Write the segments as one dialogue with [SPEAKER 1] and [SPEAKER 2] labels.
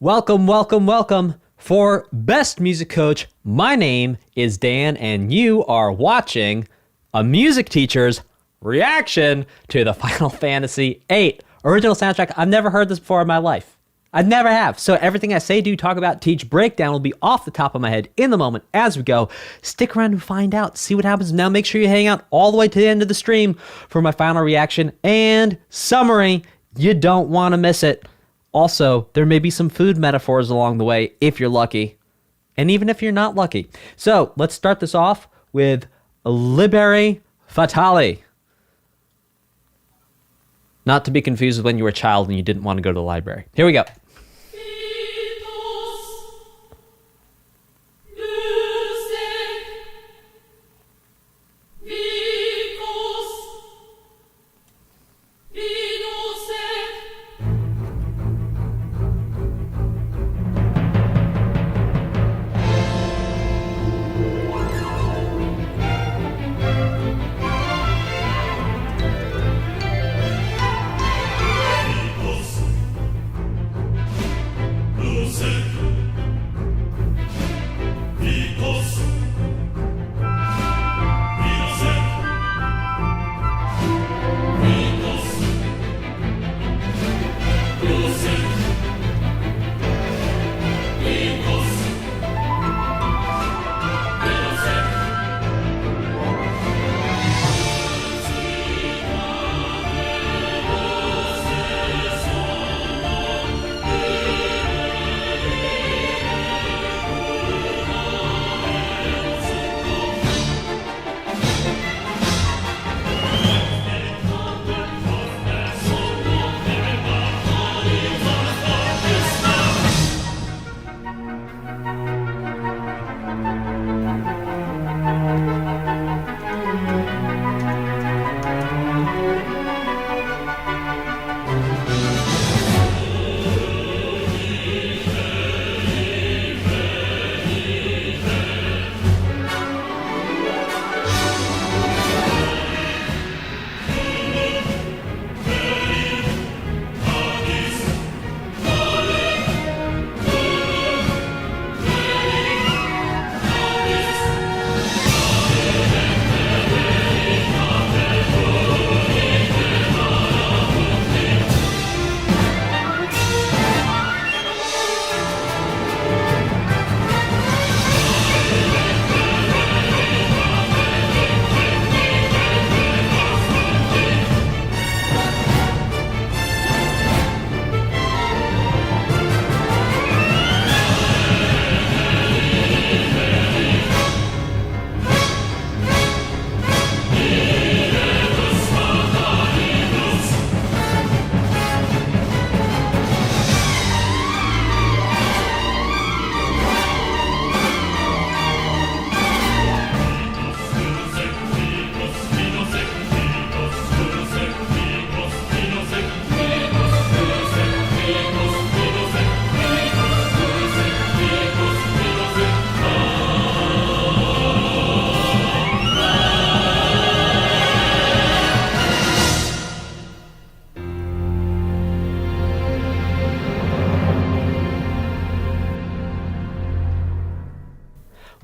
[SPEAKER 1] Welcome, welcome, welcome. For Best Music Coach, my name is Dan, and you are watching a music teacher's reaction to the Final Fantasy VIII original soundtrack. I've never heard this before in my life. I never have. So everything I say, do, talk about, teach, break down will be off the top of my head in the moment as we go. Stick around and find out. See what happens. Now make sure you hang out all the way to the end of the stream for my final reaction and summary. You don't want to miss it. Also, there may be some food metaphors along the way if you're lucky, and even if you're not lucky. So let's start this off with Liberi Fatali. Not to be confused with when you were a child and you didn't want to go to the library. Here we go.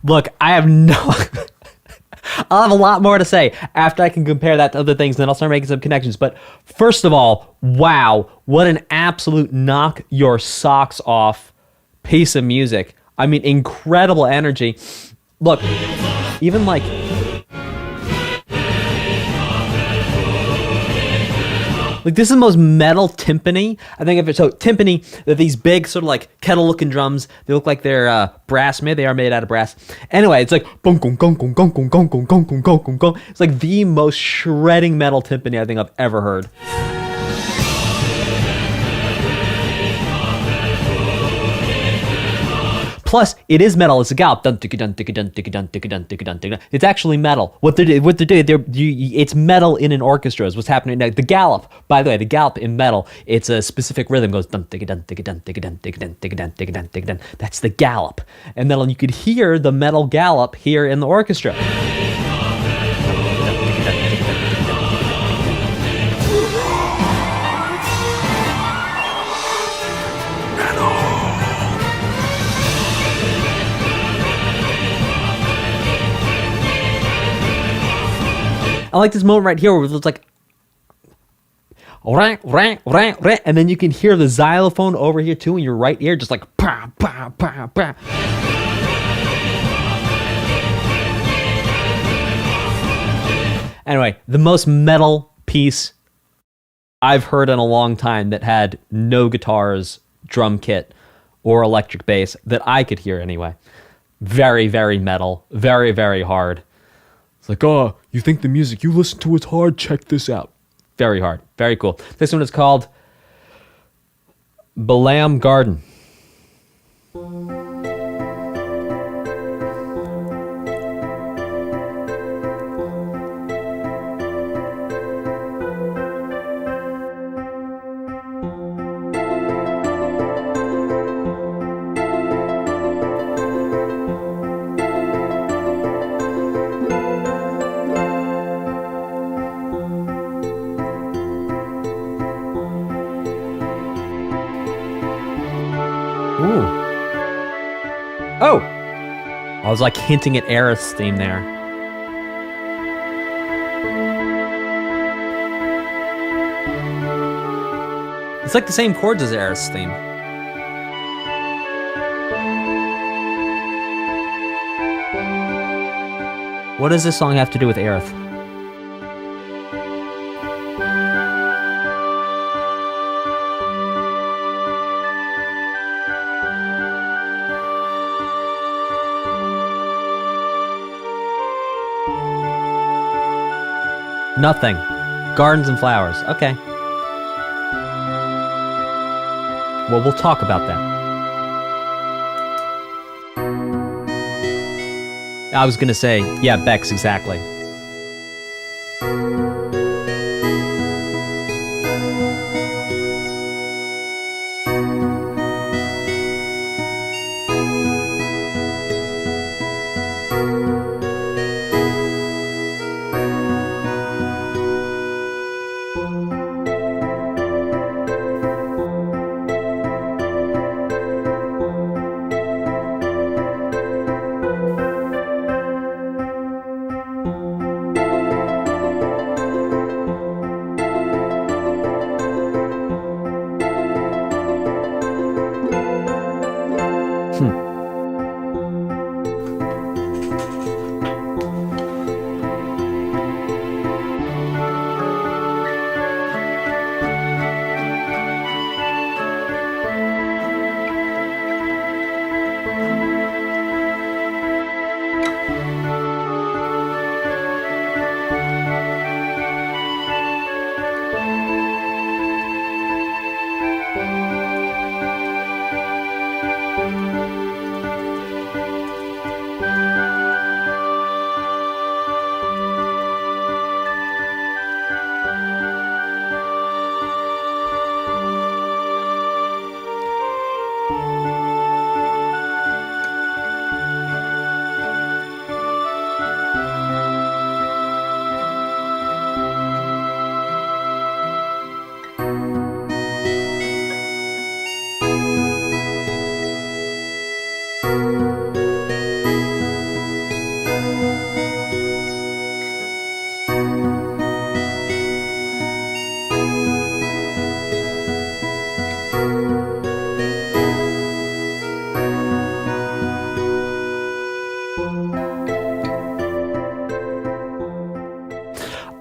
[SPEAKER 1] Look, I have no... I'll have a lot more to say after I can compare that to other things, and then I'll start making some connections. But first of all, wow, what an absolute knock your socks off piece of music. I mean, incredible energy. Look, even like... Like, this is the most metal timpani I think of it. So timpani, they're these big sort of like kettle-looking drums. They look like they're brass. Maybe they are made out of brass. Anyway, it's like gong gong gong gong gong gong gong gong gong gong gong. It's like the most shredding metal timpani I think I've ever heard. Plus, it is metal. It's a gallop. It's actually metal. What they're doing, it's metal in an orchestra is what's happening now. The gallop, by the way, the gallop in metal, it's a specific rhythm. It goes that's the gallop. And then you could hear the metal gallop here in the orchestra. I like this moment right here where it's like, rang, rang, rang, rang, and then you can hear the xylophone over here too in your right ear, just like pa pa pa pa. Anyway, the most metal piece I've heard in a long time that had no guitars, drum kit, or electric bass that I could hear anyway. Very, very metal. Very, very hard. It's like, oh, you think the music you listen to is hard? Check this out. Very hard. Very cool. This one is called Balamb GARDEN. Ooh. Oh! I was like hinting at Aerith's theme there. It's like the same chords as Aerith's theme. What does this song have to do with Aerith? Nothing. Gardens and flowers. Okay. Well, we'll talk about that. I was gonna say, yeah, Bex, exactly.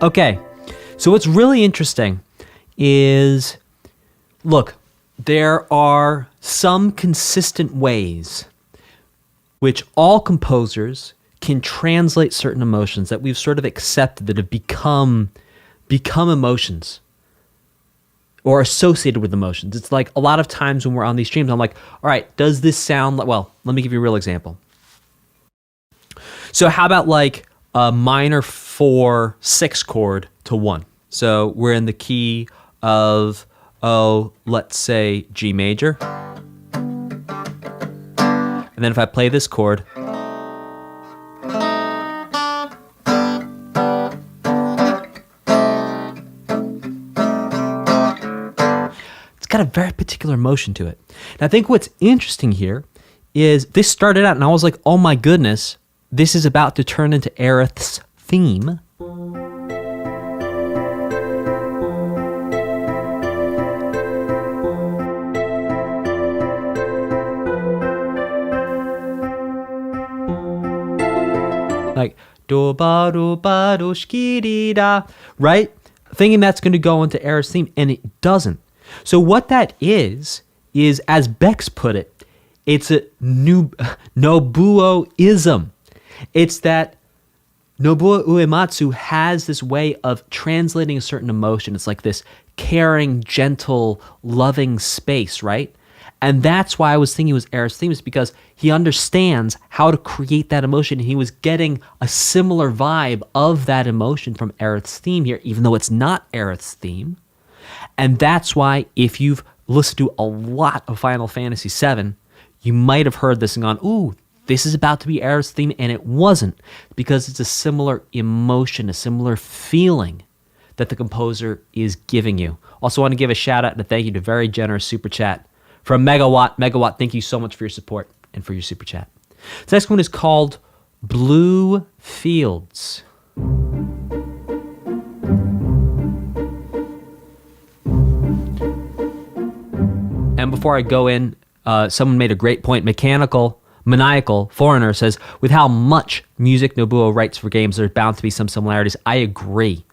[SPEAKER 1] Okay, so what's really interesting is, look, there are some consistent ways which all composers can translate certain emotions that we've sort of accepted that have become emotions or associated with emotions. It's like a lot of times when we're on these streams, I'm like, all right, does this sound like, well, let me give you a real example. So how about like a minor 4/6 chord to 1? So we're in the key of, let's say G major. And then if I play this chord, it's got a very particular motion to it. And I think what's interesting here is this started out and I was like, oh my goodness, this is about to turn into Aerith's theme. Do ba do ba do skiddy da. Right? Thinking that's going to go into Aerith's theme, and it doesn't. So what that is as Bex put it, it's a Nobuo-ism. It's that Nobuo Uematsu has this way of translating a certain emotion. It's like this caring, gentle, loving space, right? And that's why I was thinking it was Aerith's theme, is because he understands how to create that emotion. He was getting a similar vibe of that emotion from Aerith's theme here, even though it's not Aerith's theme. And that's why if you've listened to a lot of Final Fantasy VII, you might have heard this and gone, ooh, this is about to be Aerith's theme, and it wasn't, because it's a similar emotion, a similar feeling that the composer is giving you. Also want to give a shout out and a thank you to very generous super chat from Megawatt. Megawatt, thank you so much for your support and for your super chat. The next one is called Blue Fields. And before I go in, someone made a great point. Maniacal Foreigner says, with how much music Nobuo writes for games, there's bound to be some similarities. I agree.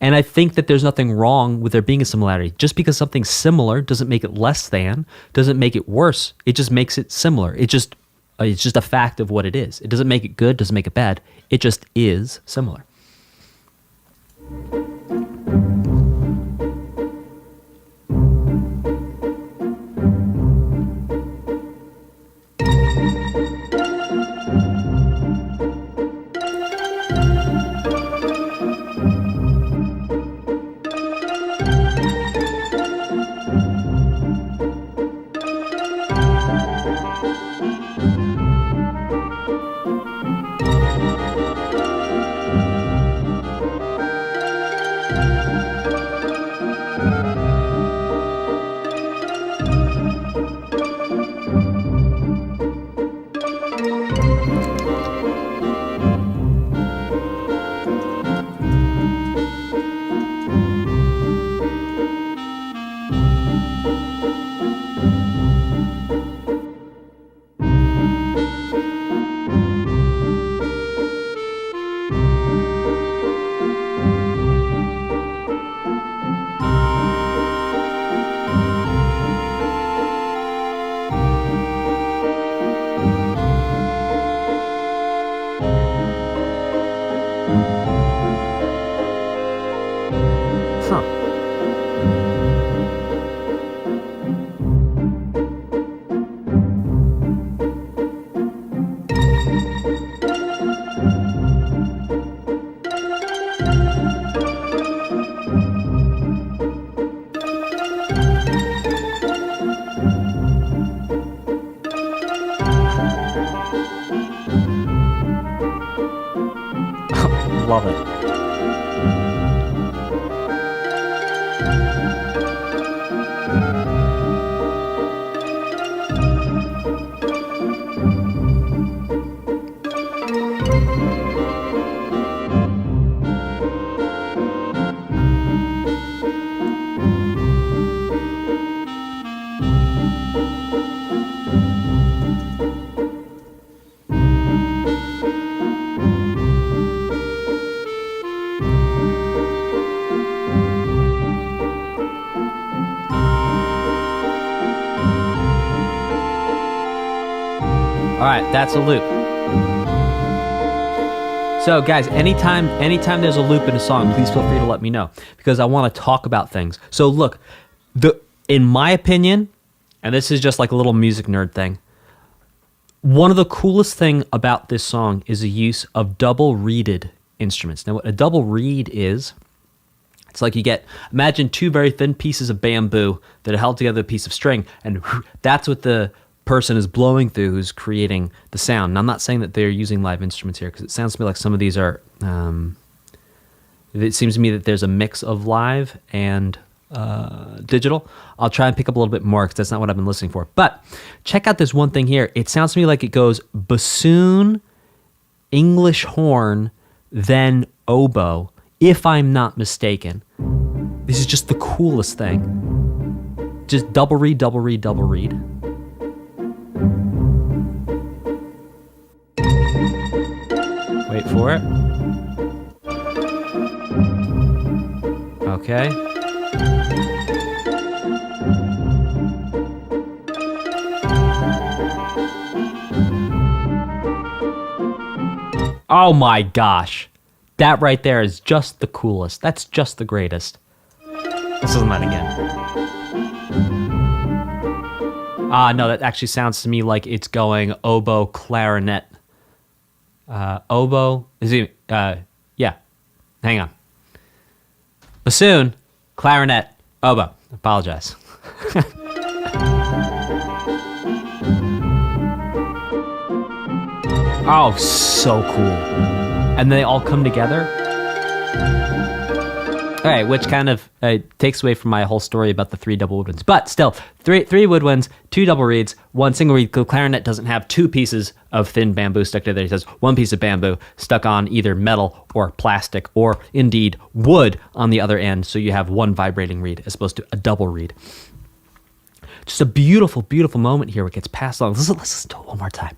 [SPEAKER 1] And I think that there's nothing wrong with there being a similarity. Just because something's similar doesn't make it less than, doesn't make it worse. It just makes it similar. It's just a fact of what it is. It doesn't make it good, doesn't make it bad. It just is similar. Love it. All right, that's a loop. So guys, anytime there's a loop in a song, please feel free to let me know, because I want to talk about things. So look, in my opinion, and this is just like a little music nerd thing, one of the coolest thing about this song is the use of double reeded instruments. Now what a double reed is, it's like imagine two very thin pieces of bamboo that are held together with a piece of string, and that's what the person is blowing through who's creating the sound. And I'm not saying that they're using live instruments here, because it sounds to me like some of these are, it seems to me that there's a mix of live and digital. I'll try and pick up a little bit more because that's not what I've been listening for. But check out this one thing here. It sounds to me like it goes bassoon, English horn, then oboe, if I'm not mistaken. This is just the coolest thing. Just double reed, double reed, double reed. Wait, Wait for it. Okay. Oh my gosh. That right there is just the coolest. That's just the greatest. Let's listen to that again. No, that actually sounds to me like it's going oboe, clarinet. Oboe? Is it? Yeah. Hang on. Bassoon, clarinet, oboe. Apologize. Oh, so cool. And they all come together. All right, which kind of takes away from my whole story about the 3 double woodwinds. But still, three woodwinds, 2 double reeds, 1 single reed. The clarinet doesn't have 2 pieces of thin bamboo stuck together. It has 1 piece of bamboo stuck on either metal or plastic or indeed wood on the other end. So you have 1 vibrating reed as opposed to a double reed. Just a beautiful, beautiful moment here where it gets passed along. Let's listen to it one more time.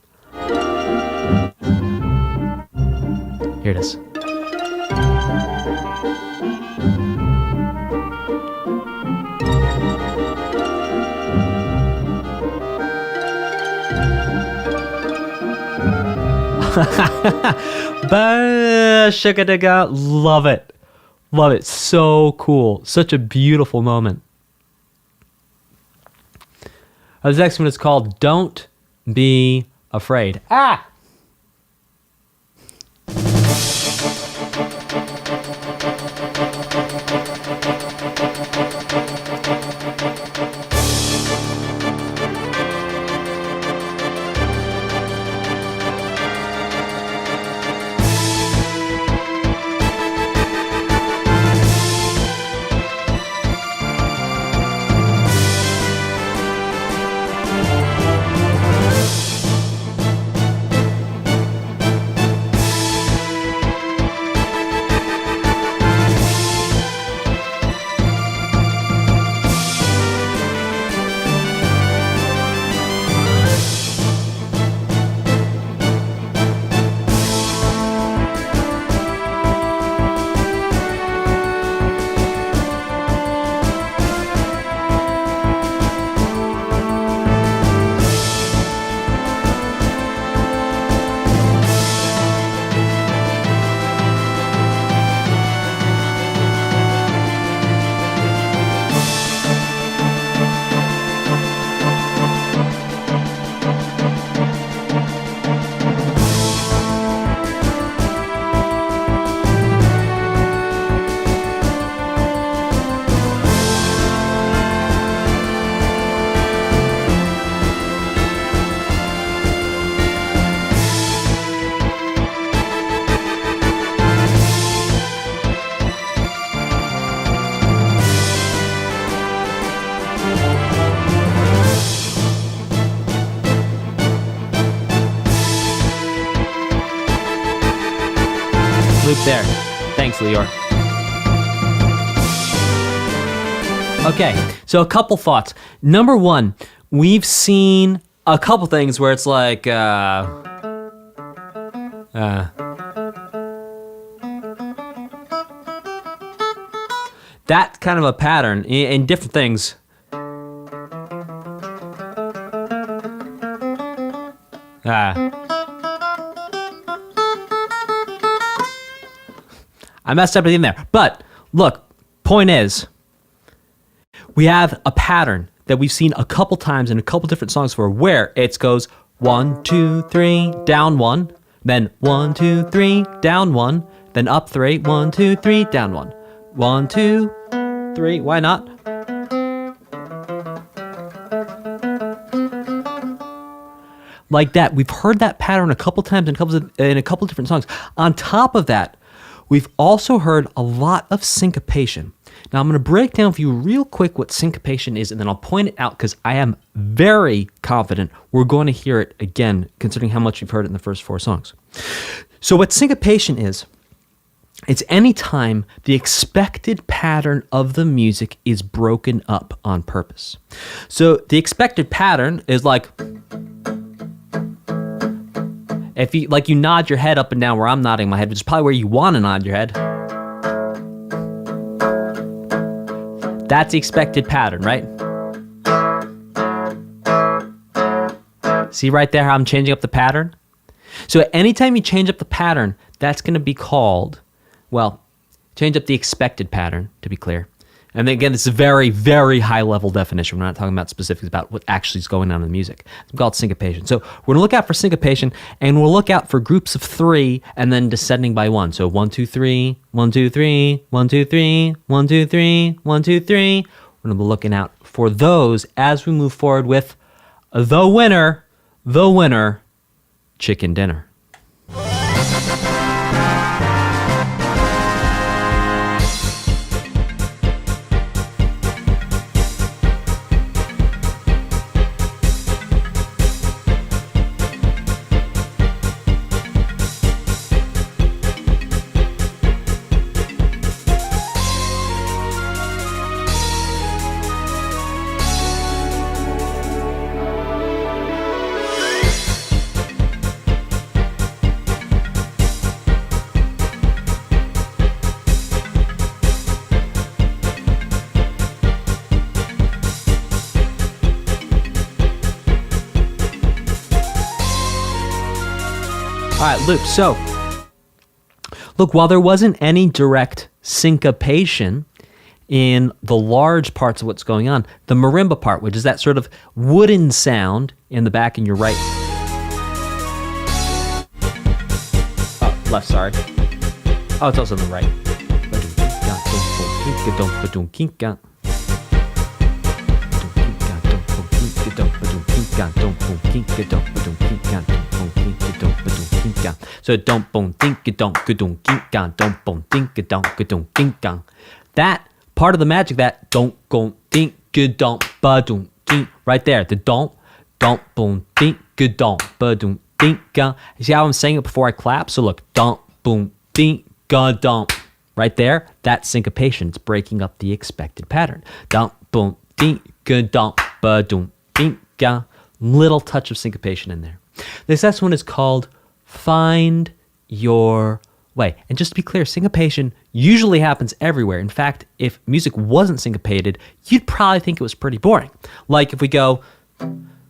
[SPEAKER 1] Here it is. Shakadaga. Love it. Love it. So cool. Such a beautiful moment. This next one is called Don't Be Afraid. Ah! There. Thanks, Lior. Okay, so a couple thoughts. Number one, we've seen a couple things where it's like, that kind of a pattern in different things. I messed up in there. But look, point is, we have a pattern that we've seen a couple times in a couple different songs for where it goes 1, 2, 3, down 1, then 1, 2, 3, down 1, then up 3, 1, 2, 3, down 1. 1, 2, 3, why not? Like that. We've heard that pattern a couple times in a couple different songs. On top of that, we've also heard a lot of syncopation. Now, I'm going to break down for you real quick what syncopation is, and then I'll point it out because I am very confident we're going to hear it again, considering how much you've heard it in the first 4 songs. So what syncopation is, it's any time the expected pattern of the music is broken up on purpose. So the expected pattern is like... If you like, you nod your head up and down where I'm nodding my head, which is probably where you want to nod your head. That's the expected pattern, right? See right there how I'm changing up the pattern? So anytime you change up the pattern, that's going to be called, well, change up the expected pattern, to be clear. And then again, it's a very, very high level definition. We're not talking about specifics about what actually is going on in the music. It's called syncopation. So we're going to look out for syncopation, and we'll look out for groups of 3 and then descending by 1. So 1, 2, 3, 1, 2, 3, 1, 2, 3, 1, 2, 3, 1, 2, 3. We're going to be looking out for those as we move forward with the winner, chicken dinner. All right, Luke, so look, while there wasn't any direct syncopation in the large parts of what's going on, the marimba part, which is that sort of wooden sound in the back in your right. Oh, left, sorry. Oh, it's also in the right. So don't boom think it don't don't think it don't. That part of the magic, that don't go think it don't right there, the don't boom think it don't think. You see how I'm saying it before I clap? So look, don't boom think don't right there. That's syncopation. It's breaking up the expected pattern. Don't boom think don't think. Little touch of syncopation in there. This next one is called Find Your Way. And just to be clear, syncopation usually happens everywhere. In fact, if music wasn't syncopated, you'd probably think it was pretty boring. Like if we go,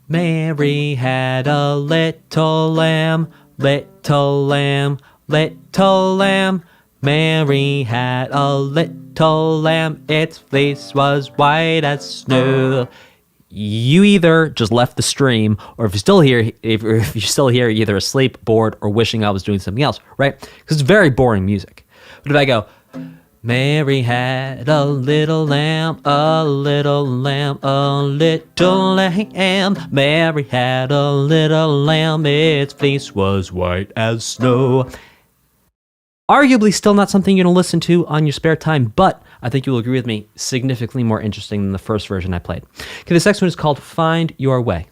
[SPEAKER 1] Mary had a little lamb, little lamb, little lamb. Mary had a little lamb, its fleece was white as snow. You either just left the stream, or if you're still here, if you're still here, you're either asleep, bored, or wishing I was doing something else, right? Because it's very boring music. But if I go, Mary had a little lamb, a little lamb, a little lamb. Mary had a little lamb, its fleece was white as snow. Arguably still not something you're going to listen to on your spare time, but I think you'll agree with me, significantly more interesting than the first version I played. Okay, this next one is called Find Your Way.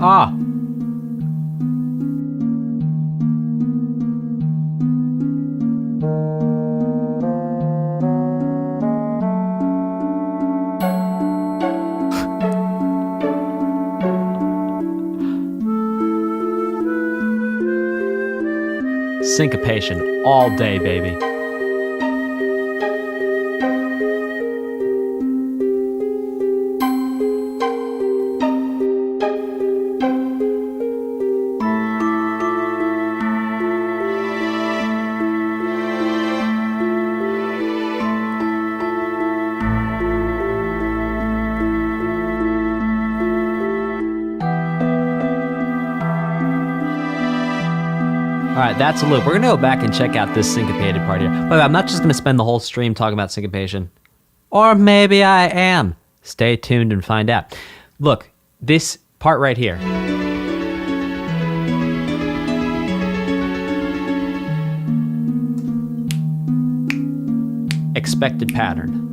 [SPEAKER 1] Ah. Syncopation all day, baby. All right, that's a loop. We're going to go back and check out this syncopated part here. But I'm not just going to spend the whole stream talking about syncopation. Or maybe I am. Stay tuned and find out. Look, this part right here. Expected pattern.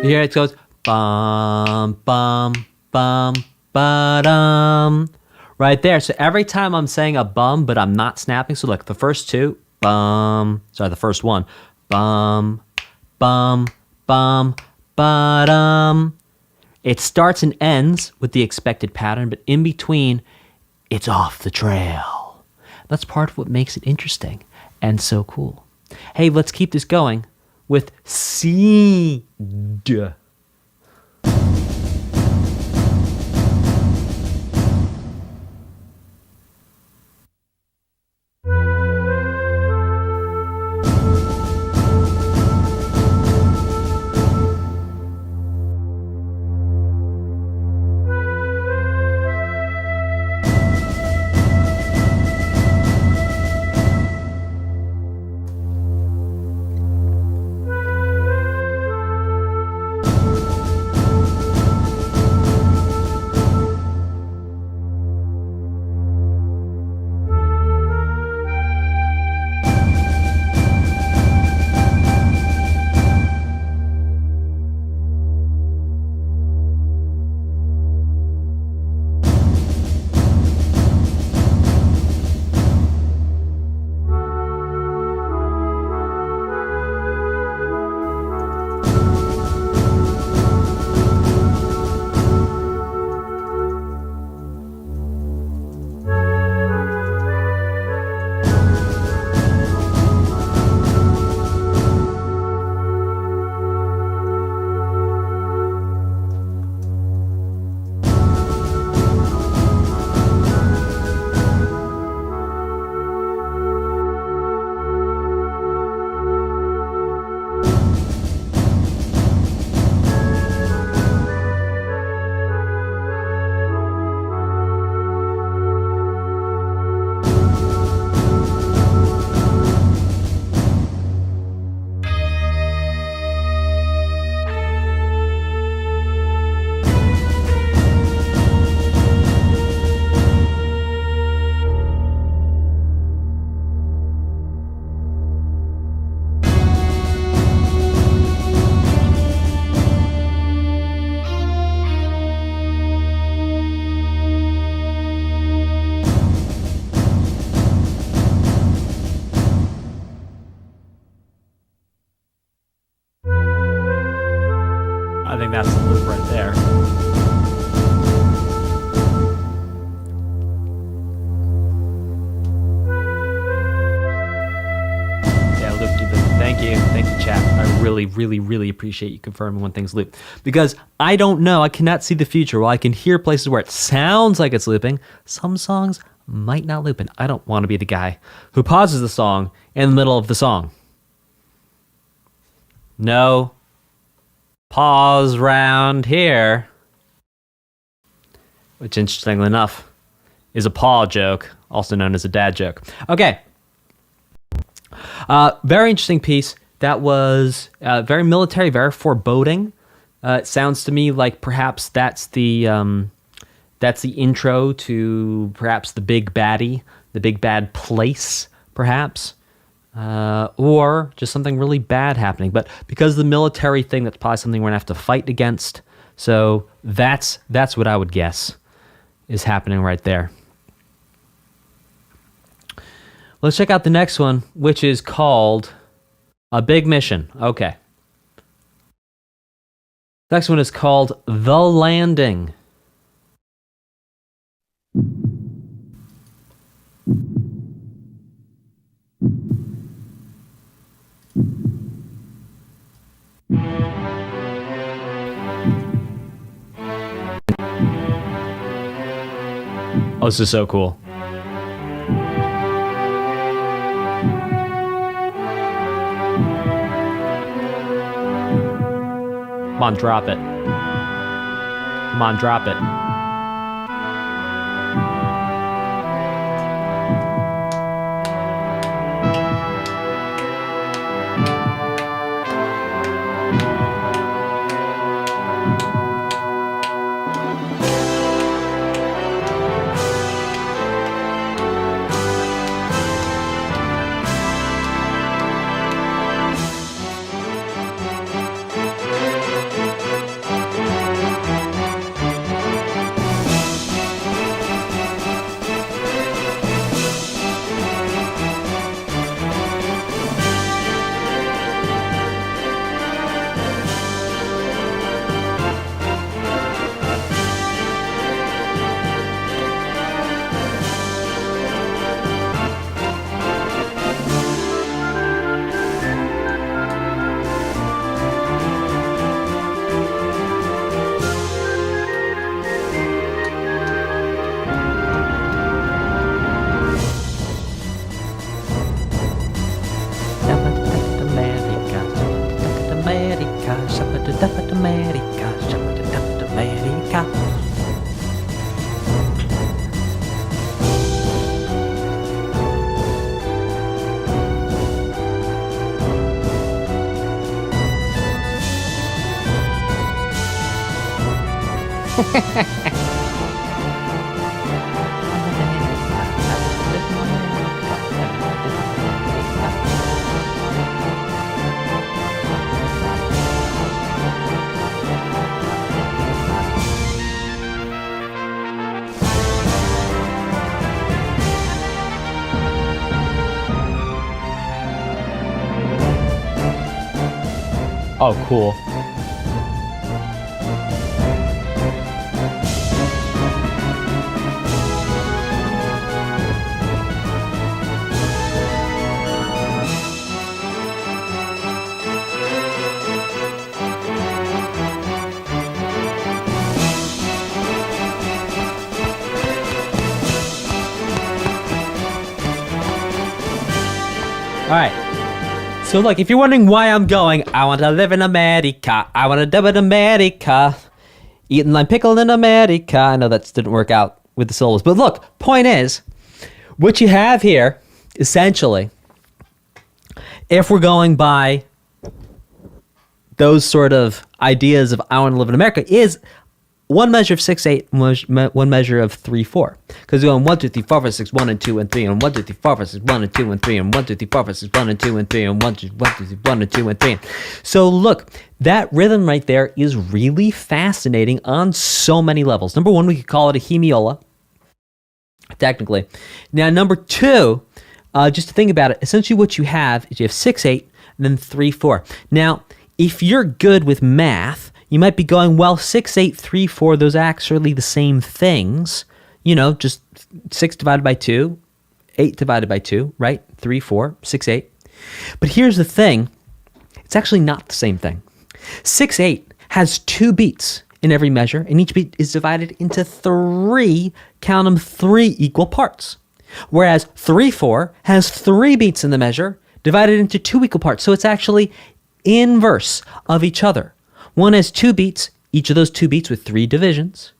[SPEAKER 1] Here it goes, bum, bum, bum, ba-dum. Right there. So every time I'm saying a bum, but I'm not snapping. So look, the first two, bum. Sorry, the first one, bum, bum, bum, ba-dum. It starts and ends with the expected pattern, but in between, it's off the trail. That's part of what makes it interesting and so cool. Hey, let's keep this going with seed. I think that's the loop right there. Yeah, loop. Thank you. Thank you, chat. I really, really, really appreciate you confirming when things loop. Because I don't know, I cannot see the future. While I can hear places where it sounds like it's looping, some songs might not loop. And I don't want to be the guy who pauses the song in the middle of the song. No pause round here. Which, interestingly enough, is a paw joke, also known as a dad joke. Okay. Very interesting piece. That was very military, very foreboding. It sounds to me like perhaps that's the intro to perhaps the big baddie, the big bad place, perhaps. Or just something really bad happening. But because of the military thing, that's probably something we're going to have to fight against. So that's what I would guess is happening right there. Let's check out the next one, which is called A Big Mission. Okay. Next one is called The Landing. Oh, this is so cool. Come on, drop it. Come on, drop it. Oh, cool. All right. So look, if you're wondering why I'm going, I want to live in America. I want to live in America. Eating lime pickle in America. I know that didn't work out with the syllables. But look, point is, what you have here, essentially, if we're going by those sort of ideas of I want to live in America, is one measure of 6/8, one measure of 3/4. Because we're going 1, 2, 3, 4, 5, 6, 1 and 2 and 3, and 1, 2, 3, 4, 5, 6, 1 and 2 and 3, and 1, 2, 3, 4, 5, 6, 1 and 2 and 3, and 1, 2, 1, 2, 3, 1 and 2 and 3. So look, that rhythm right there is really fascinating on so many levels. Number one, we could call it a hemiola, technically. Now, number two, just to think about it, essentially what you have is you have 6/8 and then 3/4. Now, if you're good with math, you might be going, well, 6/8, 3/4, those are actually the same things. You know, just 6 divided by 2, 8 divided by 2, right? 3/4, 6/8. But here's the thing. It's actually not the same thing. 6/8 has 2 beats in every measure, and each beat is divided into 3, count them, 3 equal parts. Whereas 3/4 has 3 beats in the measure, divided into 2 equal parts. So it's actually inverse of each other. One has 2 beats, each of those 2 beats with 3 divisions.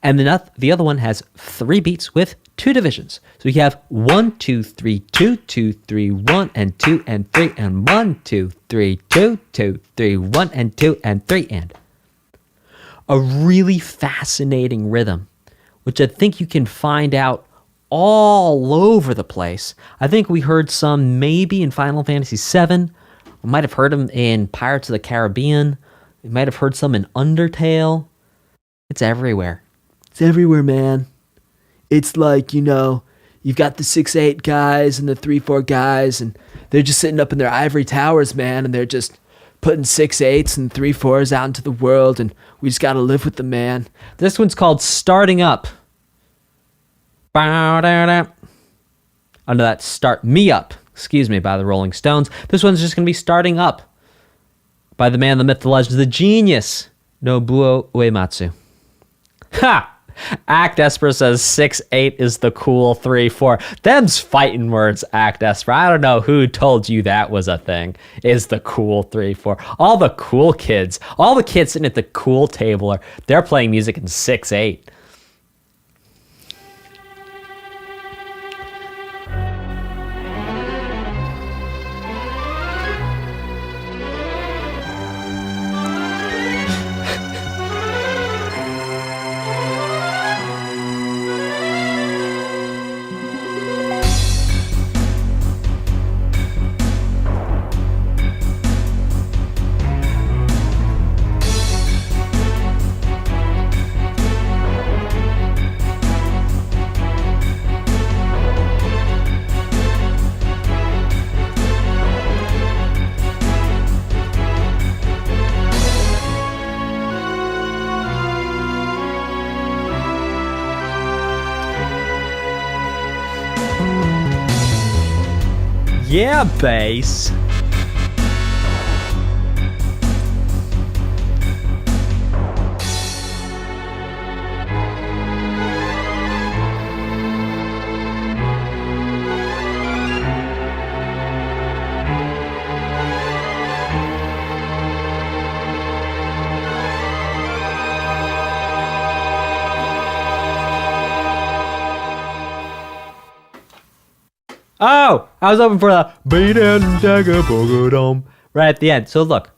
[SPEAKER 1] And the other one has 3 beats with 2 divisions. So you have 1, 2, 3, 2, 2, 3, 1, and 2, and 3, and 1, 2, 3, 2, 2, 3, 1, and 2, and 3, and. A really fascinating rhythm, which I think you can find out all over the place. I think we heard some maybe in Final Fantasy VII. We might have heard them in Pirates of the Caribbean. We might have heard some in Undertale. It's everywhere. It's everywhere, man. It's like, you know,
[SPEAKER 2] you've got the 6'8" guys and the 3'4" guys, and they're just sitting up in their ivory towers, man, and they're just putting 6'8s and 3'4s out into the world, and we just gotta live with them, man.
[SPEAKER 1] This one's called Starting Up. Under that Start Me Up, by the Rolling Stones. This one's just gonna be Starting Up by the man, the myth, the legend, the genius, Nobuo Uematsu. Ha! Act Esper says 6'8" is the cool 3'4". Them's fighting words, Act Esper. I don't know who told you that was a thing, is the cool 3'4". All the cool kids, all the kids sitting at the cool table, they're playing music in 6'8". Yeah, bass. Oh, I was hoping for the beat and dagger bogodom right at the end. So look.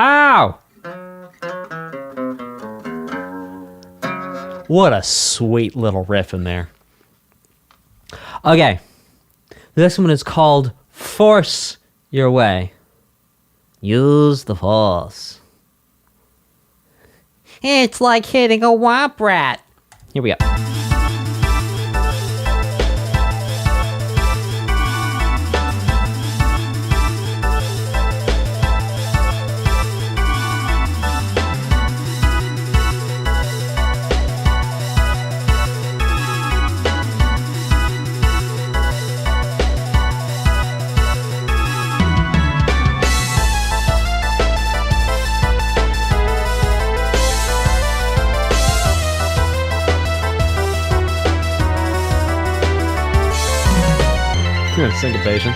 [SPEAKER 1] Ow! What a sweet little riff in there. Okay. This one is called Force Your Way. Use the force. It's like hitting a womp rat. Here we go. Syncopation.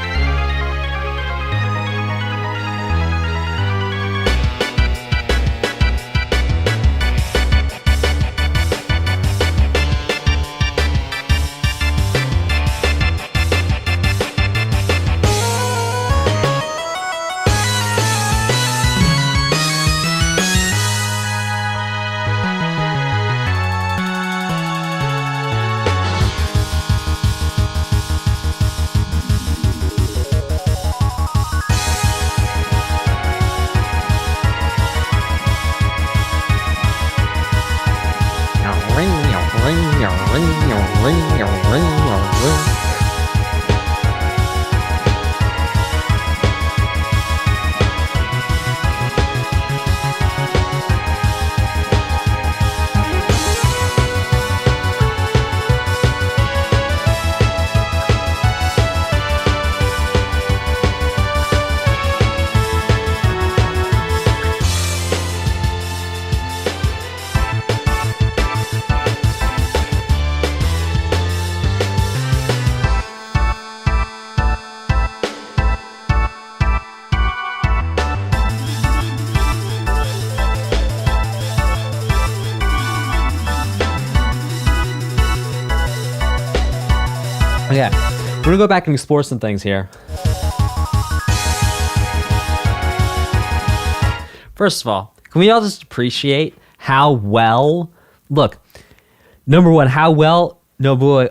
[SPEAKER 1] Okay, we're gonna go back and explore some things here. First of all, can we all just appreciate how well, look, number one, how well Nobuo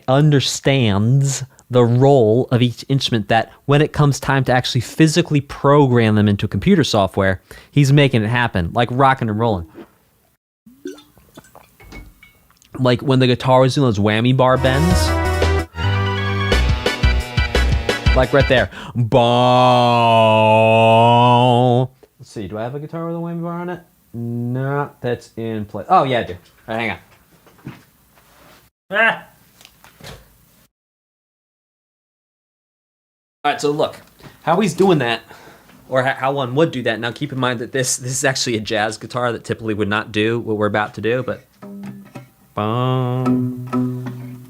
[SPEAKER 1] understands the role of each instrument, that when it comes time to actually physically program them into computer software, he's making it happen, like rocking and rolling. Like when the guitar was doing those whammy bar bends. Like right there. Boom. Let's see, do I have a guitar with a whammy bar on it? No, that's in place. Oh, yeah, I do. All right, hang on. Ah. All right, so look, how he's doing that, or how one would do that. Now, keep in mind that this is actually a jazz guitar that typically would not do what we're about to do, but... Boom.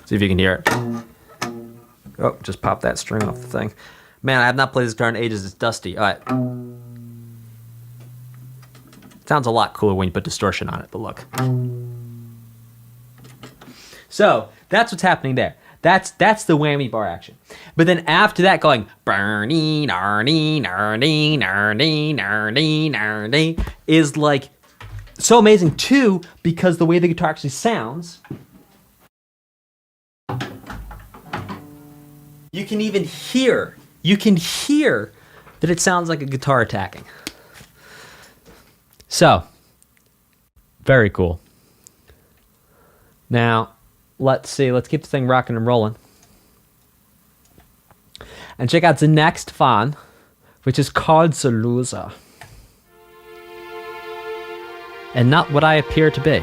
[SPEAKER 1] See if you can hear it. Oh, just pop that string off the thing. Man, I have not played this guitar in ages. It's dusty. All right. Sounds a lot cooler when you put distortion on it, but look. So, that's what's happening there. That's the whammy bar action. But then after that, going is like so amazing too, because the way the guitar actually sounds, you can hear that it sounds like a guitar attacking. So, very cool. Now, let's see. Let's keep the thing rocking and rolling. And check out the next fan, which is called the Loser. And not what I appear to be.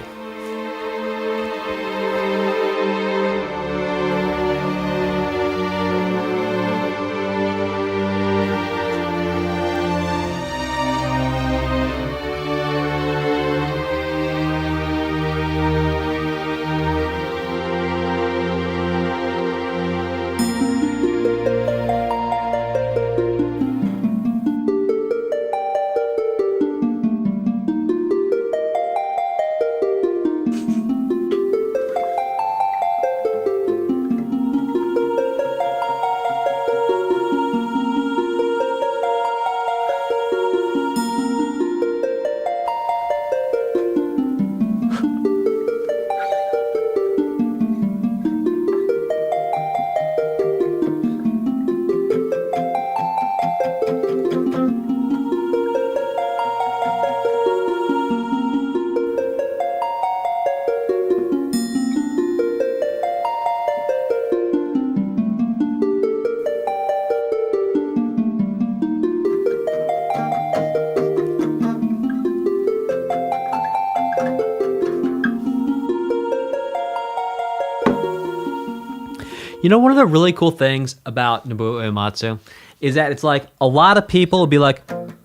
[SPEAKER 1] You know, one of the really cool things about Nobuo Uematsu is that it's like a lot of people will be like, and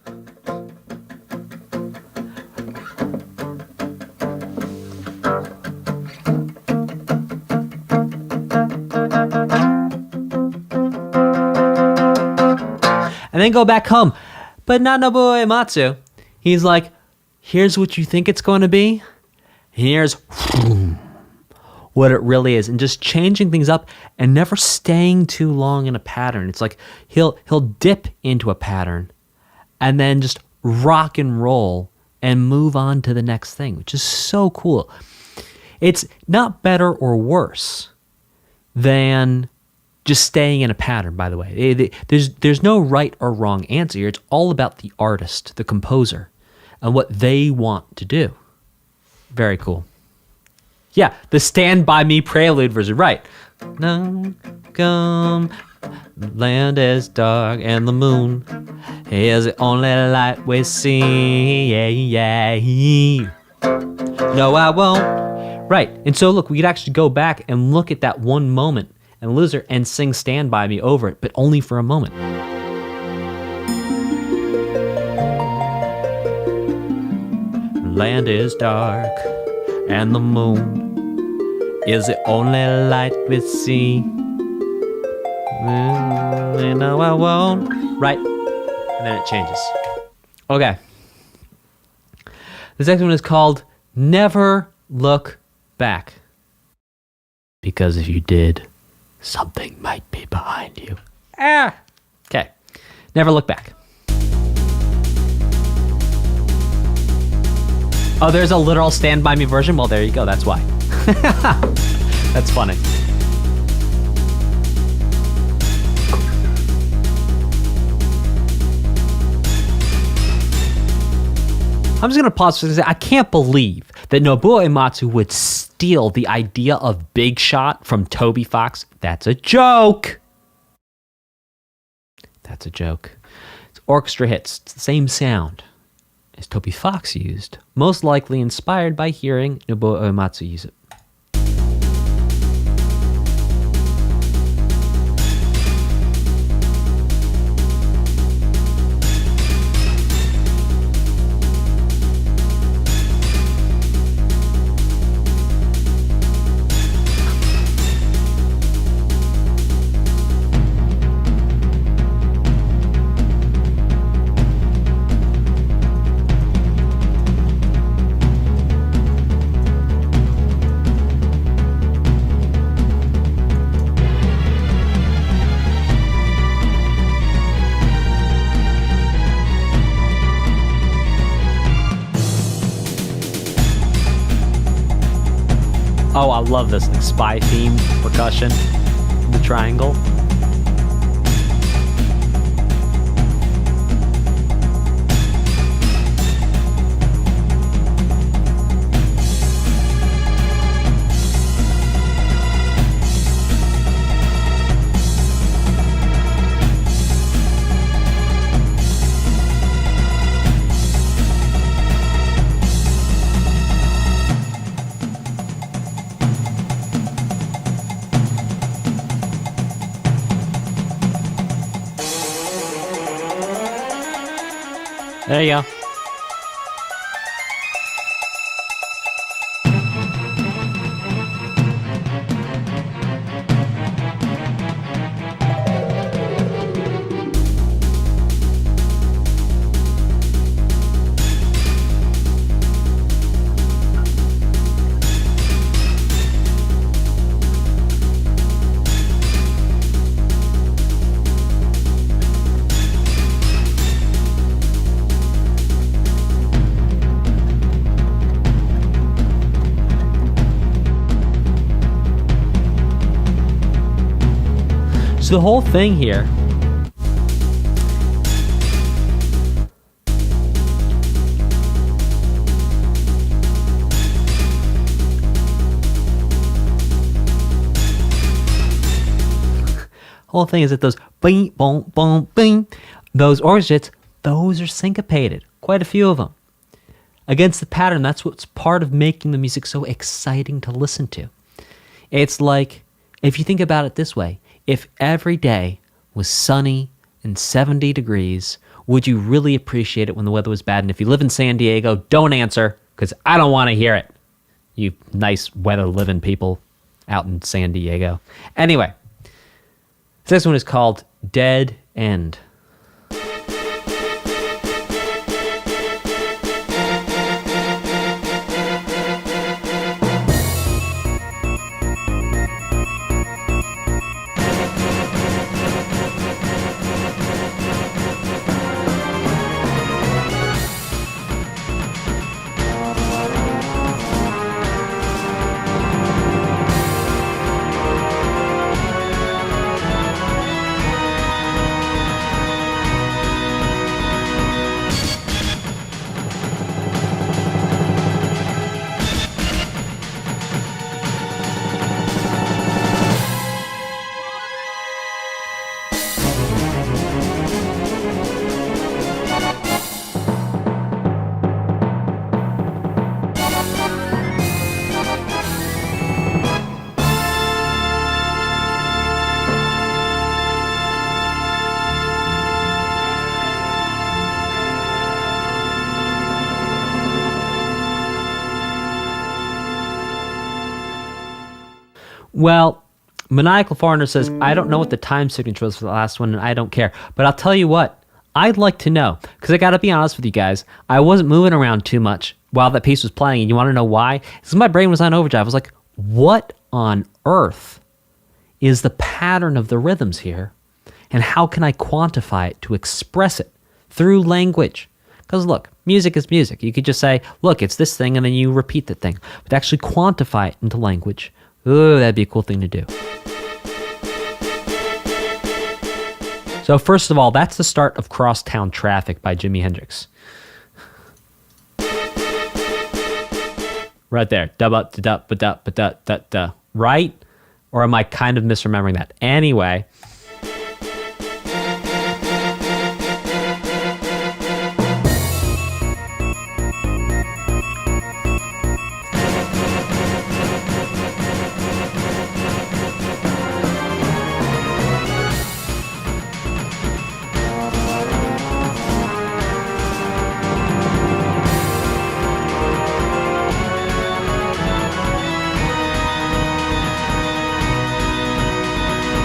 [SPEAKER 1] then go back home. But not Nobuo Uematsu. He's like, here's what you think it's going to be. Here's what it really is, and just changing things up and never staying too long in a pattern. It's like he'll dip into a pattern and then just rock and roll and move on to the next thing, which is so cool. It's not better or worse than just staying in a pattern, by the way. There's no right or wrong answer here. It's all about the artist, the composer, and what they want to do. Very cool. Yeah, the Stand By Me prelude version, right. Now come, land is dark and the moon is the only light we see. Yeah, yeah. No, I won't. Right, and so look, we could actually go back and look at that one moment and Loser and sing Stand By Me over it, but only for a moment. Land is dark and the moon is the only light we see. No, I won't. Right. And then it changes. Okay. The second one is called Never Look Back. Because if you did, something might be behind you. Okay. Never look back. Oh, there's a literal Stand By Me version? Well, there you go. That's why. That's funny. I'm just going to pause for a second. I can't believe that Nobuo Uematsu would steal the idea of Big Shot from Toby Fox. That's a joke. That's a joke. It's orchestra hits. It's the same sound as Toby Fox used, most likely inspired by hearing Nobuo Uematsu use it. Oh, I love this like spy theme percussion, the triangle. There you go. The whole thing here is that those bing, boom, boom, bing, those orchestra hits, those are syncopated. Quite a few of them. Against the pattern, that's what's part of making the music so exciting to listen to. It's like, if you think about it this way, if every day was sunny and 70 degrees, would you really appreciate it when the weather was bad? And if you live in San Diego, don't answer, because I don't want to hear it. You nice weather-living people out in San Diego. Anyway, this one is called Dead End. Well, Maniacal Foreigner says, I don't know what the time signature was for the last one, and I don't care. But I'll tell you what, I'd like to know. Because I got to be honest with you guys, I wasn't moving around too much while that piece was playing. And you want to know why? Because my brain was on overdrive. I was like, what on earth is the pattern of the rhythms here? And how can I quantify it to express it through language? Because look, music is music. You could just say, look, it's this thing, and then you repeat the thing. But to actually quantify it into language, ooh, that'd be a cool thing to do. So first of all, that's the start of Crosstown Traffic by Jimi Hendrix. Right there. Da-ba-da-da-ba-da-ba-da-da-da. Right? Or am I kind of misremembering that? Anyway.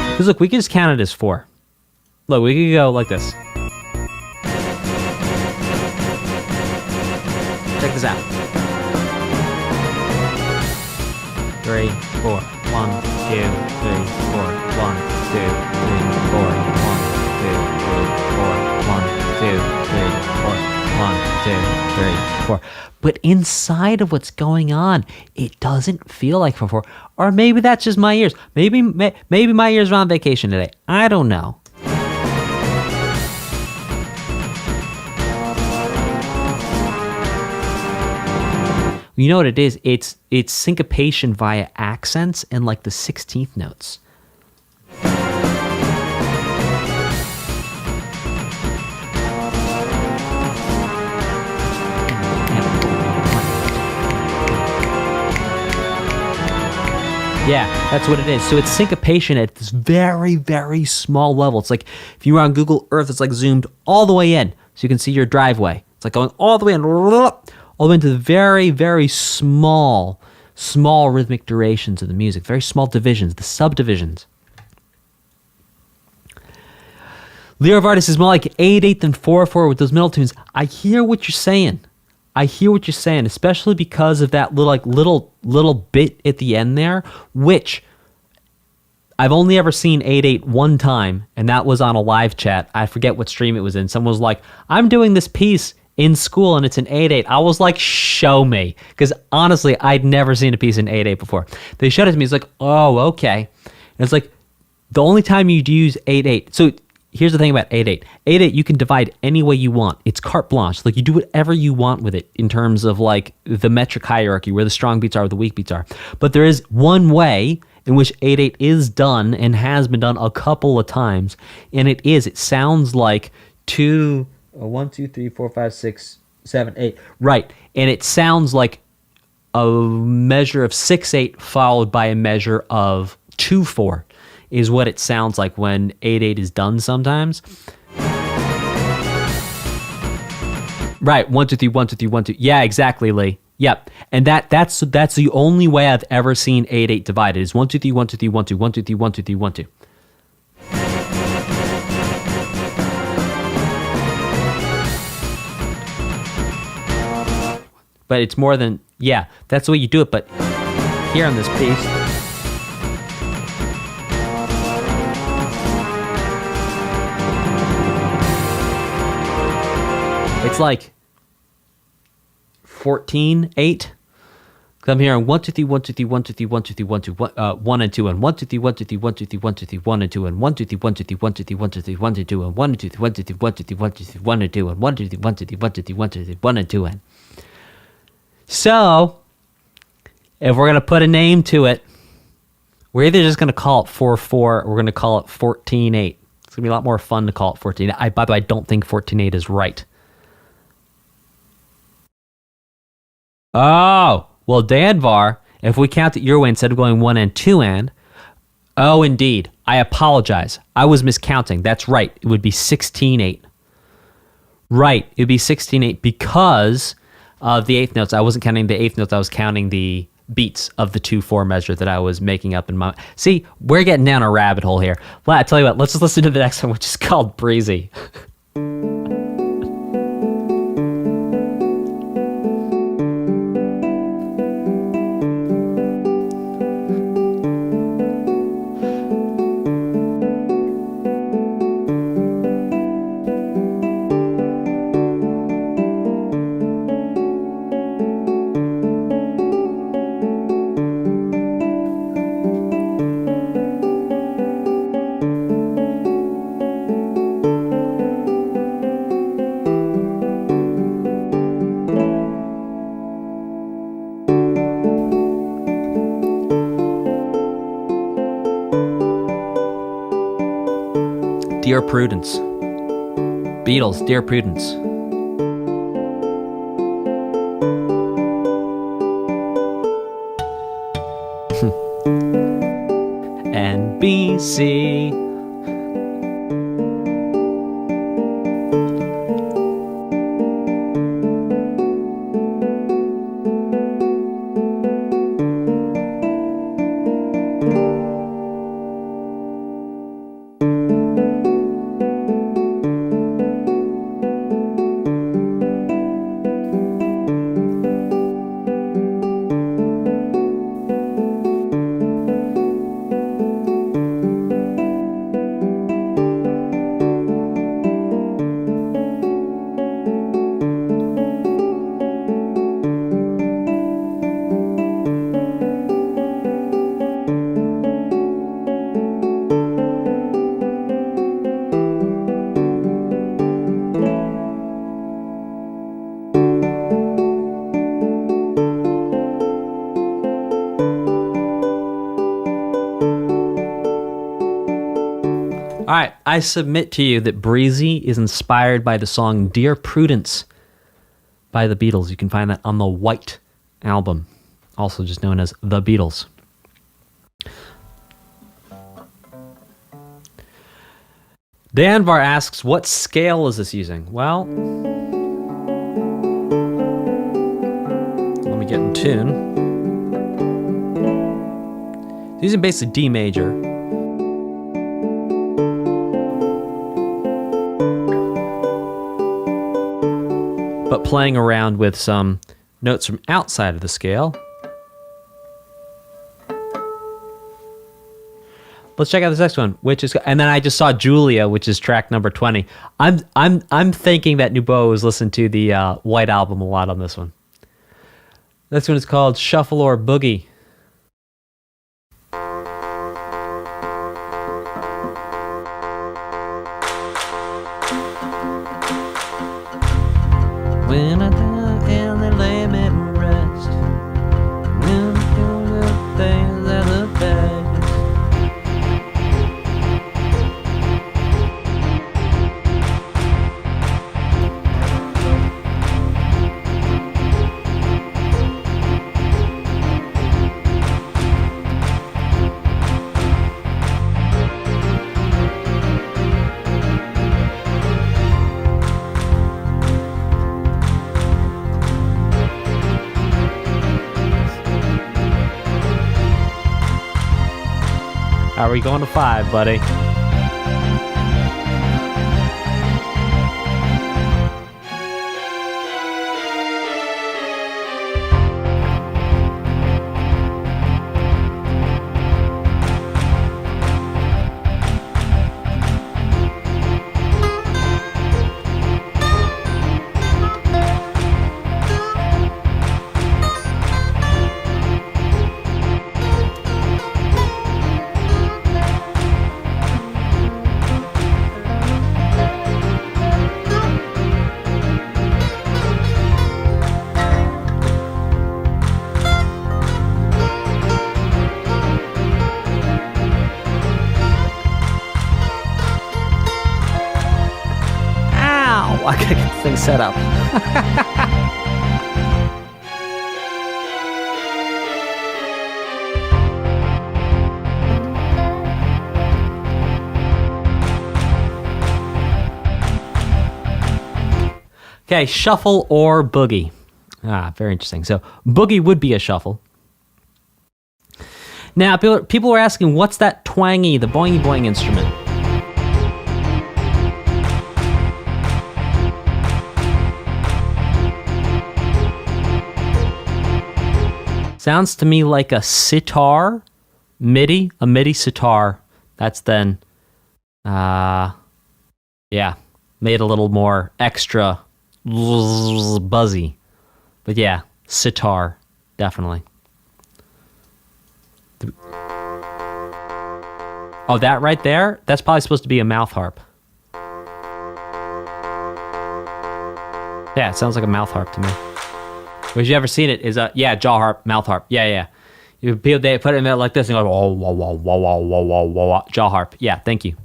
[SPEAKER 1] Because look, we can just count it as 4. Look, we could go like this. Check this out. 3, 4. 1, 2, 3, 4. 1, 2, 3, 4. 1, 2, 3, 4. 1, 2, 3, 4. 1, 2, 3, 4. But inside of what's going on, it doesn't feel like 4/4. Or maybe that's just my ears. Maybe my ears are on vacation today. I don't know. You know what it is? It's syncopation via accents and like the 16th notes. Yeah, that's what it is. So it's syncopation at this very, very small level. It's like if you were on Google Earth, it's like zoomed all the way in so you can see your driveway. It's like going all the way in, all the way into the very, very small rhythmic durations of the music, very small divisions, the subdivisions. Lyra Vardis is more like 8/8 than 4/4 with those middle tunes. I hear what you're saying. Especially because of that little bit at the end there, which I've only ever seen 8/8 one time, and that was on a live chat. I forget what stream it was in. Someone was like, I'm doing this piece in school, and it's an 8/8. I was like, show me. Because honestly, I'd never seen a piece in 8/8 before. They showed it to me. It's like, oh, okay. And it's like, the only time you'd use 8/8. So here's the thing about 8/8. 8/8 you can divide any way you want. It's carte blanche. Like you do whatever you want with it in terms of like the metric hierarchy, where the strong beats are, where the weak beats are. But there is one way in which 8/8 is done and has been done a couple of times, and it sounds like 1, 2, 3, 4, 5, 6, 7, 8. Right, and it sounds like a measure of 6/8 followed by a measure of 2/4. Is what it sounds like when 8/8 is done sometimes. Right, 1, 2, 3, 1, 2, 3, 1, 2. Yeah, exactly, Lee. Yep. And that's the only way I've ever seen 8/8 divided is 1, 2, 3, 1, 2, 3, 1, 2, 1, 2, 3, 1, 2, 3, 1, 2. But it's more than, yeah, that's the way you do it. But here on this piece, it's like 14/8. Come here on 1, 2, 3, 1, 2, 3, 1, 2, 3, 1, 2, 3, 1, 2, 1 and 2 and 1, 2, 3, 1, 2, 3, 1, 2, 3, 1, 2, 3, 1 and 2 and 1, 2, 3, 1, 2, 3, 1, 2, 3, 1, 2, 3, 1, 2, 3, 1, 2, 3, 1, 2, 3, 1, 2, 3, 1, 2, 3, 1, 2, 3, 1 and 2 and 1, 2, 3, 1, 2, 3, 1, 2, 3, 1, 2, 3, 1 and 2 and. So, if we're gonna put a name to it, we're either just gonna call it 4/4 or we're gonna call it 14/8. It's gonna be a lot more fun to call it 14. By the way, I don't think 14/8 is right. Oh, well, Danvar, if we count it your way instead of going 1 and 2 and, oh, indeed, I apologize. I was miscounting. That's right. It would be 16/8. Right, it would be 16/8 because of the eighth notes. I wasn't counting the eighth notes. I was counting the beats of the 2/4 measure that I was making up in my... See, we're getting down a rabbit hole here. Well, I tell you what, let's just listen to the next one, which is called Breezy. Dear Prudence. Beatles, Dear Prudence. NBC. All right, I submit to you that Breezy is inspired by the song Dear Prudence by the Beatles. You can find that on the White album, also just known as The Beatles. Danvar asks, what scale is this using? Well, let me get in tune. It's using basically D major. But playing around with some notes from outside of the scale. Let's check out this next one, which is, and then I just saw Julia, which is track number 20. I'm thinking that Nouveau has listened to the White album a lot on this one. This one is called Shuffle or Boogie. When I die and they lay me to rest, when I do the things that the best. How are we going to 5, buddy? I gotta get the thing set up. Okay, shuffle or boogie. Very interesting. So boogie would be a shuffle. Now, people are asking, what's that twangy, the boingy boing instrument? Sounds to me like a sitar, a MIDI sitar. That's then, made a little more extra buzzy. But yeah, sitar, definitely. Oh, that right there? That's probably supposed to be a mouth harp. Yeah, it sounds like a mouth harp to me. Have you ever seen it? Is jaw harp, mouth harp. Yeah. They put it in there like this and go, wah, wah, wah, wah, wah, wah, wah, wah, wah, jaw harp. Yeah, thank you.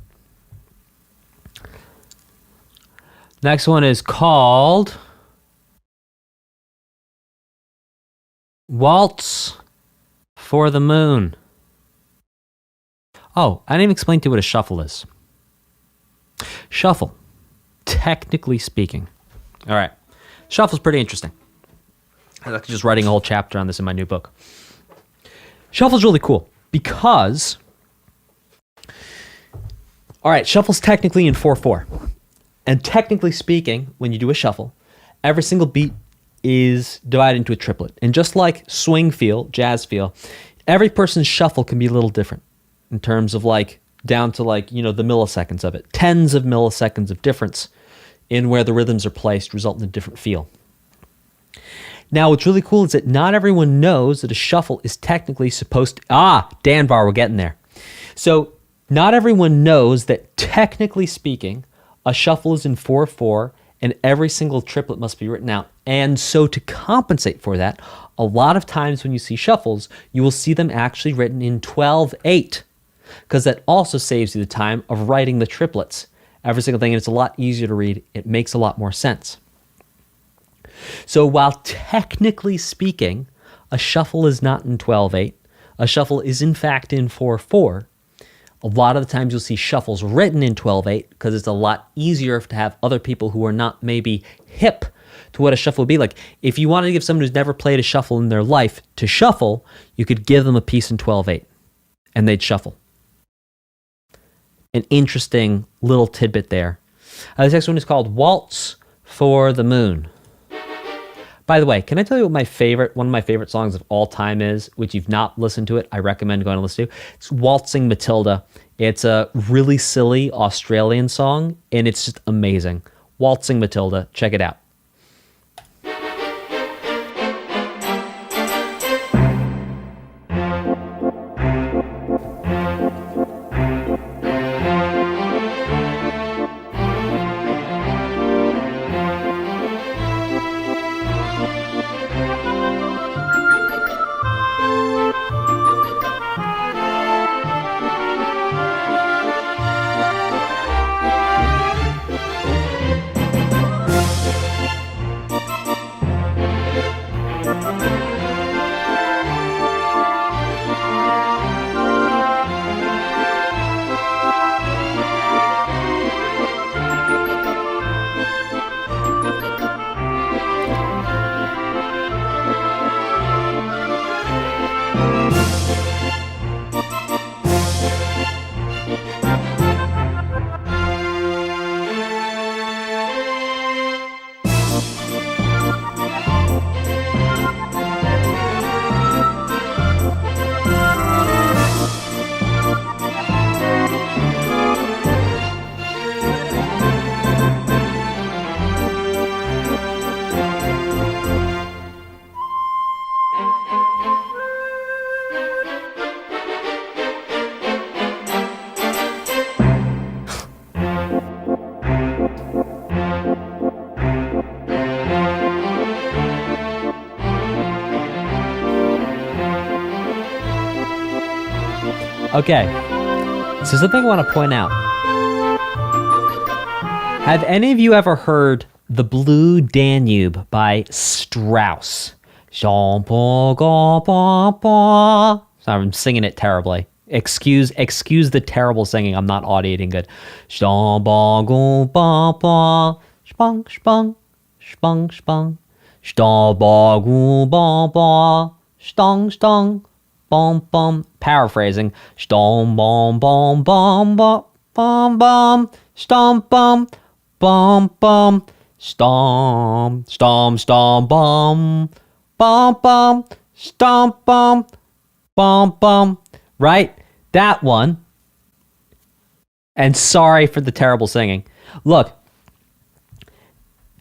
[SPEAKER 1] Next one is called Waltz for the Moon. Oh, I didn't even explain to you what a shuffle is. Shuffle, technically speaking. All right. Shuffle's pretty interesting. I'm just writing a whole chapter on this in my new book. Shuffle's really cool because, all right, shuffle's technically in 4/4. And technically speaking, when you do a shuffle, every single beat is divided into a triplet. And just like swing feel, jazz feel, every person's shuffle can be a little different in terms of like down to like, the milliseconds of it. Tens of milliseconds of difference in where the rhythms are placed result in a different feel. Now, what's really cool is that not everyone knows that a shuffle is technically supposed to... Danbar, we're getting there. So not everyone knows that technically speaking, a shuffle is in 4/4 and every single triplet must be written out. And so to compensate for that, a lot of times when you see shuffles, you will see them actually written in 12/8 because that also saves you the time of writing the triplets. Every single thing, and it's a lot easier to read. It makes a lot more sense. So while technically speaking, a shuffle is not in 12/8, a shuffle is in fact in 4/4, a lot of the times you'll see shuffles written in 12/8 because it's a lot easier to have other people who are not maybe hip to what a shuffle would be like. If you wanted to give someone who's never played a shuffle in their life to shuffle, you could give them a piece in 12/8 and they'd shuffle. An interesting little tidbit there. This next one is called Waltz for the Moon. By the way, can I tell you what one of my favorite songs of all time is, which you've not listened to it, I recommend going to listen to? It's Waltzing Matilda. It's a really silly Australian song, and it's just amazing. Waltzing Matilda, check it out. Okay, so something I want to point out. Have any of you ever heard The Blue Danube by Strauss? Sorry, I'm singing it terribly. Excuse the terrible singing. I'm not audiating good. Spong, spong, spong, spong. Stong, stong. Bom, bom. Paraphrasing. Stom, bom, bom, bom, bom, bom, bom. Stom, bom, bom, bom. Stom, stom, stom, bom, bom, bom. Stom, bom, bom, bom. Right? That one. And sorry for the terrible singing. Look,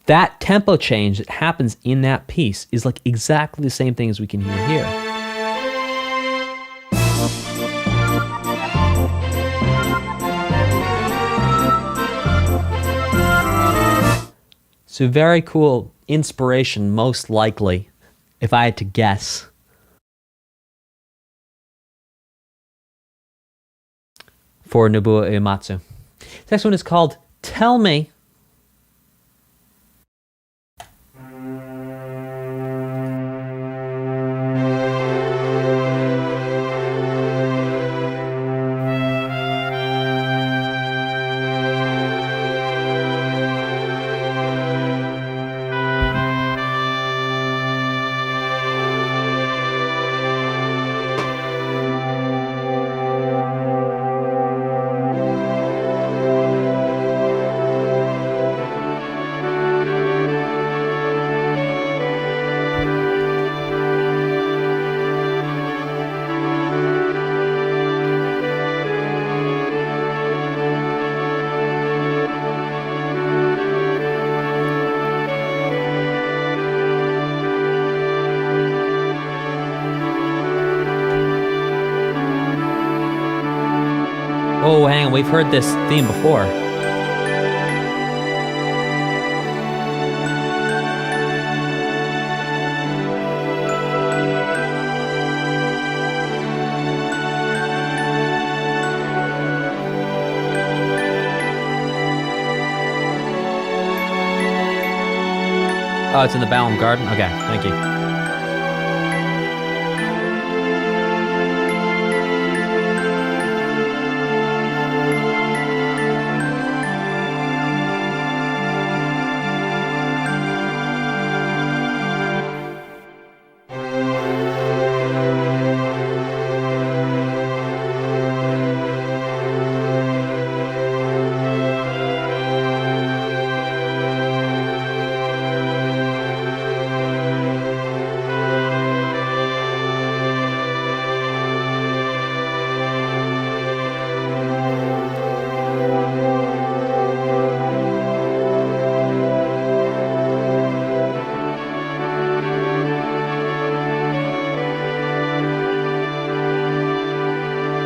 [SPEAKER 1] that tempo change that happens in that piece is like exactly the same thing as we can hear here. So very cool inspiration, most likely, if I had to guess. For Nobuo Uematsu. The next one is called Tell Me Oh, hang on. We've heard this theme before. Oh, it's in the Balamb Garden? Okay, thank you.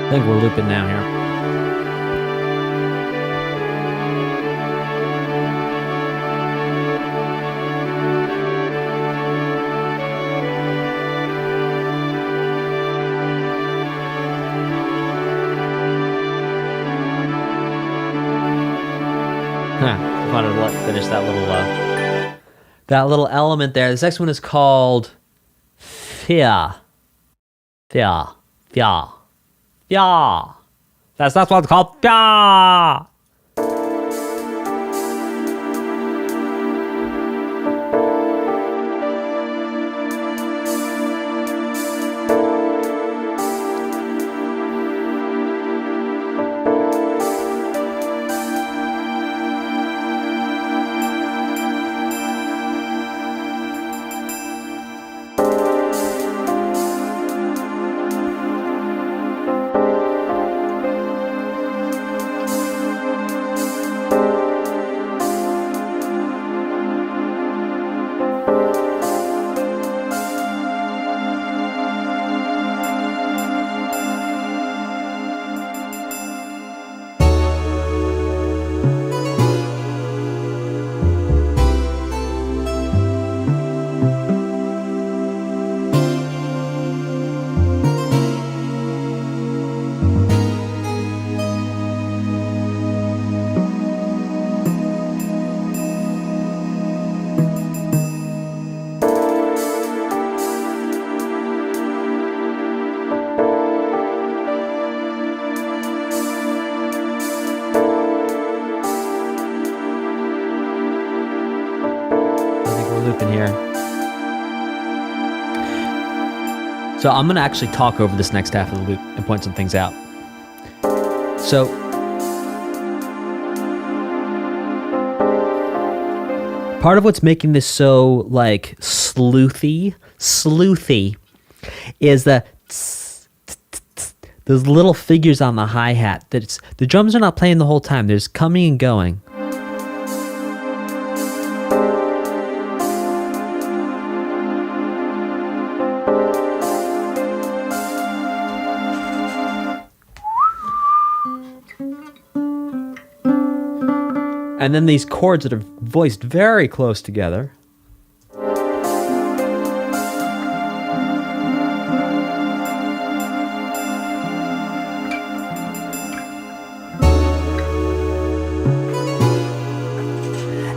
[SPEAKER 1] I think we're looping now here. I wanted to finish that little element there. This next one is called Fear. Fear. Fear. Yeah, that's what it's called. Yeah. Looping here. So I'm going to actually talk over this next half of the loop and point some things out. So part of what's making this so like sleuthy is the those little figures on the hi-hat. The drums are not playing the whole time. There's coming and going. And then these chords that are voiced very close together.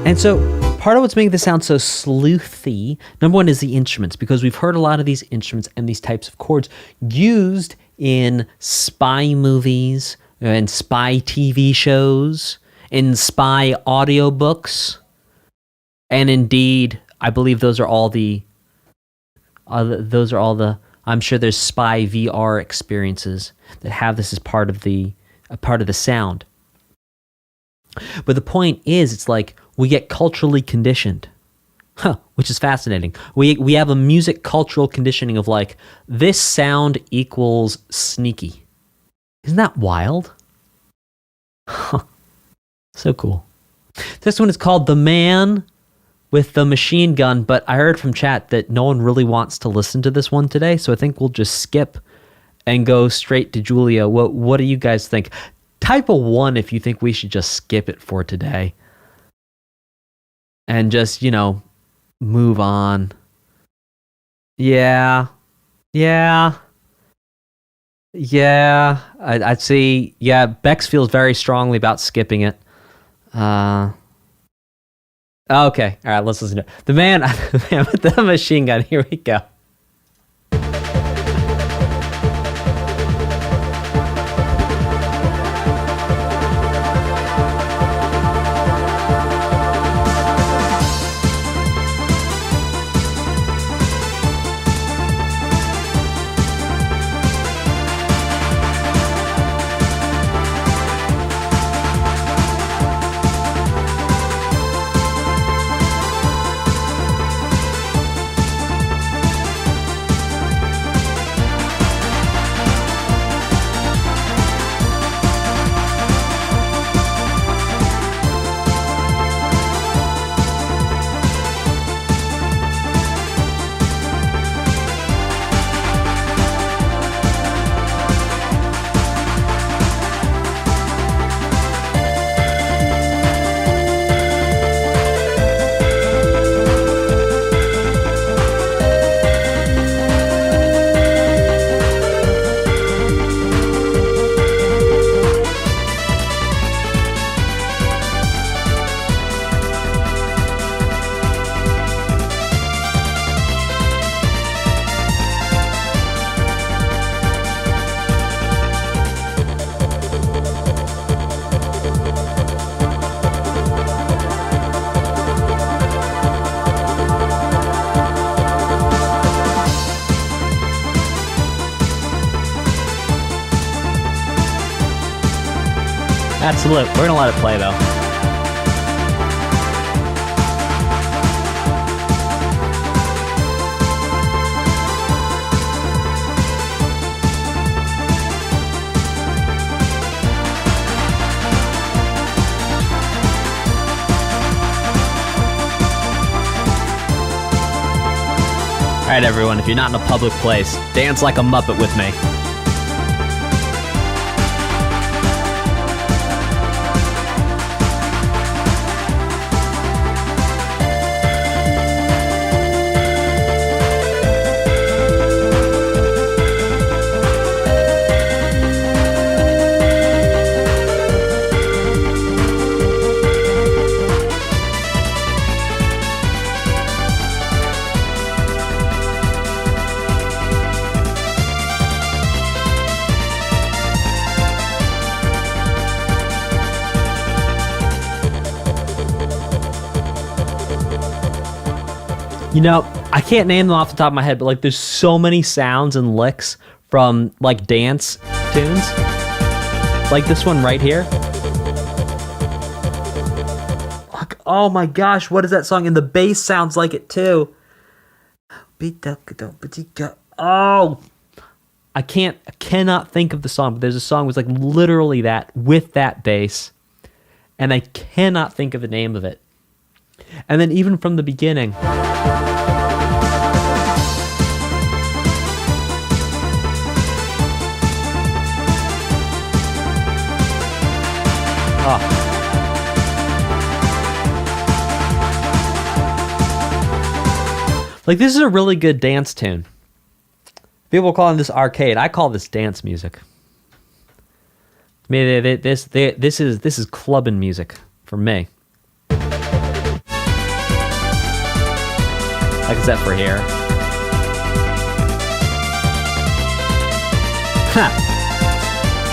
[SPEAKER 1] And so part of what's making this sound so sleuthy, number one, is the instruments, because we've heard a lot of these instruments and these types of chords used in spy movies and spy TV shows, in spy audiobooks, and indeed, I believe those are all the I'm sure there's spy VR experiences that have this as part of the sound. But the point is, it's like we get culturally conditioned, which is fascinating. We have a music cultural conditioning of like, this sound equals sneaky. Isn't that wild? So cool. This one is called The Man with the Machine Gun, but I heard from chat that no one really wants to listen to this one today, so I think we'll just skip and go straight to Julia. What do you guys think? type a 1 if you think we should just skip it for today. And just, move on. Yeah. I'd see. Yeah, Bex feels very strongly about skipping it. Okay. All right, let's listen to it. The man with the machine gun. Here we go. Absolutely. We're going to let it play, though. All right, everyone, if you're not in a public place, dance like a Muppet with me. I can't name them off the top of my head, but like there's so many sounds and licks from like dance tunes. Like this one right here. Like, oh my gosh, what is that song? And the bass sounds like it too. Oh, I cannot think of the song, but there's a song with like literally that with that bass, and I cannot think of the name of it. And then even from the beginning. Like, this is a really good dance tune. People call this arcade. I call this dance music. I mean, this is clubbing music for me. Like, is that for here? Huh.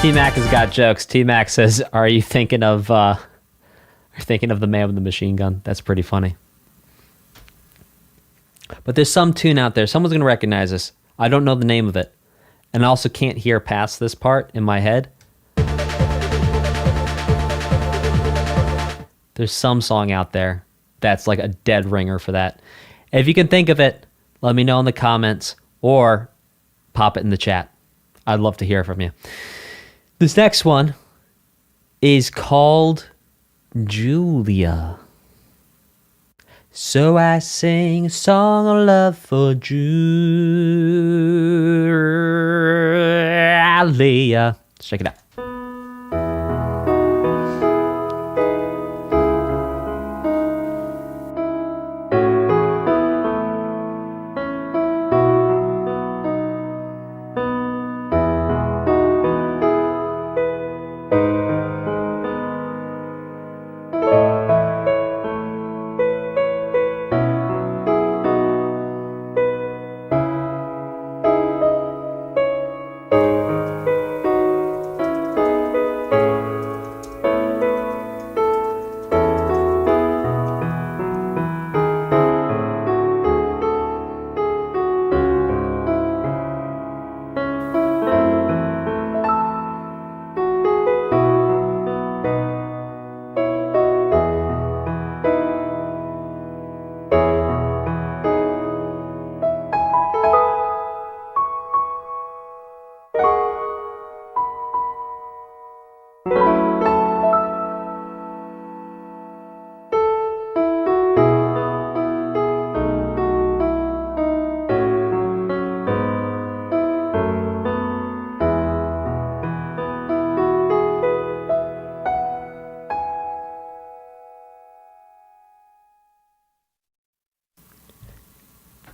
[SPEAKER 1] T-Mac has got jokes. T-Mac says, "Are you thinking of the man with the machine gun?" That's pretty funny. But there's some tune out there. Someone's gonna recognize this. I don't know the name of it, and I also can't hear past this part in my head. There's some song out there that's like a dead ringer for that. If you can think of it, let me know in the comments or pop it in the chat. I'd love to hear from you. This next one is called Julia. So I sing a song of love for Julia. Let's check it out.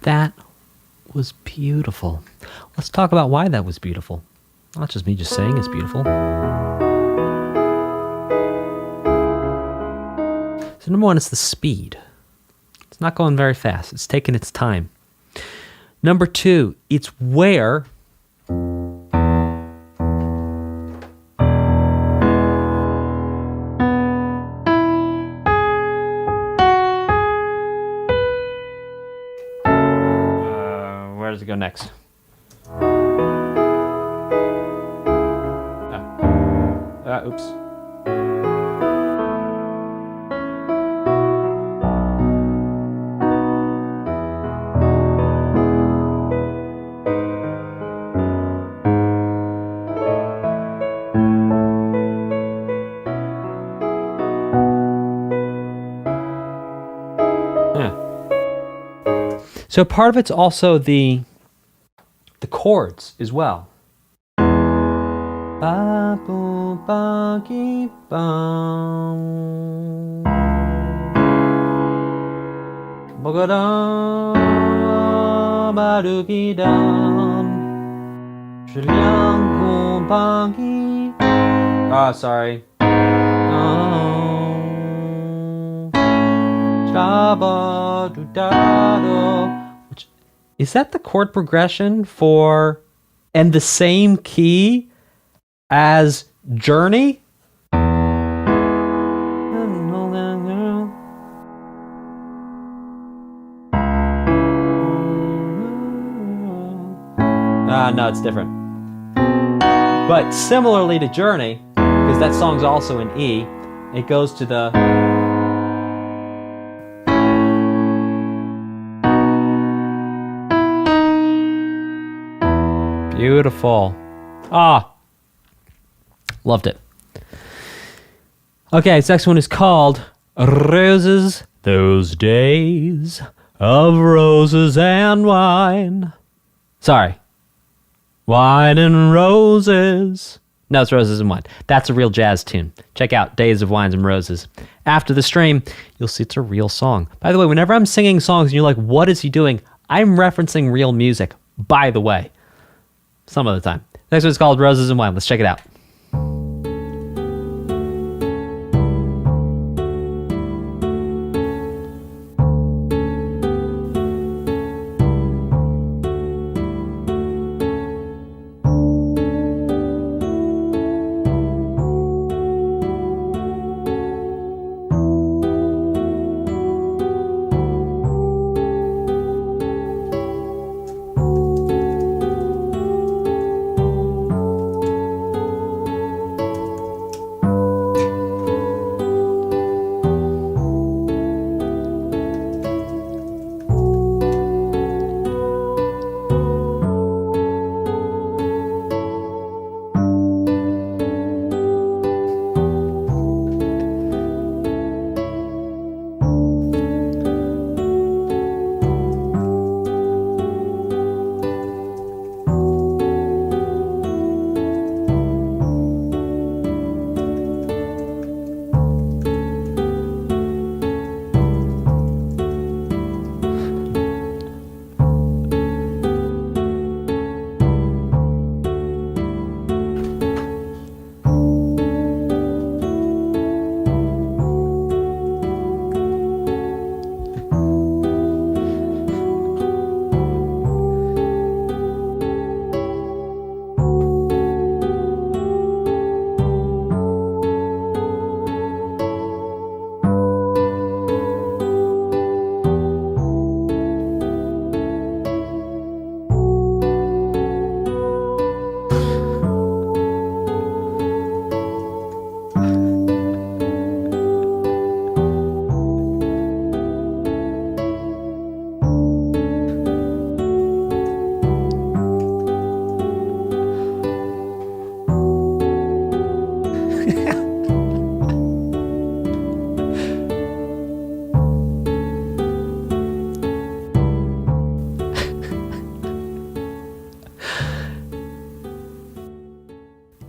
[SPEAKER 1] That was beautiful. Let's talk about why that was beautiful. Not just me just saying it's beautiful. So number one, it's the speed. It's not going very fast. It's taking its time. Number two, it's where where does it go next? Oops. So part of it's also the chords as well. Ba boom ba gi bum. Bogadam barugi dam. Shliang boom ba gi. Ah, sorry. Shaba du da do. Is that the chord progression for and the same key as Journey? No, it's different. But similarly to Journey, because that song's also in E, it goes to the... Beautiful. Ah, loved it. Okay, this next one is called Roses, Those Days of Roses and Wine. Sorry. Wine and Roses. No, it's Roses and Wine. That's a real jazz tune. Check out Days of Wines and Roses. After the stream, you'll see it's a real song. By the way, whenever I'm singing songs and you're like, what is he doing? I'm referencing real music, by the way. Some of the time. Next one's called Roses and Wine. Let's check it out.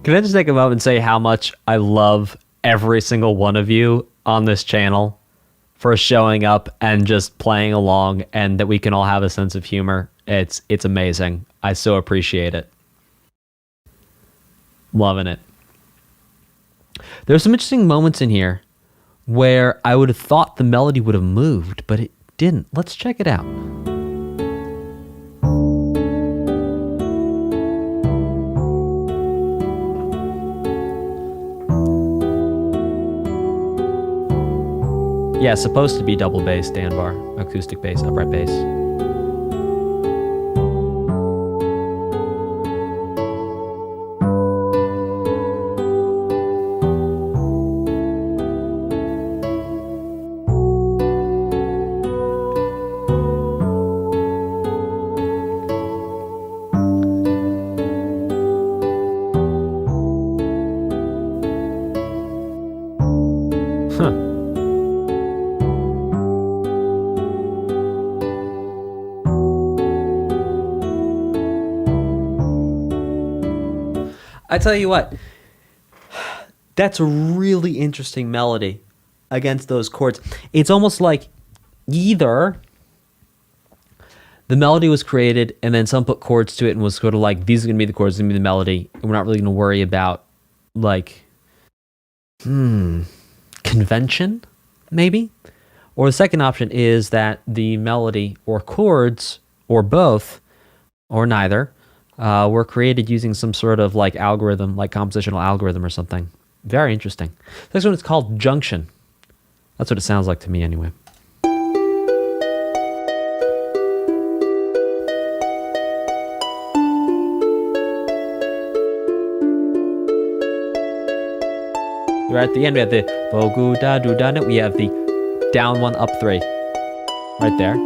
[SPEAKER 1] Can I just take a moment and say how much I love every single one of you on this channel? for showing up and just playing along, and that we can all have a sense of humor. It's amazing. I so appreciate it. Loving it. There's some interesting moments in here where I would have thought the melody would have moved, but it didn't. Let's check it out. Yeah, supposed to be double bass, Dan bar, acoustic bass, upright bass. I tell you what, that's a really interesting melody against those chords. It's almost like either the melody was created and then some put chords to it and was sort of like, these are going to be the chords, these are going to be the melody, and we're not really going to worry about, like, convention, maybe? Or the second option is that the melody or chords, or both, or neither, were created using some sort of like algorithm, like compositional algorithm or something. Very interesting. This one is called Junction. That's what it sounds like to me anyway. Right at the end, we have the Bogu da du da. We have the down one, up three. Right there.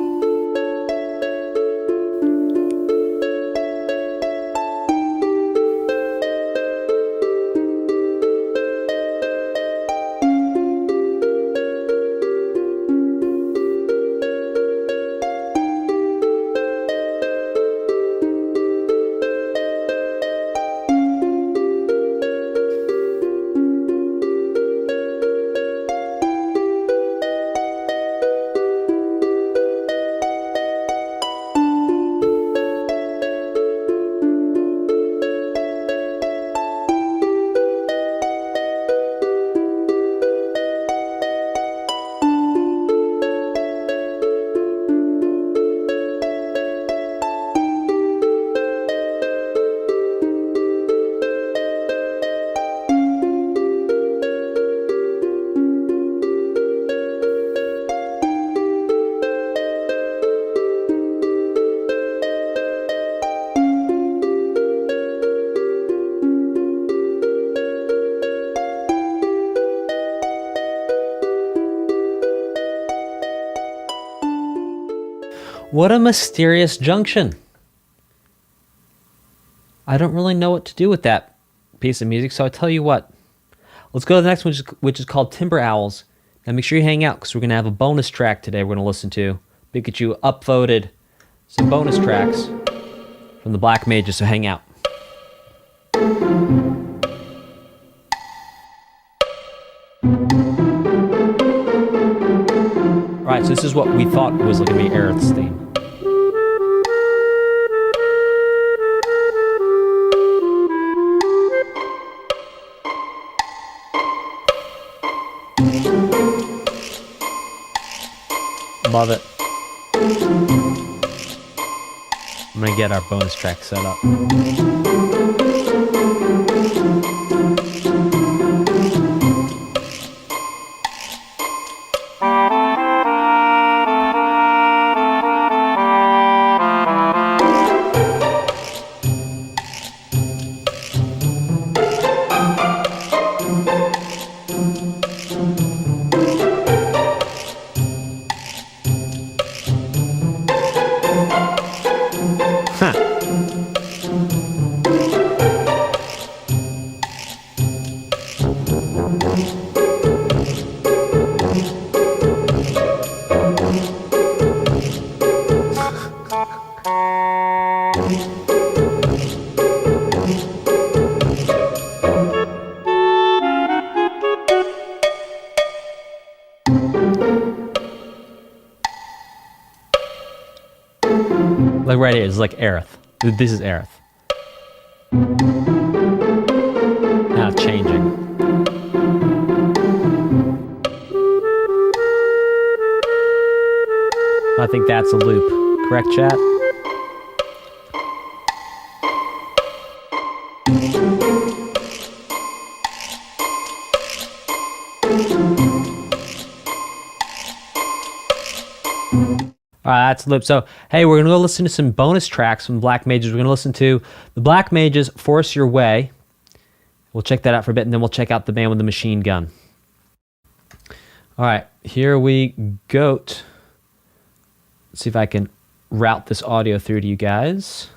[SPEAKER 1] What a mysterious junction. I don't really know what to do with that piece of music, so I'll tell you what. Let's go to the next one, which is called Timber Owls. Now make sure you hang out, because we're going to have a bonus track today we're going to listen to. Pikachu upvoted some bonus tracks from the Black Mages, so hang out. Alright, so this is what we thought was going to be Aerith's theme. Love it. I'm going to get our bonus track set up. Like right here, it's like Aerith. This is Aerith. Now it's changing. I think that's a loop. Correct, chat? All right, that's a loop. So, hey, we're going to go listen to some bonus tracks from Black Mages. We're going to listen to the Black Mages' Force Your Way. We'll check that out for a bit, and then we'll check out the band with the machine gun. All right, here we go. Let's see if I can route this audio through to you guys.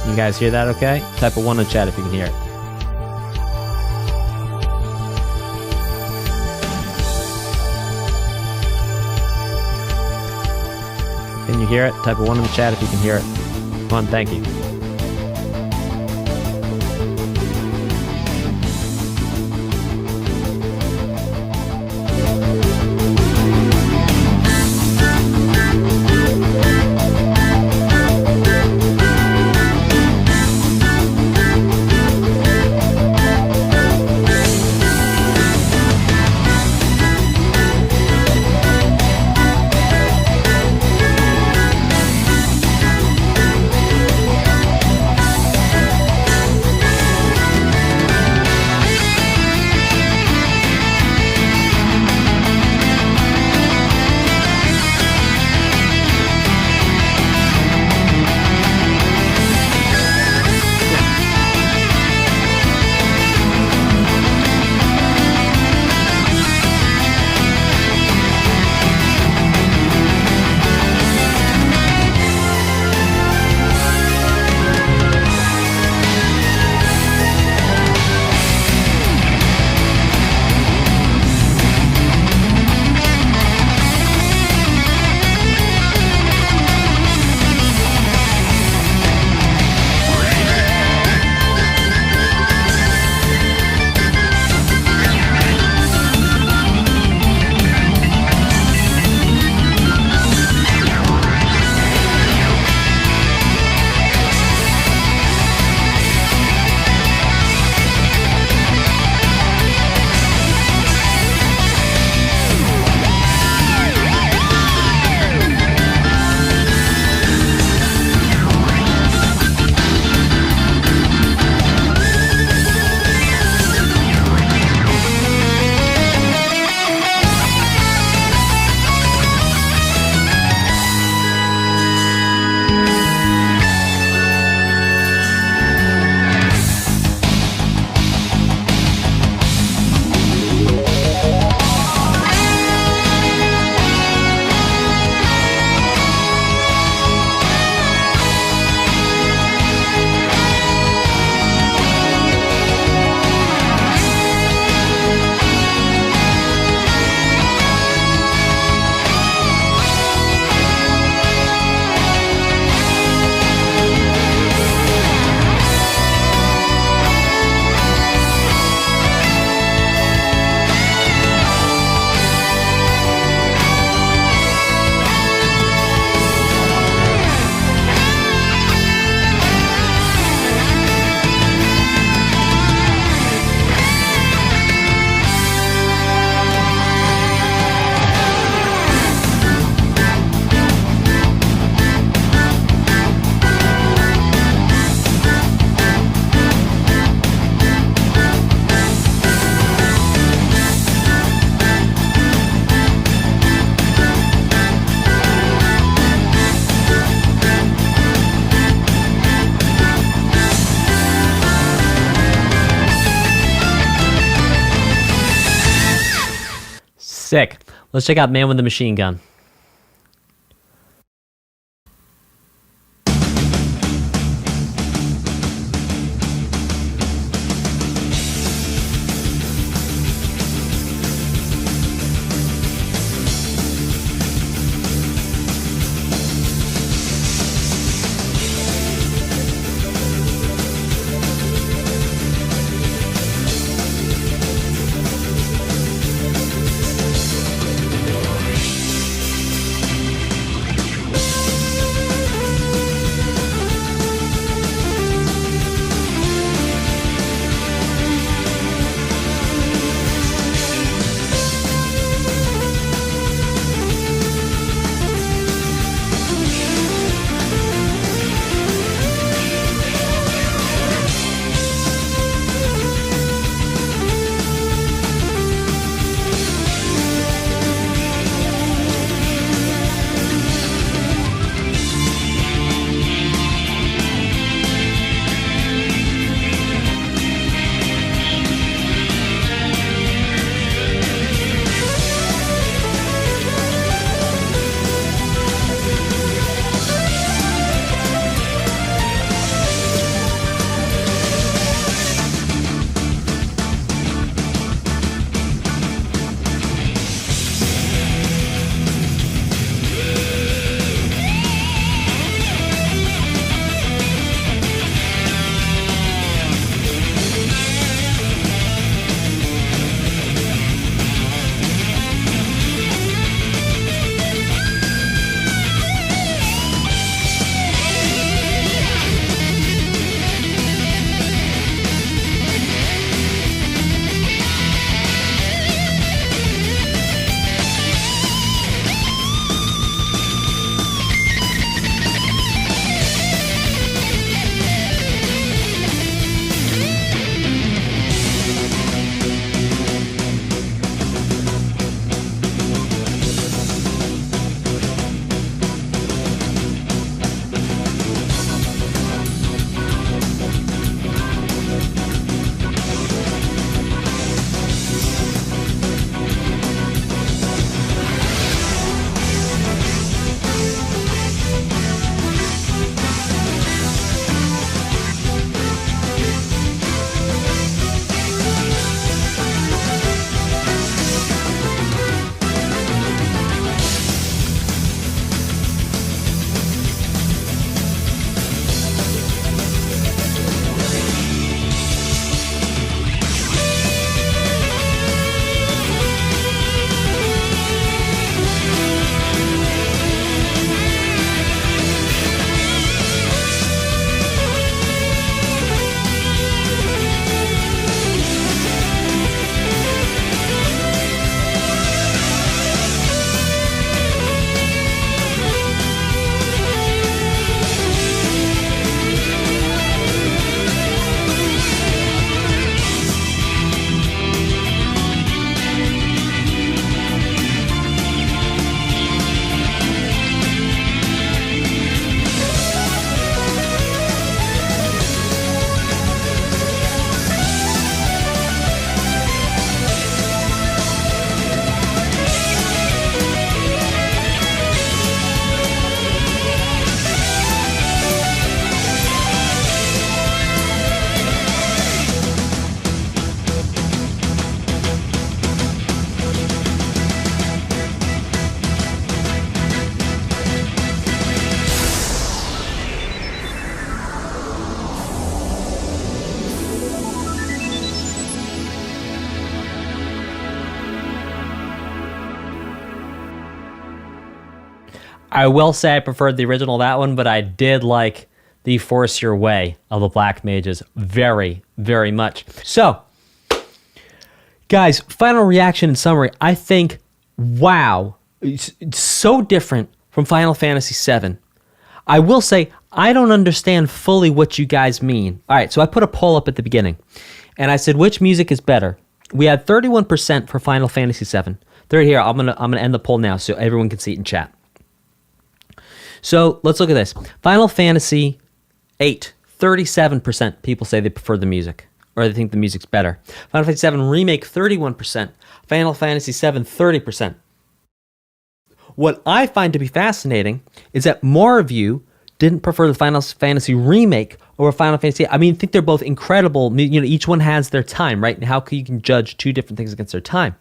[SPEAKER 1] You guys hear that okay? Type a 1 in the chat if you can hear it. Can you hear it? Type a 1 in the chat if you can hear it. Come on, thank you. Sick. Let's check out Man with the Machine Gun. I will say I preferred the original, that one, but I did like the Force Your Way of the Black Mages very, very much. So, guys, final reaction and summary. I think, wow, it's so different from Final Fantasy VII. I will say, I don't understand fully what you guys mean. All right, so I put a poll up at the beginning, and I said, which music is better? We had 31% for Final Fantasy VII. They're here. I'm gonna end the poll now so everyone can see it in chat. So let's look at this. Final Fantasy VIII, 37% people say they prefer the music, or they think the music's better. Final Fantasy VII Remake, 31%. Final Fantasy VII, 30%. What I find to be fascinating is that more of you didn't prefer the Final Fantasy Remake over Final Fantasy. I mean, I think they're both incredible. You know, each one has their time, right? And how can you judge two different things against their time?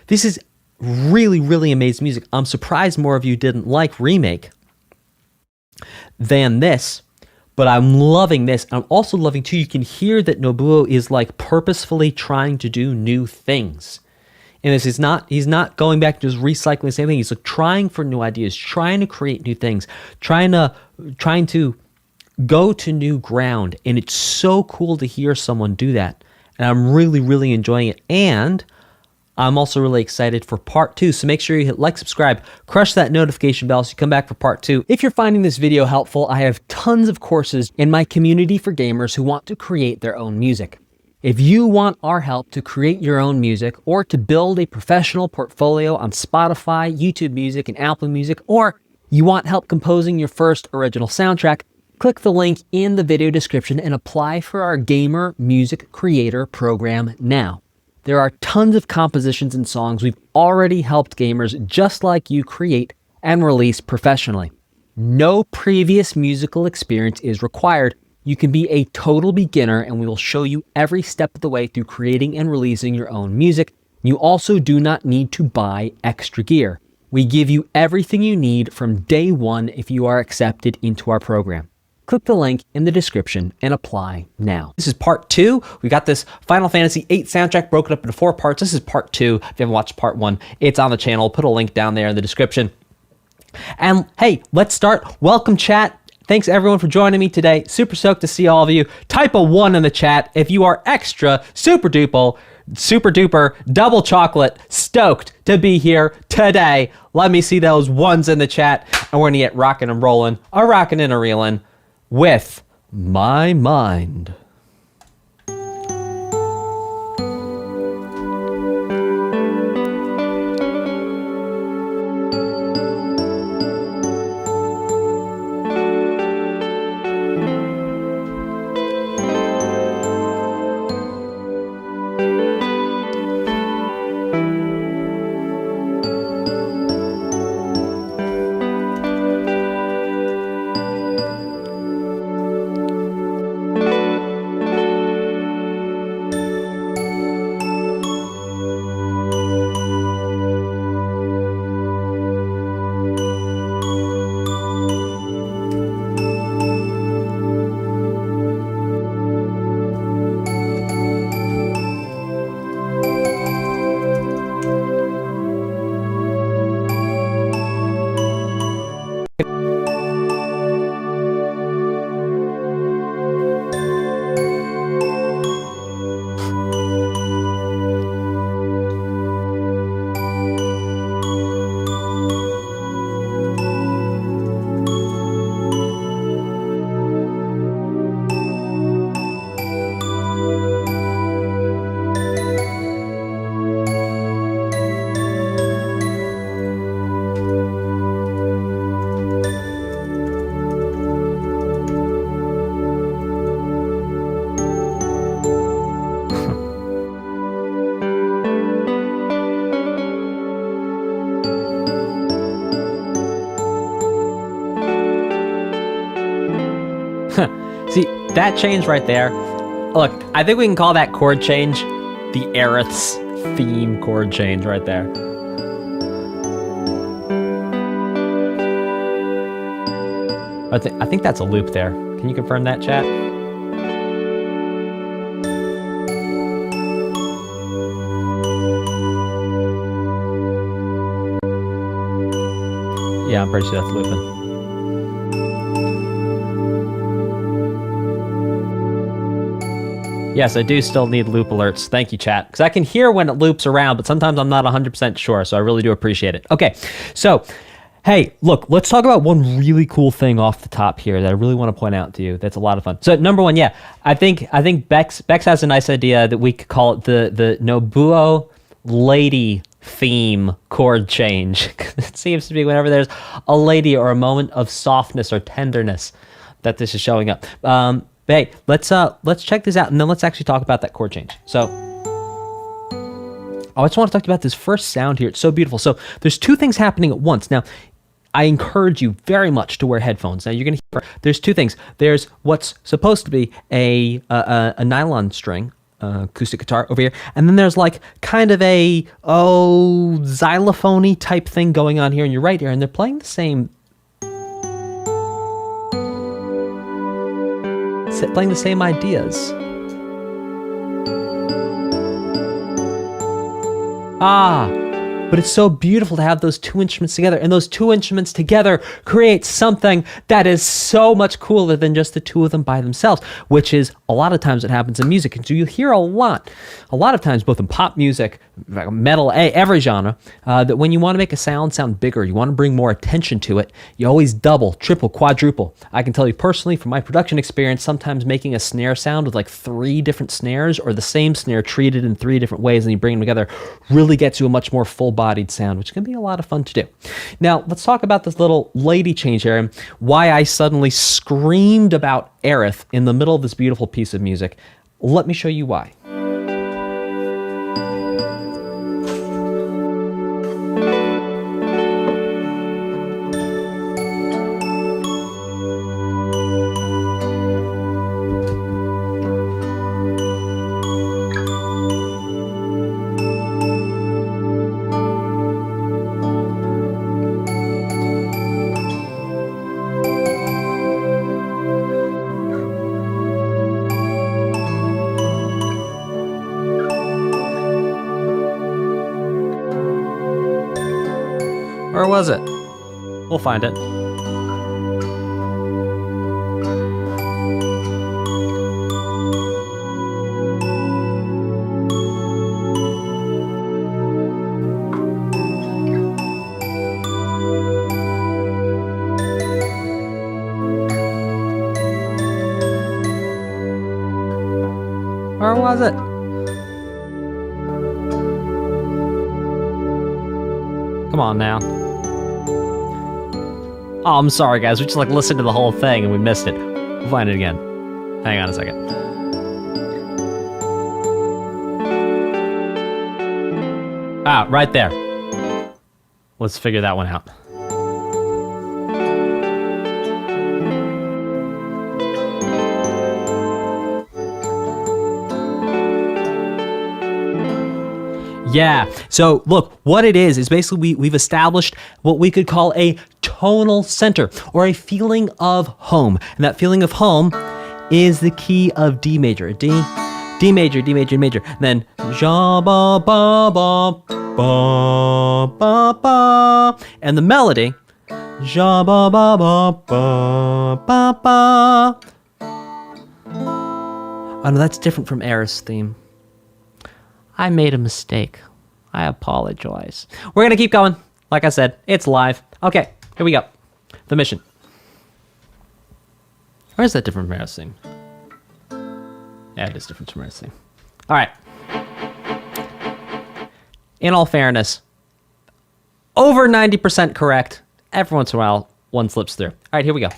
[SPEAKER 1] This is really, really amazing music. I'm surprised more of you didn't like Remake than this, but I'm loving this. I'm also loving, too, you can hear that Nobuo is like purposefully trying to do new things. And this is not, he's not going back to just recycling the same thing. He's like trying for new ideas, trying to create new things, trying to go to new ground. And it's so cool to hear someone do that. And I'm really, really enjoying it. And I'm also really excited for part 2. So make sure you hit like, subscribe, crush that notification bell so you come back for part 2. If you're finding this video helpful, I have tons of courses in my community for gamers who want to create their own music. If you want our help to create your own music or to build a professional portfolio on Spotify, YouTube Music, and Apple Music, or you want help composing your first original soundtrack, click the link in the video description and apply for our Gamer Music Creator program now. There are tons of compositions and songs we've already helped gamers just like you create and release professionally. No previous musical experience is required. You can be a total beginner and we will show you every step of the way through creating and releasing your own music. You also do not need to buy extra gear. We give you everything you need from day one if you are accepted into our program. Click the link in the description and apply now. This is part 2. We got this Final Fantasy VIII soundtrack broken up into 4 parts. This is part 2. If you haven't watched part 1, it's on the channel. I'll put a link down there in the description. And hey, let's start. Welcome, chat. Thanks everyone for joining me today. Super stoked to see all of you. Type a 1 in the chat if you are extra super duper double chocolate stoked to be here today. Let me see those 1s in the chat, and we're gonna get rocking and rolling, a rocking and a reeling with My Mind. See, that change right there. Look, I think we can call that chord change the Aerith's theme chord change right there. I think that's a loop there. Can you confirm that, chat? Yeah, I'm pretty sure that's looping. Yes, I do still need loop alerts. Thank you, chat. Because I can hear when it loops around, but sometimes I'm not 100% sure, so I really do appreciate it. Okay, so, hey, look, let's talk about one really cool thing off the top here that I really want to point out to you. That's a lot of fun. So, number one, yeah, I think Bex has a nice idea that we could call it the Nobuo Lady theme chord change. It seems to be whenever there's a lady or a moment of softness or tenderness that this is showing up. Hey, let's check this out, and then let's actually talk about that chord change. So, I just want to talk about this first sound here. It's so beautiful. So, there's two things happening at once. Now, I encourage you very much to wear headphones. Now, you're going to hear there's two things. There's what's supposed to be a nylon string acoustic guitar over here, and then there's like kind of a xylophone-y type thing going on here in your right ear, and they're playing the same. Playing the same ideas. But it's so beautiful to have those two instruments together, and those two instruments together create something that is so much cooler than just the two of them by themselves, which is a lot of times what happens in music. And so you hear a lot of times, both in pop music, metal, every genre, that when you want to make a sound bigger, you want to bring more attention to it, you always double, triple, quadruple. I can tell you personally from my production experience, sometimes making a snare sound with like 3 different snares or the same snare treated in 3 different ways, and you bring them together, really gets you a much more full-bodied sound, which can be a lot of fun to do. Now, let's talk about this little lady change here and why I suddenly screamed about Aerith in the middle of this beautiful piece of music. Let me show you why. Where was it? We'll find it. Where was it? Come on now. Oh, I'm sorry, guys. We just listened to the whole thing and we missed it. We'll find it again. Hang on a second. Right there. Let's figure that one out. Yeah, so look, what it is basically we've established what we could call a tonal center or a feeling of home. And that feeling of home is the key of D major. D major, D major, D major. Then ja ba ba ba ba ba ba. And the melody ja ba ba ba ba ba ba. Oh no, that's different from Aerith's theme. I made a mistake. I apologize. We're going to keep going. Like I said, it's live. Okay, here we go. The mission. Or is that different from Heresy? Yeah, it is different from Heresy. All right. In all fairness, over 90% correct. Every once in a while, one slips through. All right, here we go.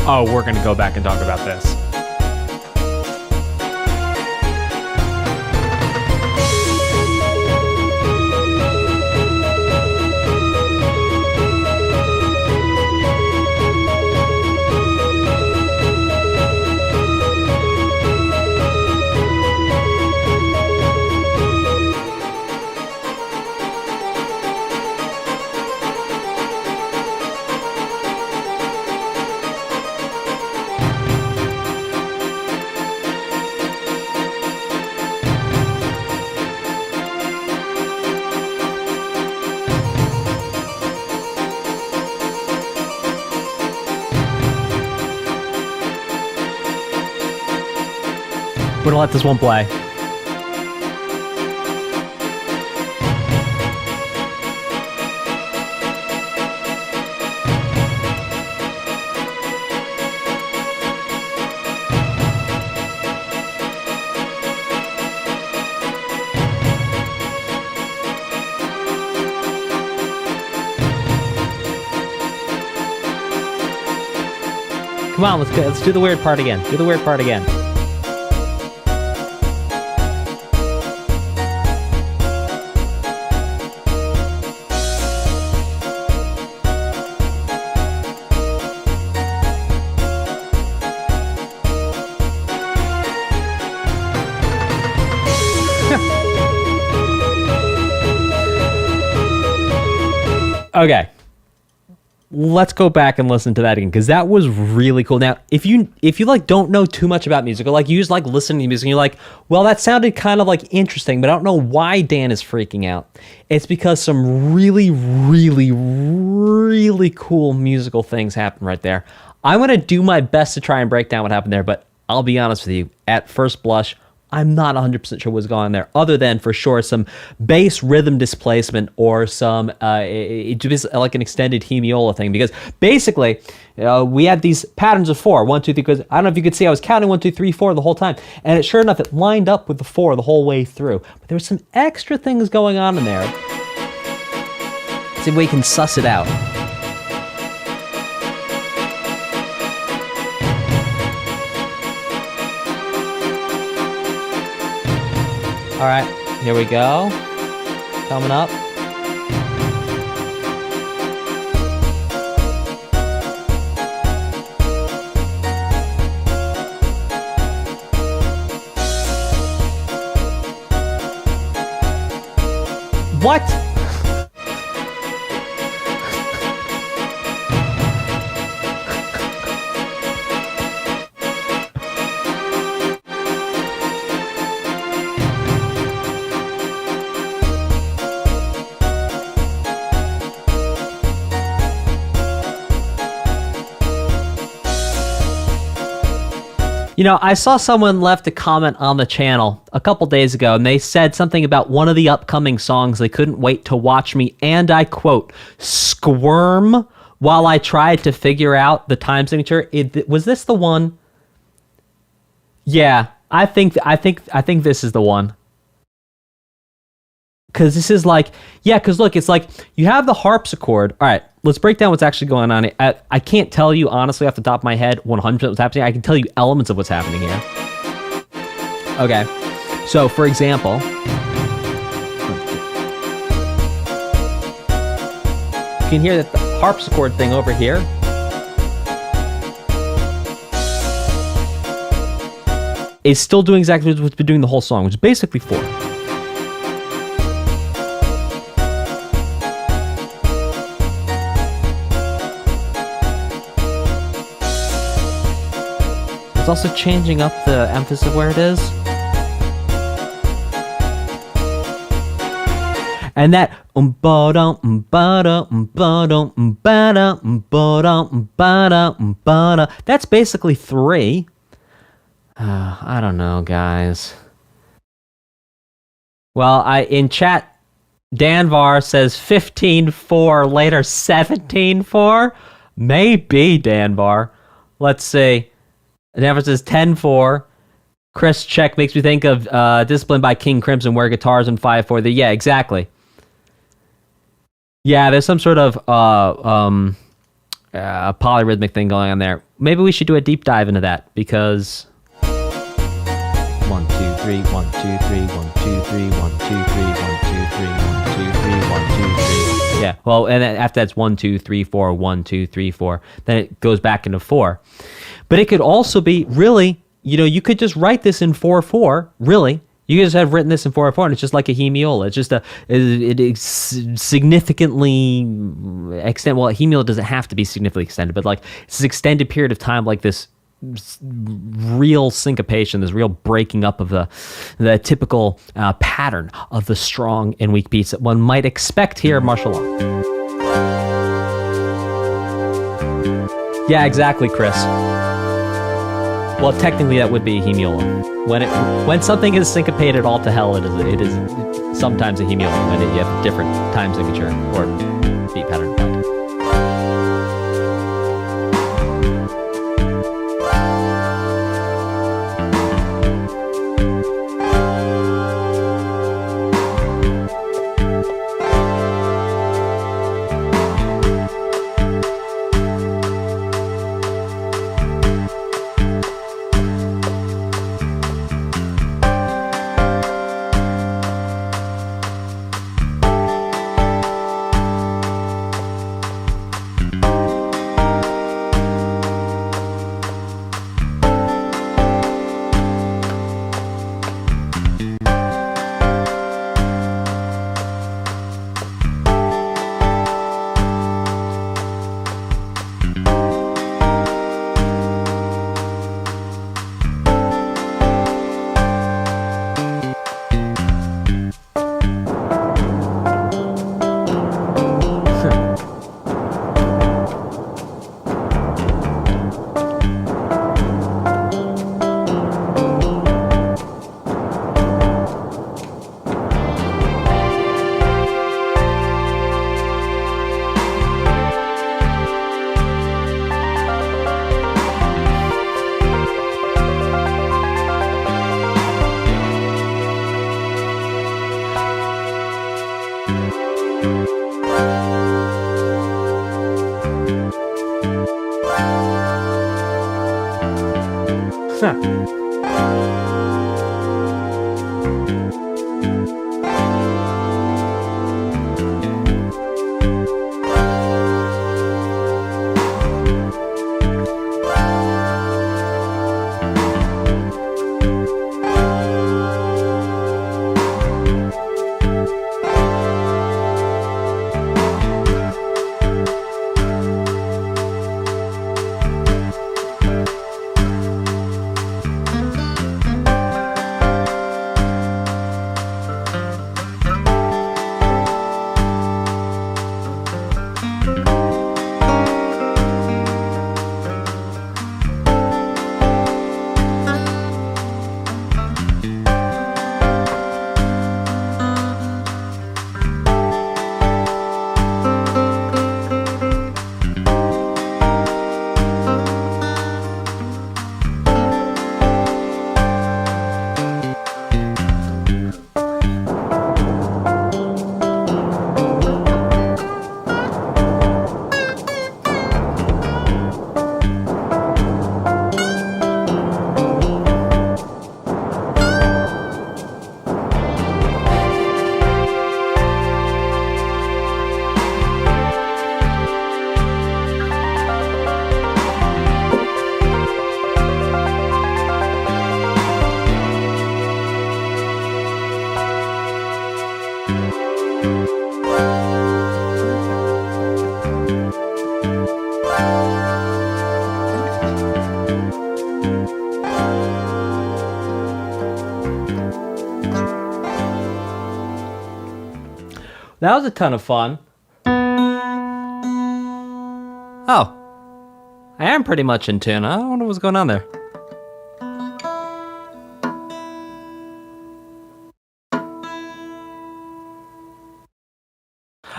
[SPEAKER 1] Oh, we're going to go back and talk about this. We're gonna let this one play. Come on, let's go. Let's do the weird part again. Do the weird part again. Okay, let's go back and listen to that again, because that was really cool. Now, if you like don't know too much about music, or like you just like listening to music and you're like, well, that sounded kind of like interesting, but I don't know why Dan is freaking out. It's because some really, really, really cool musical things happen right there. I'm gonna do my best to try and break down what happened there, but I'll be honest with you, at first blush, I'm not 100% sure what's going on there, other than for sure some bass rhythm displacement or some just like an extended hemiola thing. Because basically, we had these patterns of 4, 1, 2, 3. Because I don't know if you could see, I was counting 1, 2, 3, 4 the whole time, and sure enough, it lined up with the 4 the whole way through. But there were some extra things going on in there. See if we can suss it out. All right, here we go. Coming up. What? You know, I saw someone left a comment on the channel a couple days ago, and they said something about one of the upcoming songs. They couldn't wait to watch me, and I quote, squirm while I tried to figure out the time signature. Was this the one? Yeah, I think this is the one. Because this is like, yeah, because look, it's like you have the harpsichord. All right, let's break down what's actually going on. I can't tell you, honestly, off the top of my head, 100% what's happening. I can tell you elements of what's happening here. Okay, so for example, you can hear that the harpsichord thing over here is still doing exactly what's been doing the whole song, which is basically 4. It's also changing up the emphasis of where it is. And that that's basically 3. I don't know, guys. Well, in chat, Danvar says 15-4, later 17-4. Maybe, Danvar. Let's see. Danvar says 10-4. Chris Check makes me think of Discipline by King Crimson, where guitars in 5-4. Yeah, exactly. Yeah, there's some sort of polyrhythmic thing going on there. maybe we should do a deep dive into that, because 1, 2, 3, 1, 2, 3, 1, 2, 3, 1, 2, 3, 1, 2, 3, 1, 2, 3, 1, 2, 3. Yeah. Well, and then after that's 1, 2, 3, 4, 1, 2, 3, 4. Then it goes back into 4. But it could also be really, you could just write this in 4/4. Really, you could just have written this in 4/4, and it's just like a hemiola. It's just it is significantly extend. Well, a hemiola doesn't have to be significantly extended, but like it's an extended period of time, like this real syncopation, this real breaking up of the typical pattern of the strong and weak beats that one might expect here in martial law. Yeah, exactly, Chris. Well, technically that would be a hemiola. When something is syncopated all to hell, it is sometimes a hemiola when you have different time signature or beat pattern applied. That was a ton of fun. Oh. I am pretty much in tune. I wonder what's going on there.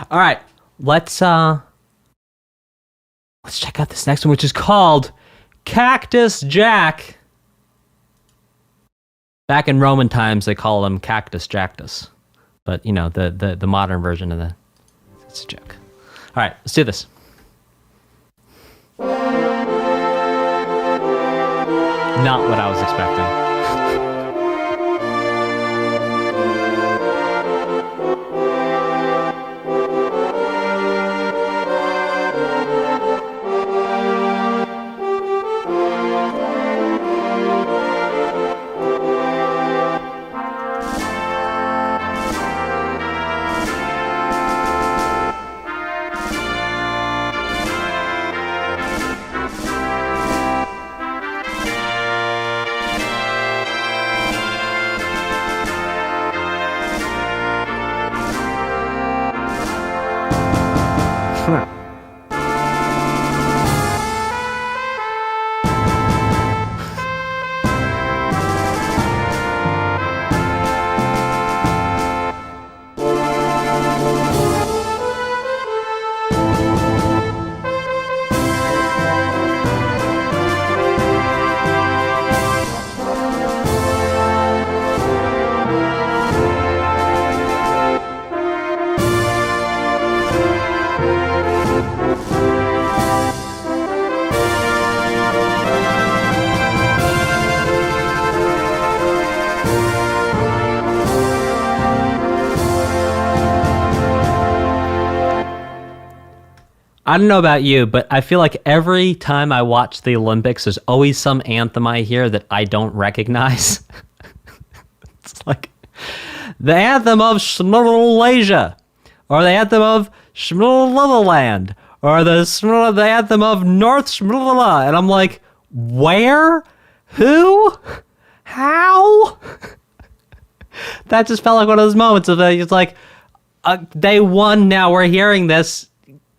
[SPEAKER 1] All right. Let's check out this next one, which is called Cactus Jack. Back in Roman times, they call him Cactus Jactus. But, you know, the modern version of it's a joke. All right, let's do this. not what I was expecting. I don't know about you, but I feel like every time I watch the Olympics, there's always some anthem I hear that I don't recognize. It's like the anthem of Malaysia, or the anthem of Land, or the anthem of North, and I'm like, where? Who? How? That just felt like one of those moments of it's like, they won, now we're hearing this.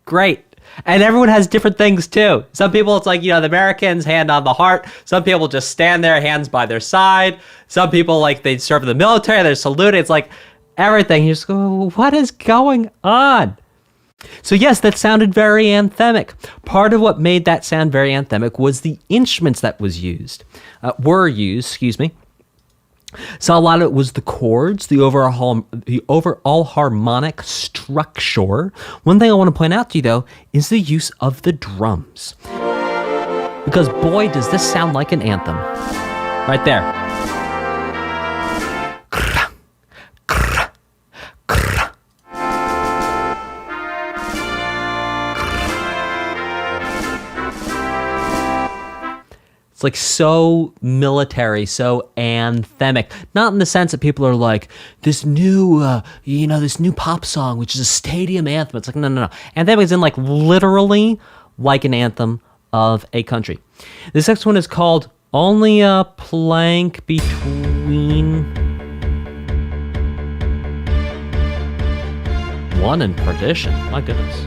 [SPEAKER 1] Great. And everyone has different things too. Some people, it's like, the Americans, hand on the heart. Some people just stand there, hands by their side. Some people, like, they serve in the military, they're saluting. It's like everything. You just go, what is going on? So yes, that sounded very anthemic. Part of what made that sound very anthemic was the instruments that were used. So a lot of it was the chords, the overall harmonic structure. One thing I want to point out to you, though, is the use of the drums. Because boy, does this sound like an anthem. Right there. It's like so military, so anthemic. Not in the sense that people are like, this new pop song, which is a stadium anthem. It's like, no. Anthemic is in like literally like an anthem of a country. This next one is called Only a Plank Between One and Perdition. My goodness.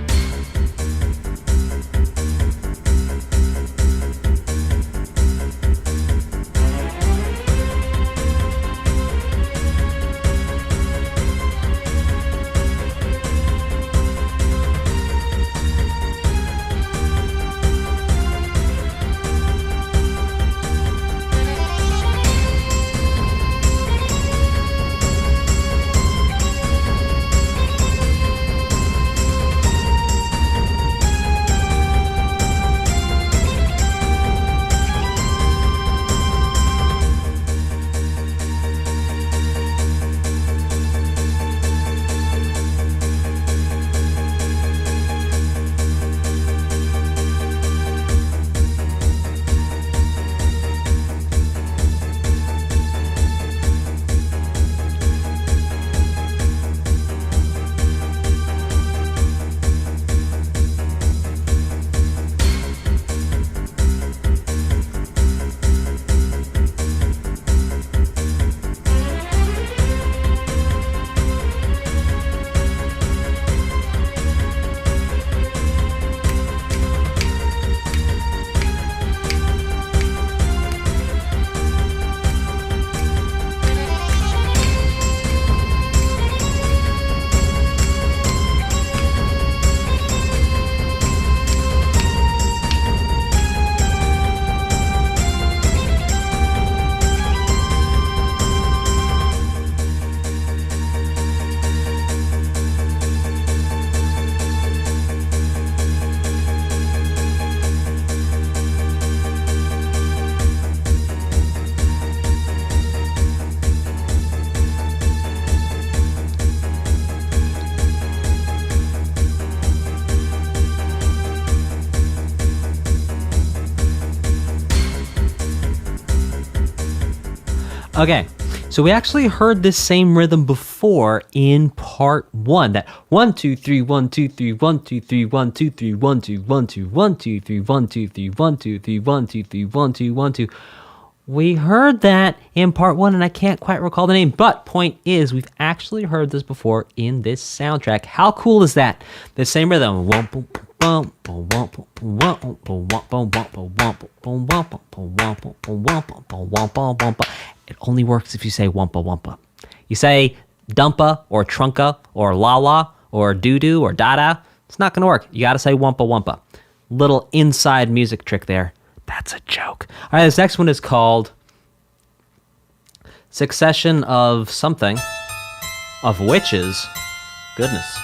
[SPEAKER 1] Okay, so we actually heard this same rhythm before in part 1. That 1 2 3 1 2 3 1 2 3 1 2 3 1 2 1 2 1 2 3 1 2 3 1 2 3 1 2 3 1 2 1 2. We heard that in part 1, and I can't quite recall the name. But point is, we've actually heard this before in this soundtrack. How cool is that? The same rhythm. It only works if you say wumpa wumpa. You say dumpa or trunka or la la or doo doo or dada. It's not going to work. You got to say wumpa wumpa. Little inside music trick there. That's a joke. All right, this next one is called Succession of something. Of Witches. Goodness.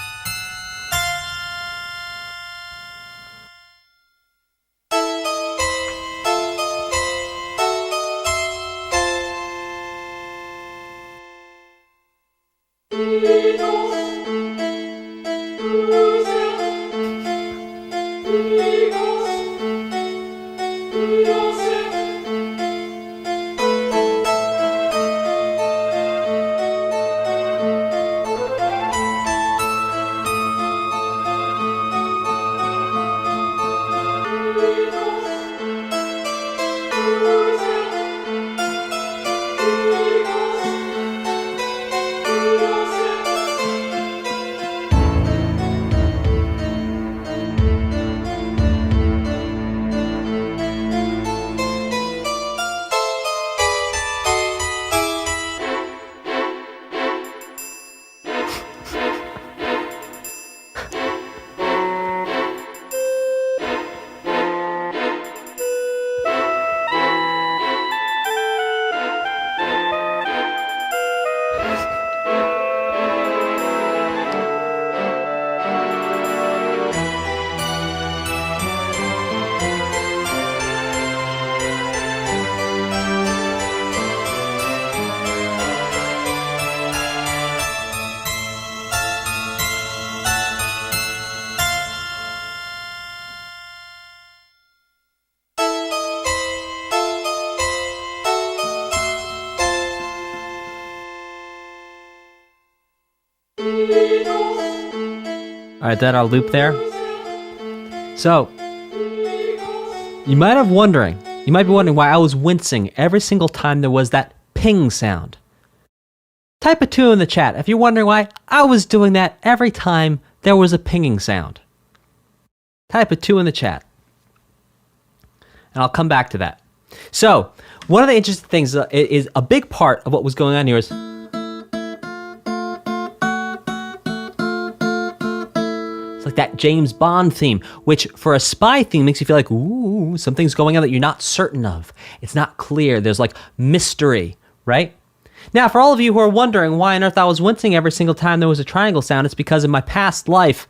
[SPEAKER 1] All right, that our loop there. So, you might be wondering why I was wincing every single time there was that ping sound. Type a 2 in the chat if you're wondering why I was doing that every time there was a pinging sound. Type a 2 in the chat. And I'll come back to that. So, one of the interesting things is a big part of what was going on here is like that James Bond theme, which for a spy theme makes you feel like, ooh, something's going on that you're not certain of. It's not clear. There's like mystery, right? Now, for all of you who are wondering why on earth I was wincing every single time there was a triangle sound, it's because in my past life,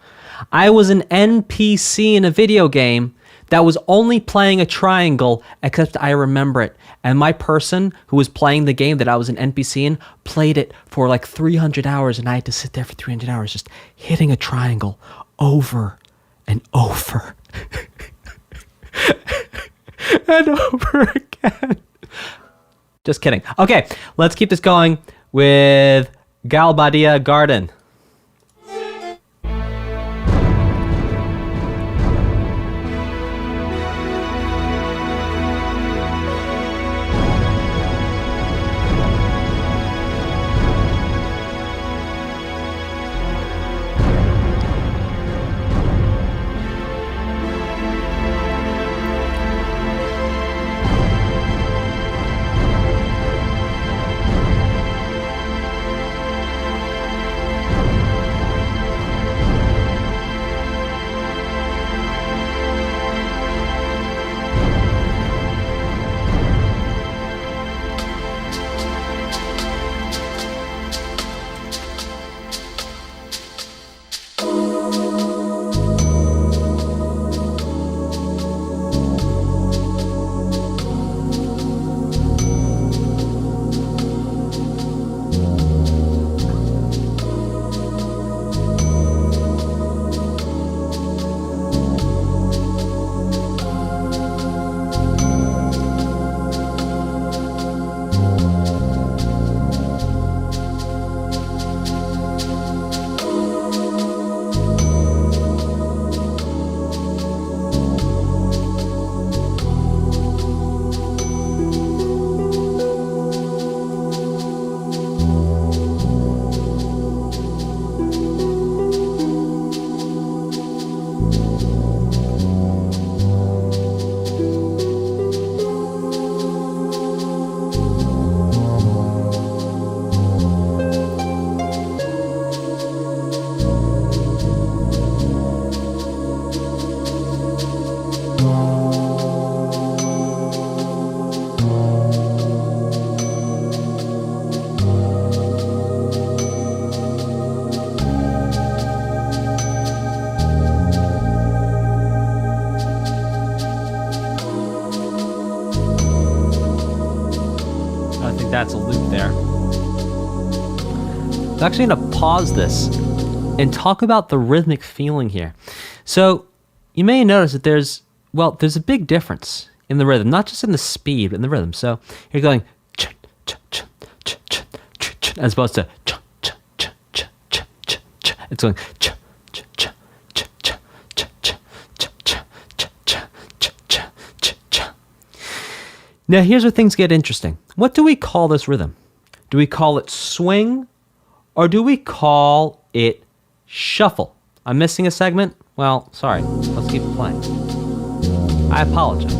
[SPEAKER 1] I was an NPC in a video game that was only playing a triangle, except I remember it. And my person who was playing the game that I was an NPC in played it for like 300 hours, and I had to sit there for 300 hours just hitting a triangle over and over and over again. Just kidding. Okay, let's keep this going with Galbadia GARDEN. think that's a loop there. I'm actually going to pause this and talk about the rhythmic feeling here. So you may notice that there's a big difference in the rhythm, not just in the speed, but in the rhythm. So you're going as opposed to it's going. Now here's where things get interesting. What do we call this rhythm? Do we call it swing, or do we call it shuffle? I'm missing a segment? Well, sorry. Let's keep it playing. I apologize.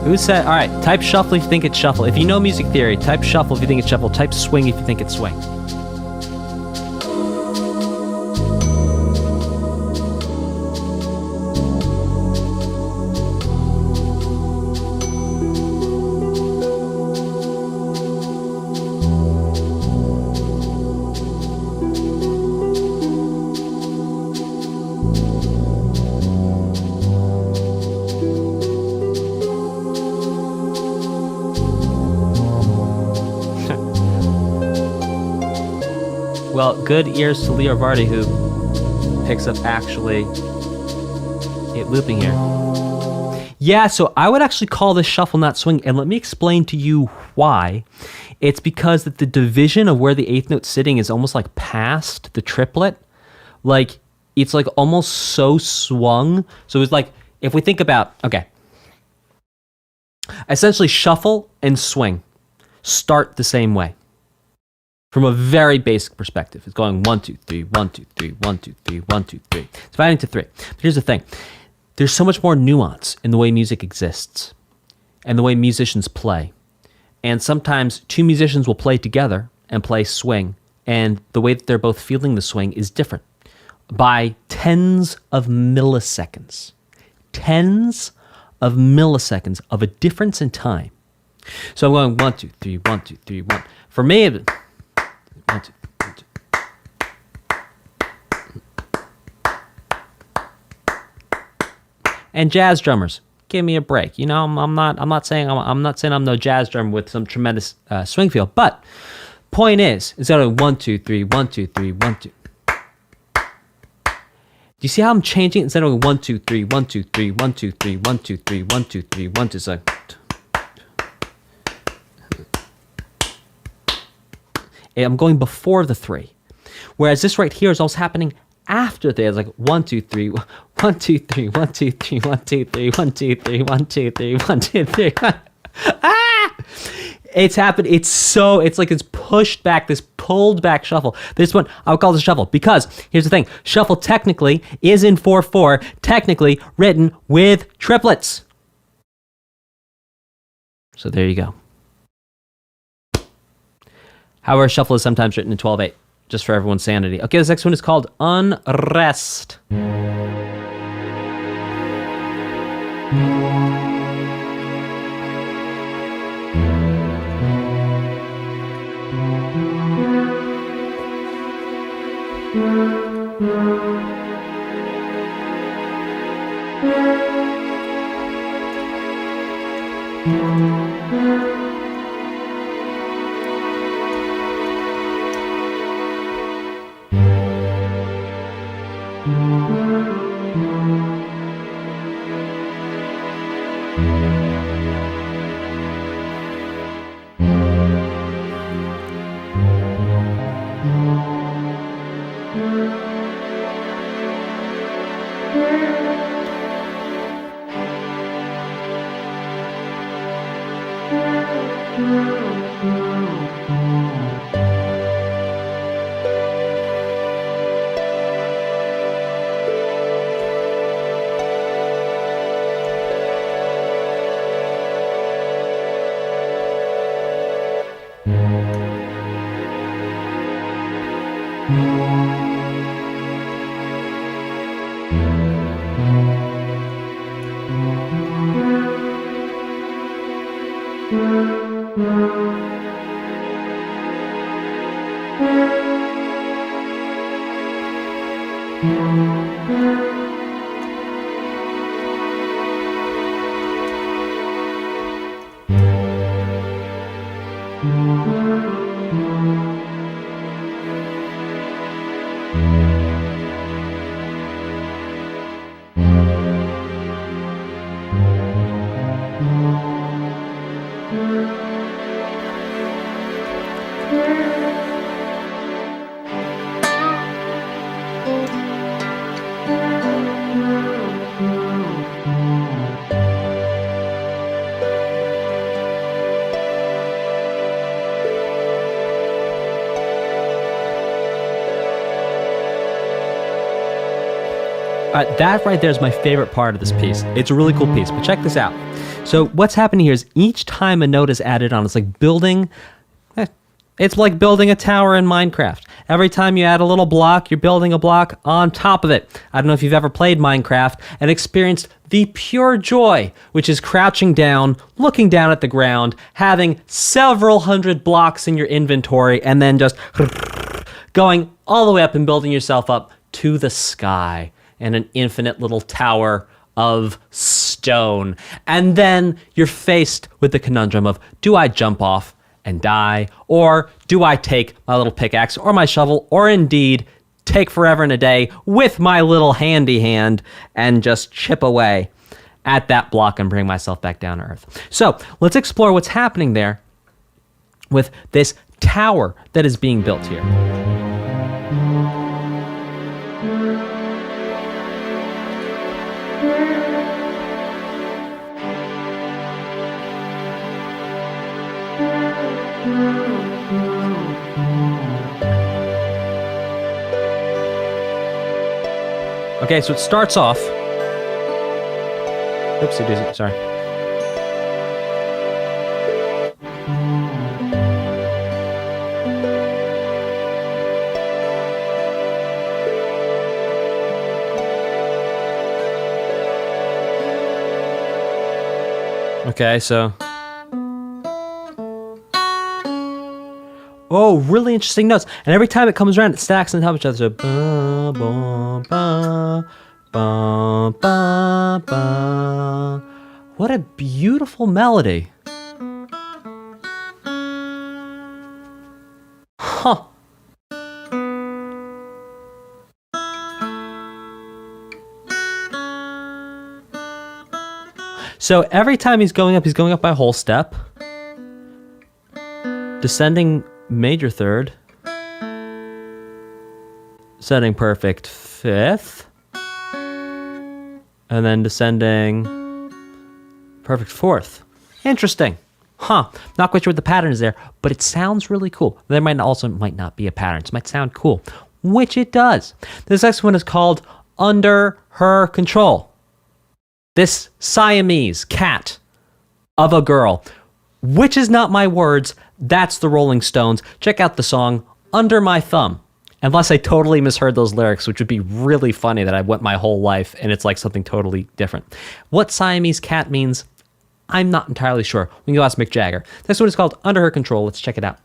[SPEAKER 1] Who said, all right, type shuffle if you think it's shuffle. If you know music theory, type shuffle if you think it's shuffle. Type swing if you think it's swing. Well, good ears to Leo Vardy, who picks up actually it looping here. Yeah, so I would actually call this shuffle, not swing, and let me explain to you why. It's because that the division of where the eighth note's sitting is almost like past the triplet. Like, it's like almost so swung. So it's like, if we think about, okay, essentially shuffle and swing start the same way. From a very basic perspective, it's going 1, 2, 3, 1, 2, 3, 1, 2, 3, 1, 2, 3. It's dividing to 3. But here's the thing. There's so much more nuance in the way music exists and the way musicians play. And sometimes two musicians will play together and play swing, and the way that they're both feeling the swing is different by tens of milliseconds. Tens of milliseconds of a difference in time. So I'm going 1, 2, 3, 1, 2, 3, 1. For me, 1, 2, 1, 2. And jazz drummers, give me a break. You know, I'm not saying I'm no jazz drummer with some tremendous swing feel. But point is instead of 1, 2, 3, 1, 2, 3, 1, 2. Do you see how I'm changing? Instead of 1, 2, 3, 1, 2, 3, 1, 2, 3, 1, 2, 3, 1, 2, 3, 1, 2, so. I'm going before the 3. Whereas this right here is also happening after the 3. It's like 1, 2, 3, 1, 2, 3, 1, 2, 3, 1, 2, 3, 1, 2, 3, 1, 2, 3, 1, 2, 3. Ah! It's happened. It's like it's pushed back, this pulled back shuffle. This one, I would call this a shuffle because here's the thing. Shuffle technically is in 4/4, technically written with triplets. So there you go. However, shuffle is sometimes written in 12/8, just for everyone's sanity. Okay, this next one is called Unrest. That right there is my favorite part of this piece. It's a really cool piece, but check this out. So what's happening here is each time a note is added on, it's like building a tower in Minecraft. Every time you add a little block, you're building a block on top of it. I don't know if you've ever played Minecraft and experienced the pure joy, which is crouching down, looking down at the ground, having several hundred blocks in your inventory, and then just going all the way up and building yourself up to the sky and an infinite little tower of stone. And then you're faced with the conundrum of, do I jump off and die, or do I take my little pickaxe or my shovel, or indeed take forever and a day with my little handy hand and just chip away at that block and bring myself back down to earth? So let's explore what's happening there with this tower that is being built here. Okay, so it starts off. Oopsie daisy, sorry. Okay, so. Oh, really interesting notes. And every time it comes around, it stacks on top of each other. So, ba, ba, ba, ba, ba, ba. What a beautiful melody. Huh. So every time he's going up by a whole step. Descending major third, setting perfect fifth, and then descending perfect fourth. Interesting. Huh. Not quite sure what the pattern is there, but it sounds really cool. There might not be a pattern. It might sound cool, which it does. This next one is called Under Her Control. This Siamese cat of a girl, which is not my words, that's the Rolling Stones. Check out the song Under My Thumb. Unless I totally misheard those lyrics, which would be really funny that I went my whole life and it's like something totally different. What Siamese cat means, I'm not entirely sure. We can go ask Mick Jagger. This one is called Under Her Control. Let's check it out.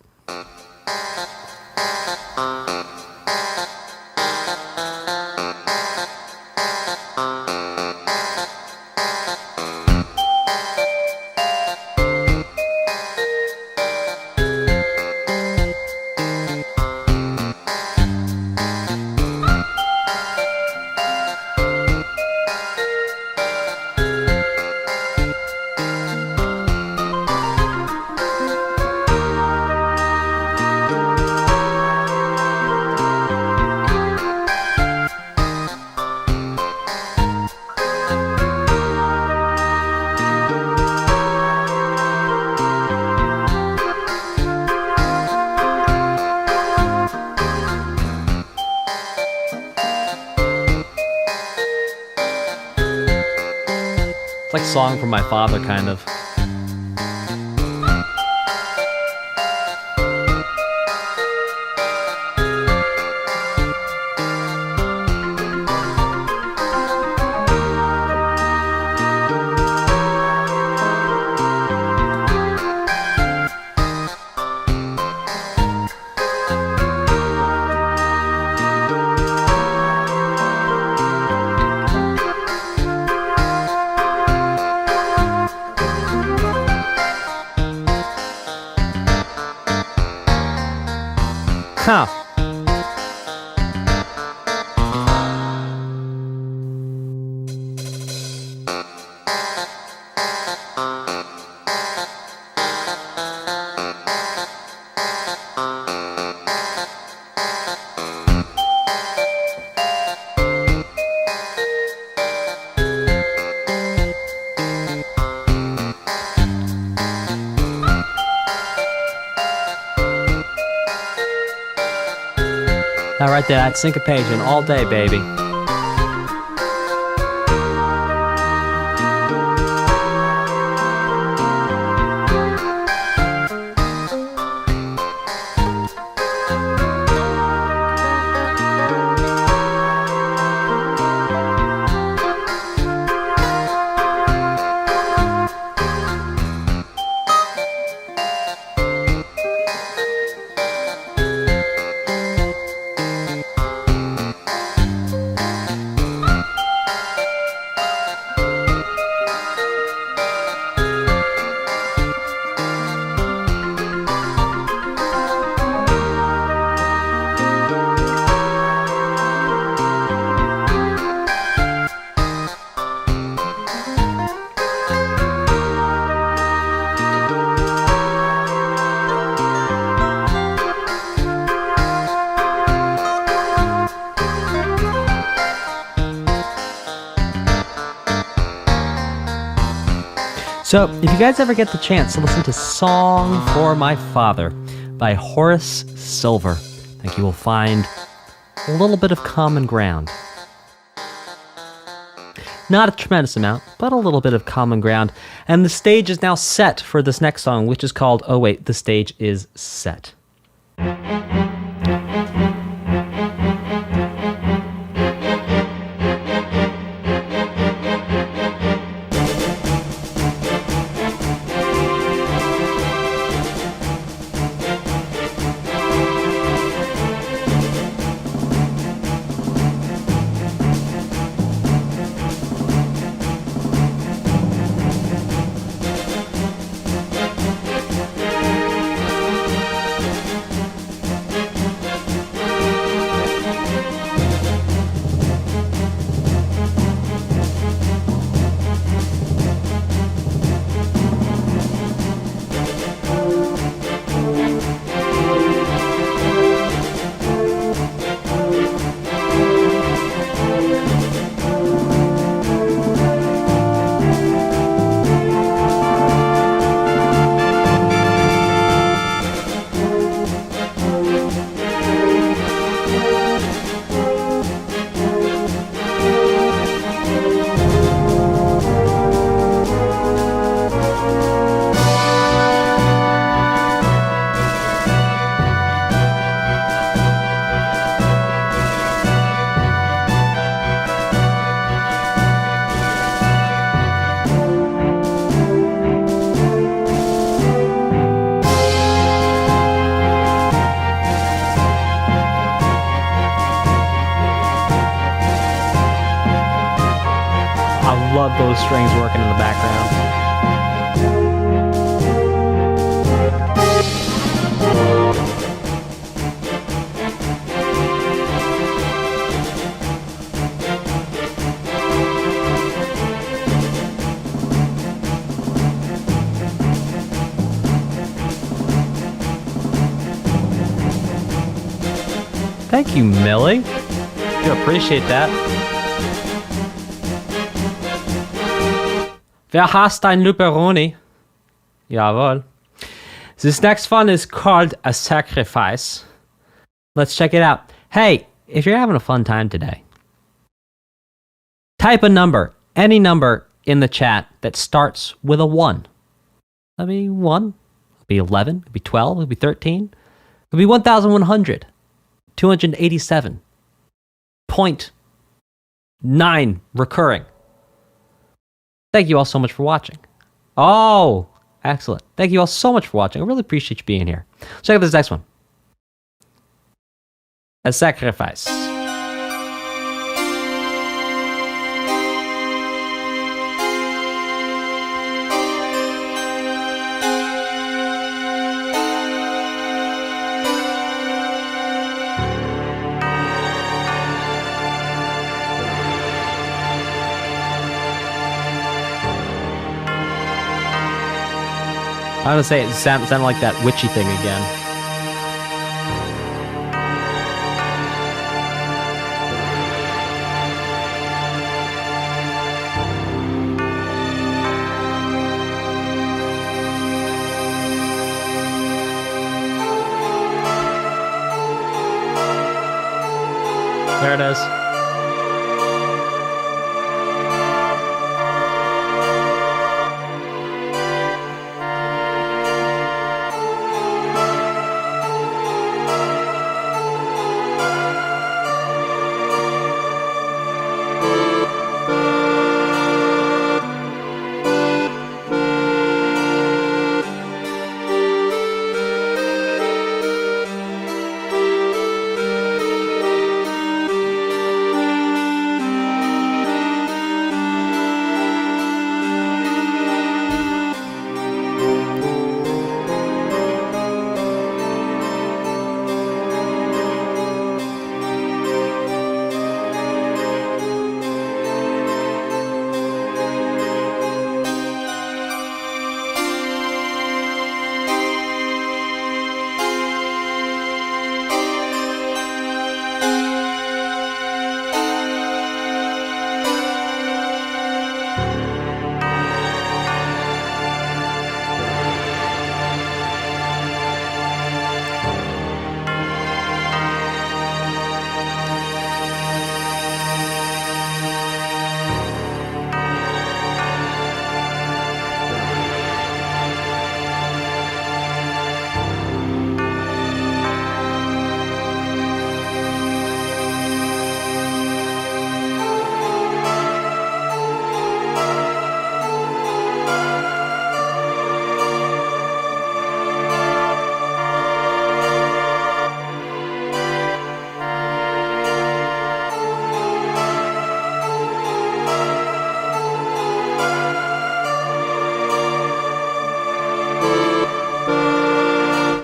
[SPEAKER 1] It's like a song from my father, kind of. Huh. Now right there, that syncopation all day, baby. So, if you guys ever get the chance to listen to Song for My Father by Horace Silver, I think you will find a little bit of common ground. Not a tremendous amount, but a little bit of common ground. And the stage is now set for this next song, which is called Oh Wait, the Stage is Set. Love those strings working in the background. Thank you, Millie. You appreciate that. Wer hast ein Luperoni? Jawohl. This next one is called A Sacrifice. Let's check it out. Hey, if you're having a fun time today, type a number, any number in the chat that starts with a 1. That'd be 1. It'd be 11. It'd be 12. It'd be 13. It'd be 1,100. 287.9 recurring. Thank you all so much for watching. Oh, excellent. Thank you all so much for watching. I really appreciate you being here. Check out this next one. A Sacrifice. I was gonna say it sounded like that witchy thing again. There it is.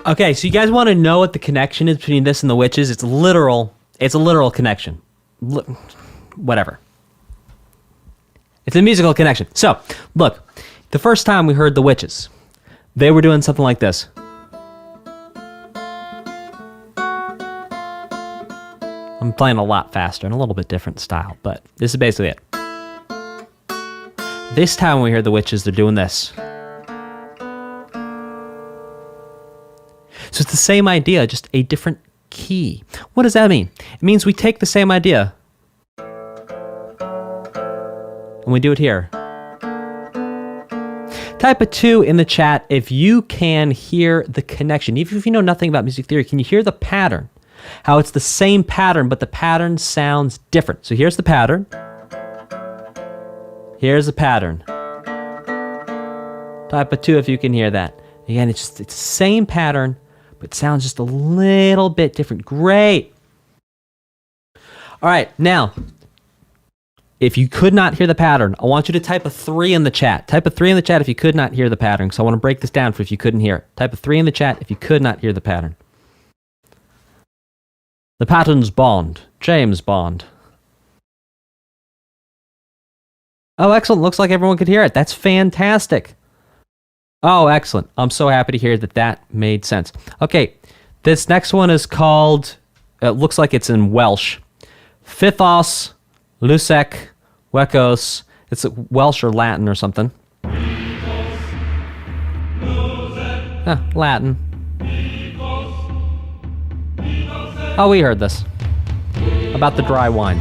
[SPEAKER 1] Okay, so you guys want to know what the connection is between this and the witches? It's literal. It's a literal connection. Whatever. It's a musical connection. So, look, the first time we heard the witches, they were doing something like this. I'm playing a lot faster and a little bit different style, but this is basically it. This time when we hear the witches, they're doing this. So it's the same idea, just a different key. What does that mean? It means we take the same idea and we do it here. Type a 2 in the chat if you can hear the connection. Even if you know nothing about music theory, can you hear the pattern? How it's the same pattern, but the pattern sounds different. So here's the pattern. Here's the pattern. Type a 2 if you can hear that. Again, it's the same pattern, but it sounds just a little bit different. Great. All right, now, if you could not hear the pattern, I want you to type a 3 in the chat. Type a 3 in the chat if you could not hear the pattern. So I want to break this down for if you couldn't hear it. Type a 3 in the chat if you could not hear the pattern. The pattern's Bond. James Bond. Oh, excellent. Looks like everyone could hear it. That's fantastic. Oh, excellent. I'm so happy to hear that that made sense. Okay, this next one is called, it looks like it's in Welsh. FITHOS, LUSEC, WECOS. It's Welsh or Latin or something. Latin. Oh, we heard this. About the dry wine.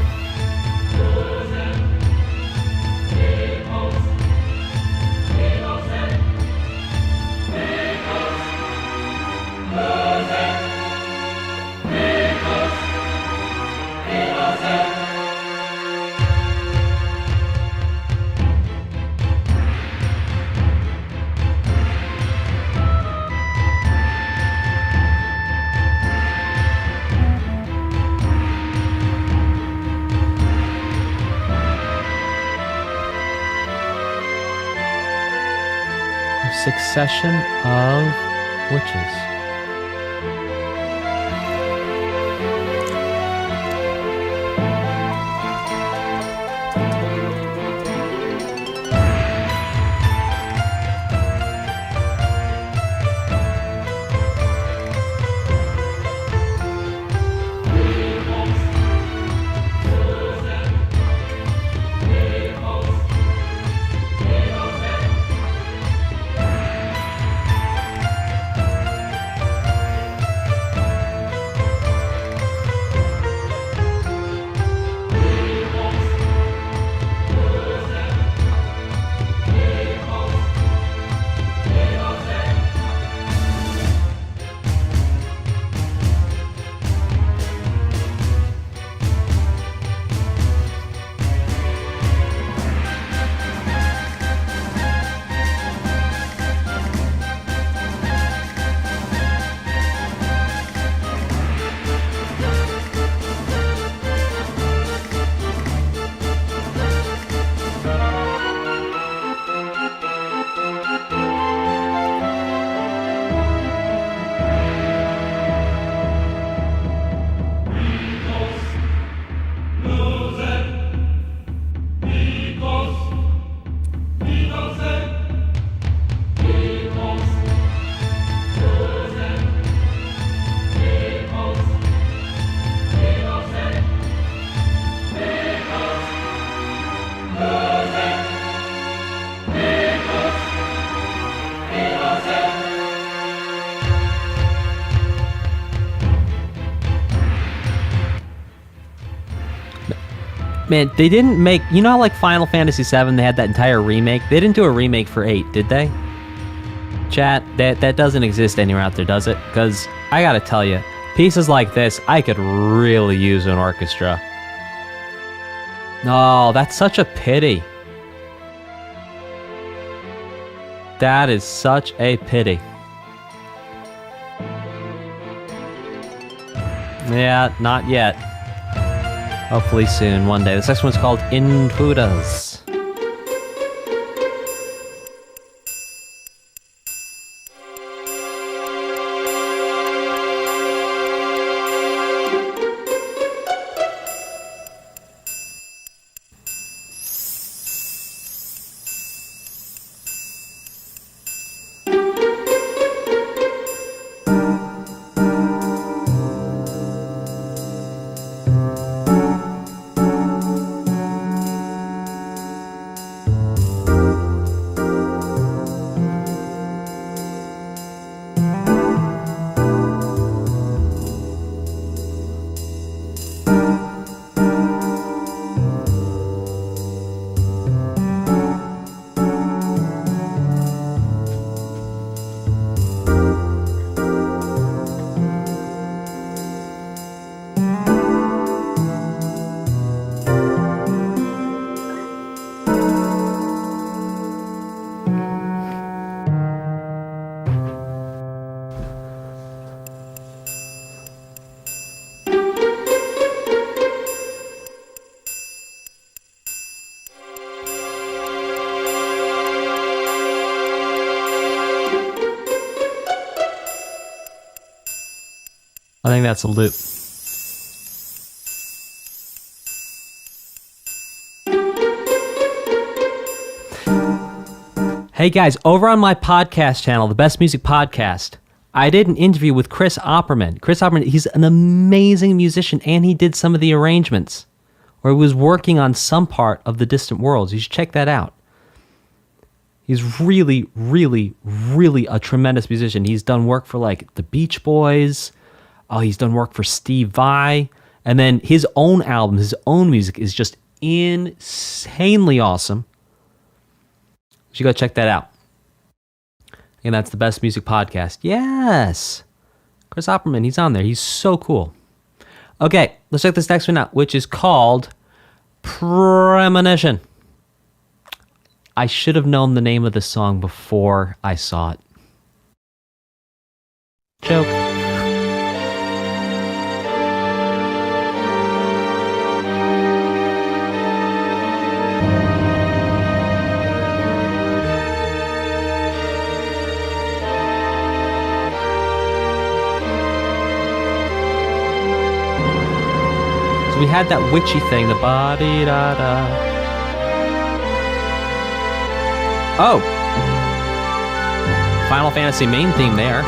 [SPEAKER 1] Succession of witches. Man, they didn't make... You know how like Final Fantasy VII, they had that entire remake? They didn't do a remake for 8, did they? Chat, that doesn't exist anywhere out there, does it? Because I gotta tell you, pieces like this, I could really use an orchestra. Oh, that's such a pity. That is such a pity. Yeah, not yet. Hopefully soon, one day. This next one's called Intruders. I think that's a loop. Hey guys, over on my podcast channel, the Best Music Podcast, I did an interview with Chris Opperman. Chris Opperman, he's an amazing musician, and he did some of the arrangements, or he was working on some part of The Distant Worlds. You should check that out. He's really, really, really a tremendous musician. He's done work for like the Beach Boys. Oh, he's done work for Steve Vai. And then his own album, his own music is just insanely awesome. You should go check that out. And that's the Best Music Podcast. Yes. Chris Opperman, he's on there. He's so cool. Okay, let's check this next one out, which is called Premonition. I should have known the name of the song before I saw it. Joke. We had that witchy thing, the ba-dee-da-da. Oh! Final Fantasy main theme there.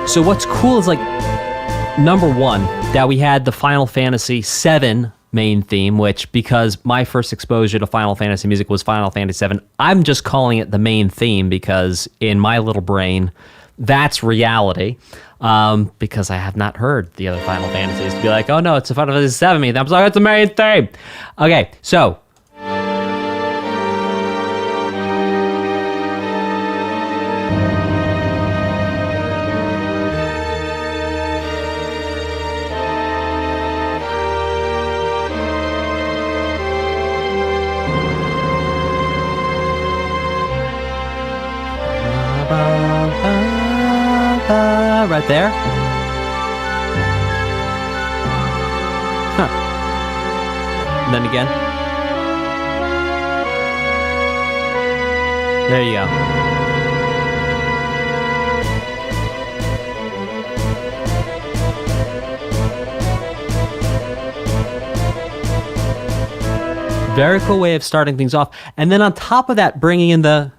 [SPEAKER 1] So what's cool is like, number one, that we had the Final Fantasy VII main theme, which, because my first exposure to Final Fantasy music was Final Fantasy VII, I'm just calling it the main theme because in my little brain, that's reality. Because I have not heard the other Final Fantasies to be like, oh no, it's a Final Fantasy VII theme. I'm like, it's the main theme. Okay, so. Right there. Huh. And then again. There you go. Very cool way of starting things off. And then on top of that, bringing in the...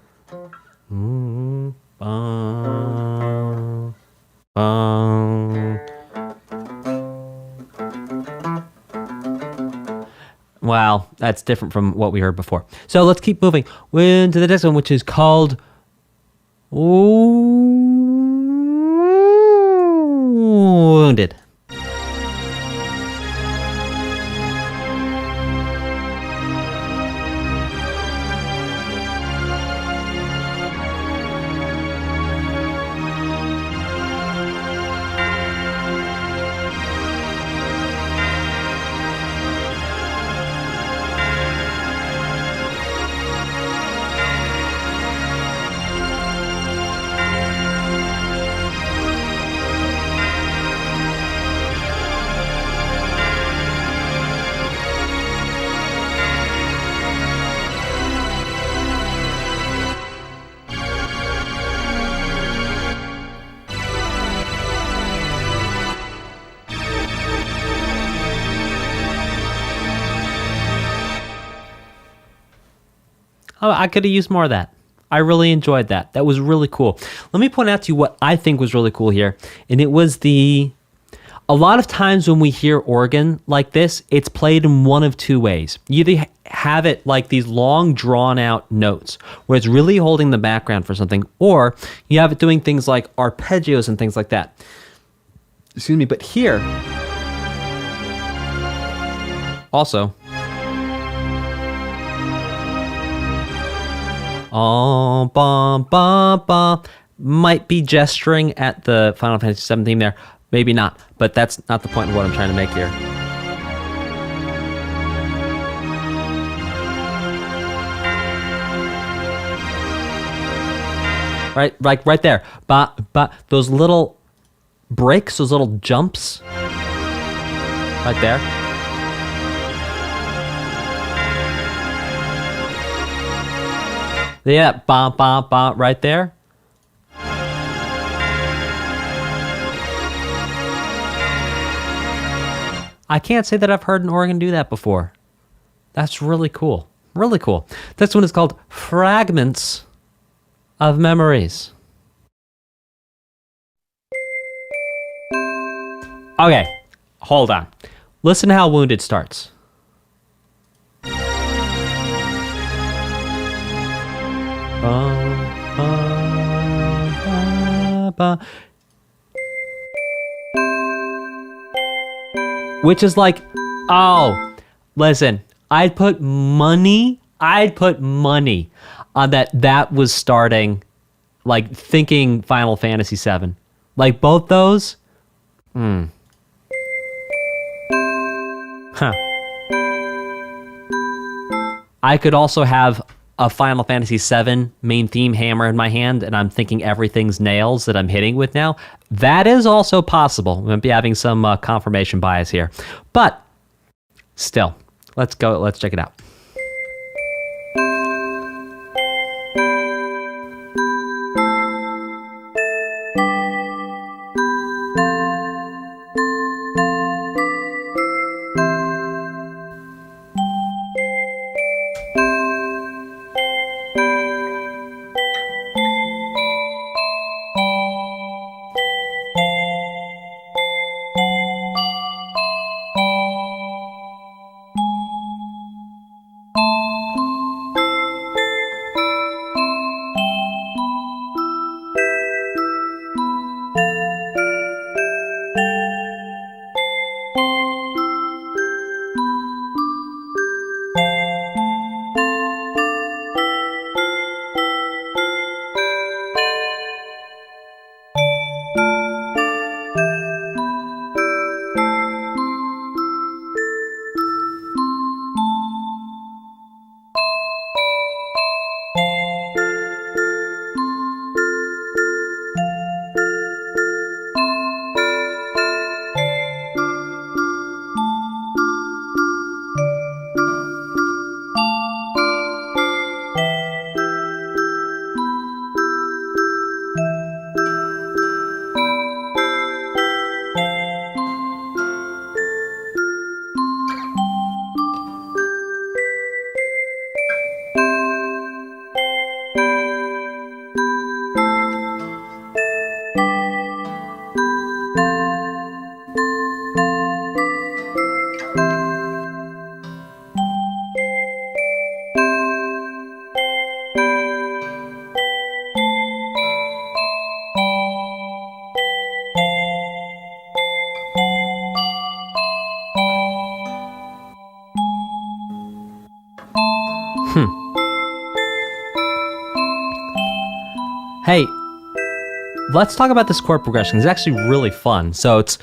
[SPEAKER 1] Wow, that's different from what we heard before. So let's keep moving into the next one, which is called Wounded. I could have used more of that. I really enjoyed that. That was really cool. Let me point out to you what I think was really cool here. And it was a lot of times when we hear organ like this, it's played in one of two ways. You either have it like these long drawn out notes where it's really holding the background for something, or you have it doing things like arpeggios and things like that. Excuse me, but here, also, might be gesturing at the Final Fantasy VII theme there. Maybe not, but that's not the point of what I'm trying to make here. Right, like right there. But those little breaks, those little jumps, right there. Yeah, ba right there. I can't say that I've heard an organ do that before. That's really cool. Really cool. This one is called Fragments of Memories. Okay, hold on. Listen to how Wounded starts. Which is like, oh, listen, I'd put money on that was starting, like, thinking Final Fantasy VII. Like, both those, Huh. I could also have a Final Fantasy VII main theme hammer in my hand, and I'm thinking everything's nails that I'm hitting with now. That is also possible. We might be having some confirmation bias here. But still, let's go. Let's check it out. let's talk about this chord progression. It's actually really fun. So it's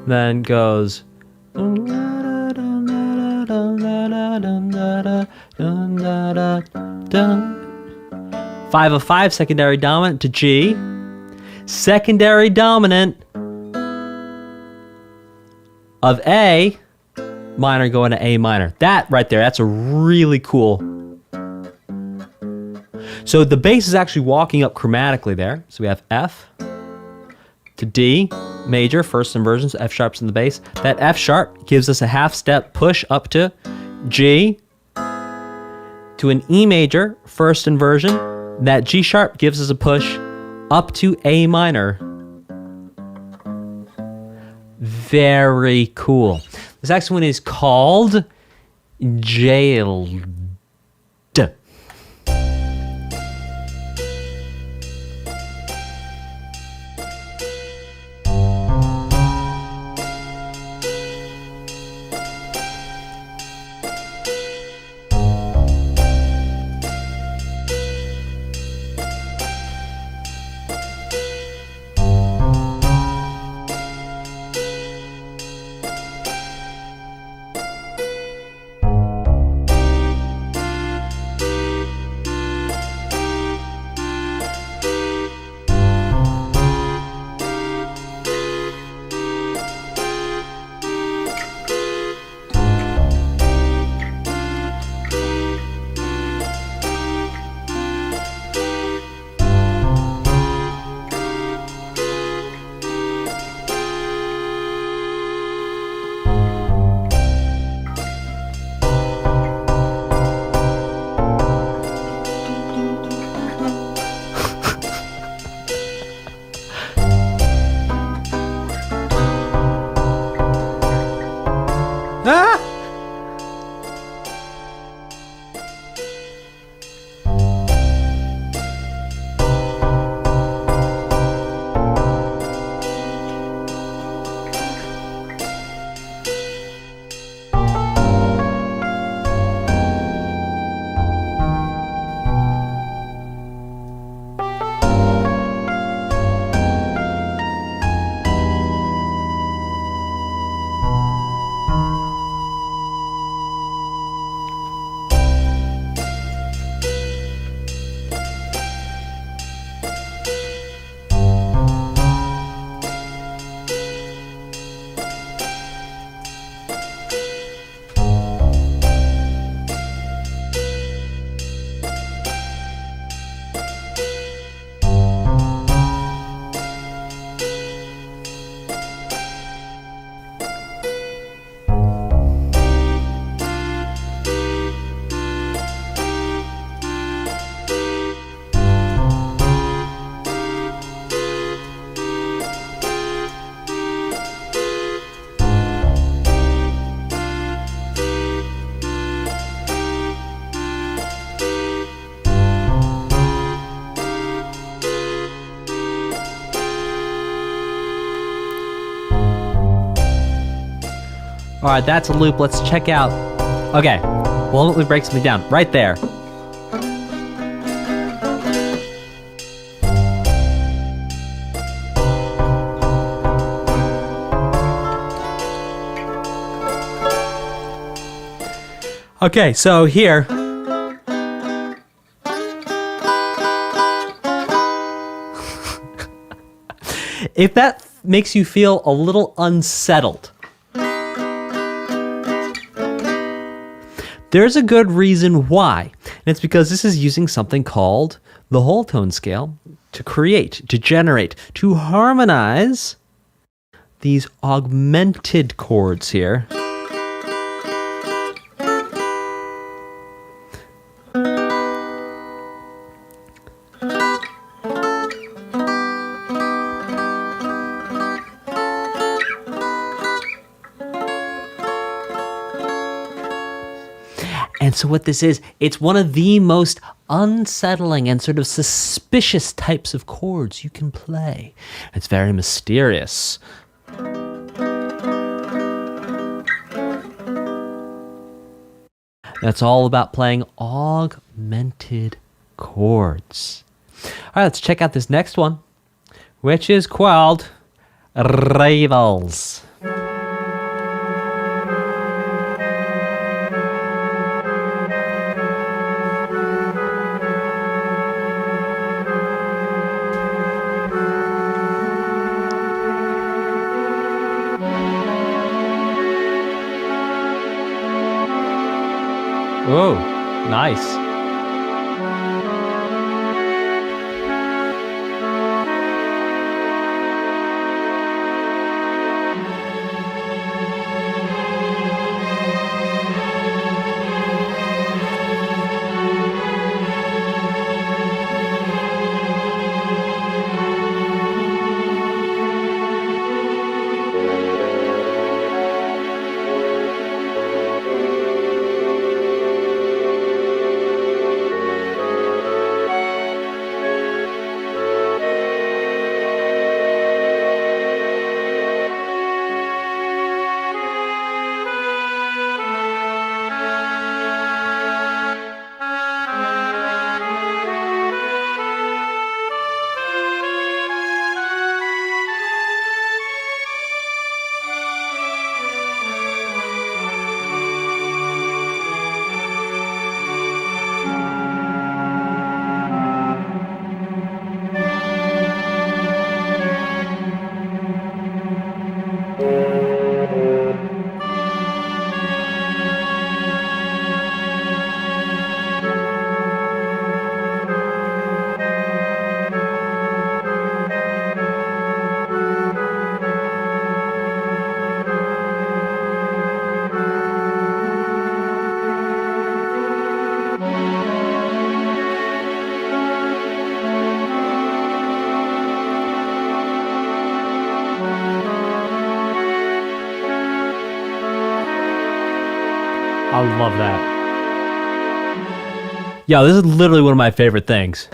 [SPEAKER 1] then goes 5 of 5 secondary dominant to G, secondary dominant of A minor going to A minor. That right there, that's a really cool. So the bass is actually walking up chromatically there. So we have F to D major, first inversion, so F sharp's in the bass. That F sharp gives us a half step push up to G, to an E major, first inversion. That G sharp gives us a push up to A minor. Very cool. This next one is called Jailed. All right, that's a loop. Let's check out. Okay, well, let me break something down. Right there. Okay, so here. If that makes you feel a little unsettled, there's a good reason why. And it's because this is using something called the whole tone scale to create, to generate, to harmonize these augmented chords here. And And so what this is, it's one of the most unsettling and sort of suspicious types of chords you can play. It's very mysterious. That's all about playing augmented chords. All right, let's check out this next one, which is called Rivals. Oh, nice. I love that. Yeah, this is literally one of my favorite things.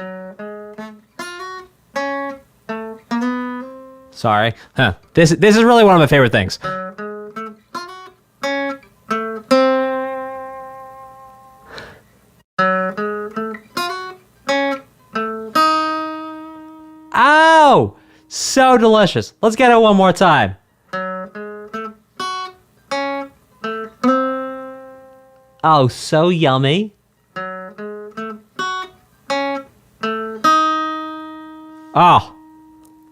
[SPEAKER 1] Sorry. Huh. This is really one of my favorite things. Ow! So delicious. Let's get it one more time. Oh, so yummy. Oh,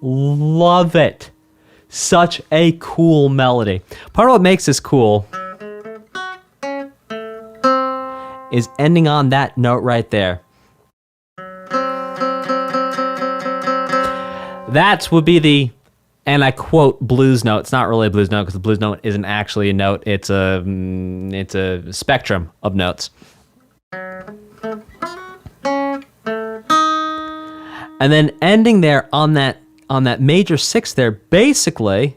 [SPEAKER 1] love it. Such a cool melody. Part of what makes this cool is ending on that note right there. That would be the, and I quote, blues note. It's not really a blues note because the blues note isn't actually a note. It's a spectrum of notes. And then ending there on that major sixth there, basically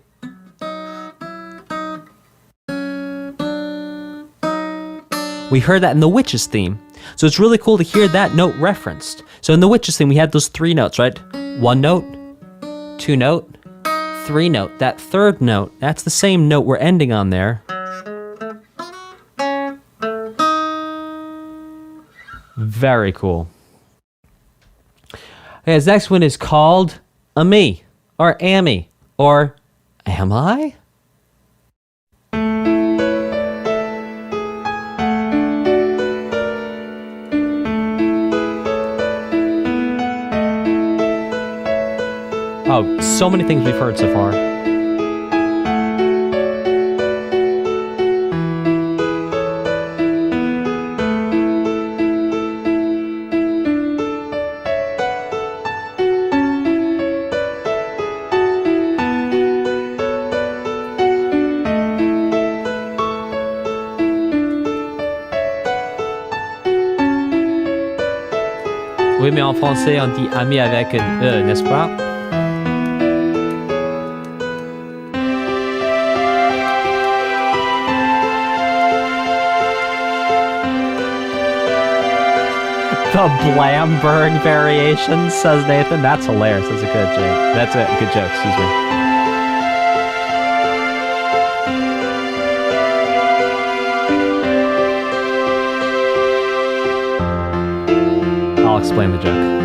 [SPEAKER 1] we heard that in the Witch's theme. So it's really cool to hear that note referenced. So in the Witch's theme, we had those three notes, right? One note, two note, three note. That third note, that's the same note we're ending on there. Very cool. Okay, this next one is called Ami, or Ami, or Am I? Oh, so many things we've heard so far. Oui, mais en français, on dit ami avec un E, n'est-ce pas? The Blamberg variation, says Nathan. That's hilarious. That's a good joke. That's a good joke, excuse me. I'll explain the joke.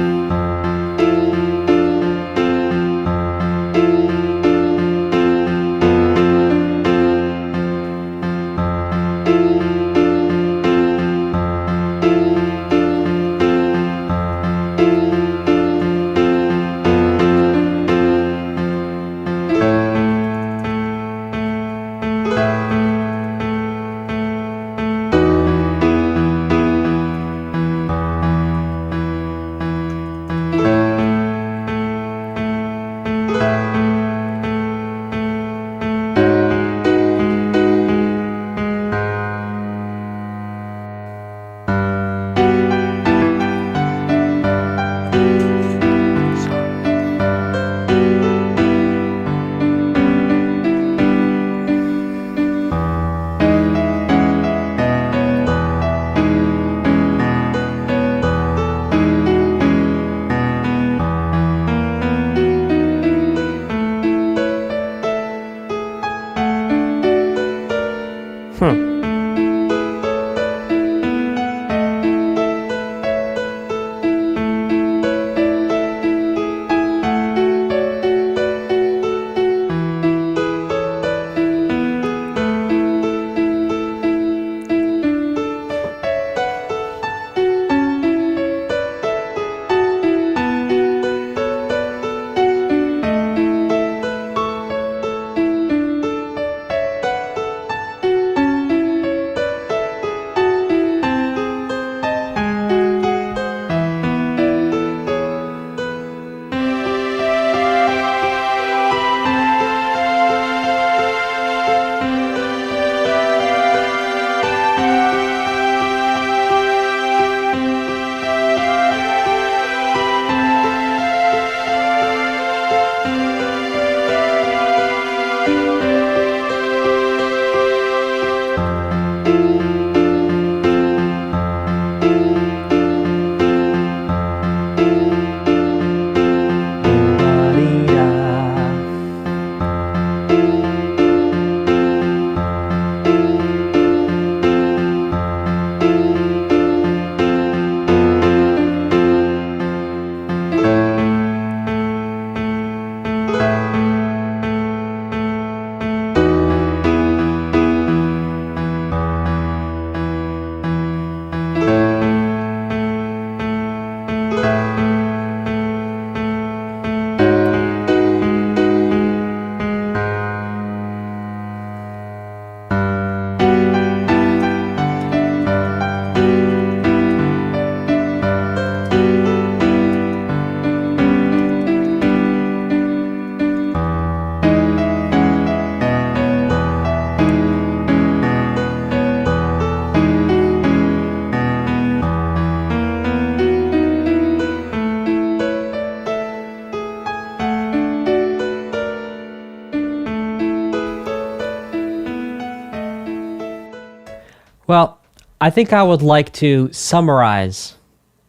[SPEAKER 1] Well, I think I would like to summarize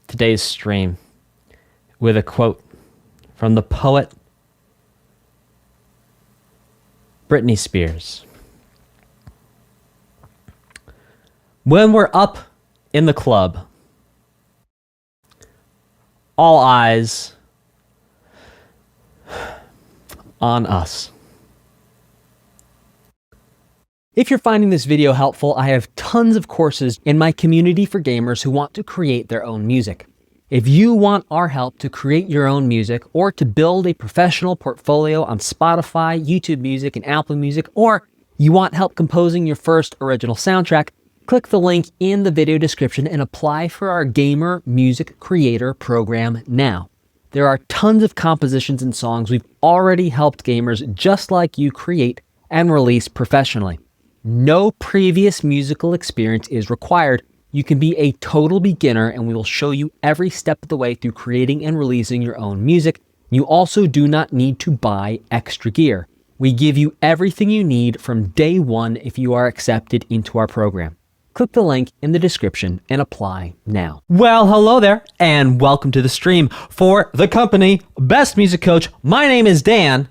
[SPEAKER 1] today's stream with a quote from the poet Britney Spears. When we're up in the club, all eyes on us. If you're finding this video helpful, I have tons of courses in my community for gamers who want to create their own music. If you want our help to create your own music or to build a professional portfolio on Spotify, YouTube Music, and Apple Music, or you want help composing your first original soundtrack, click the link in the video description and apply for our Gamer Music Creator program now. There are tons of compositions and songs we've already helped gamers just like you create and release professionally. No previous musical experience is required. You can be a total beginner and we will show you every step of the way through creating and releasing your own music. You also do not need to buy extra gear. We give you everything you need from day one if you are accepted into our program.
[SPEAKER 3] Click the link in the description and apply now.
[SPEAKER 1] Well, hello there, and welcome to the stream for the company Best Music Coach. My name is Dan,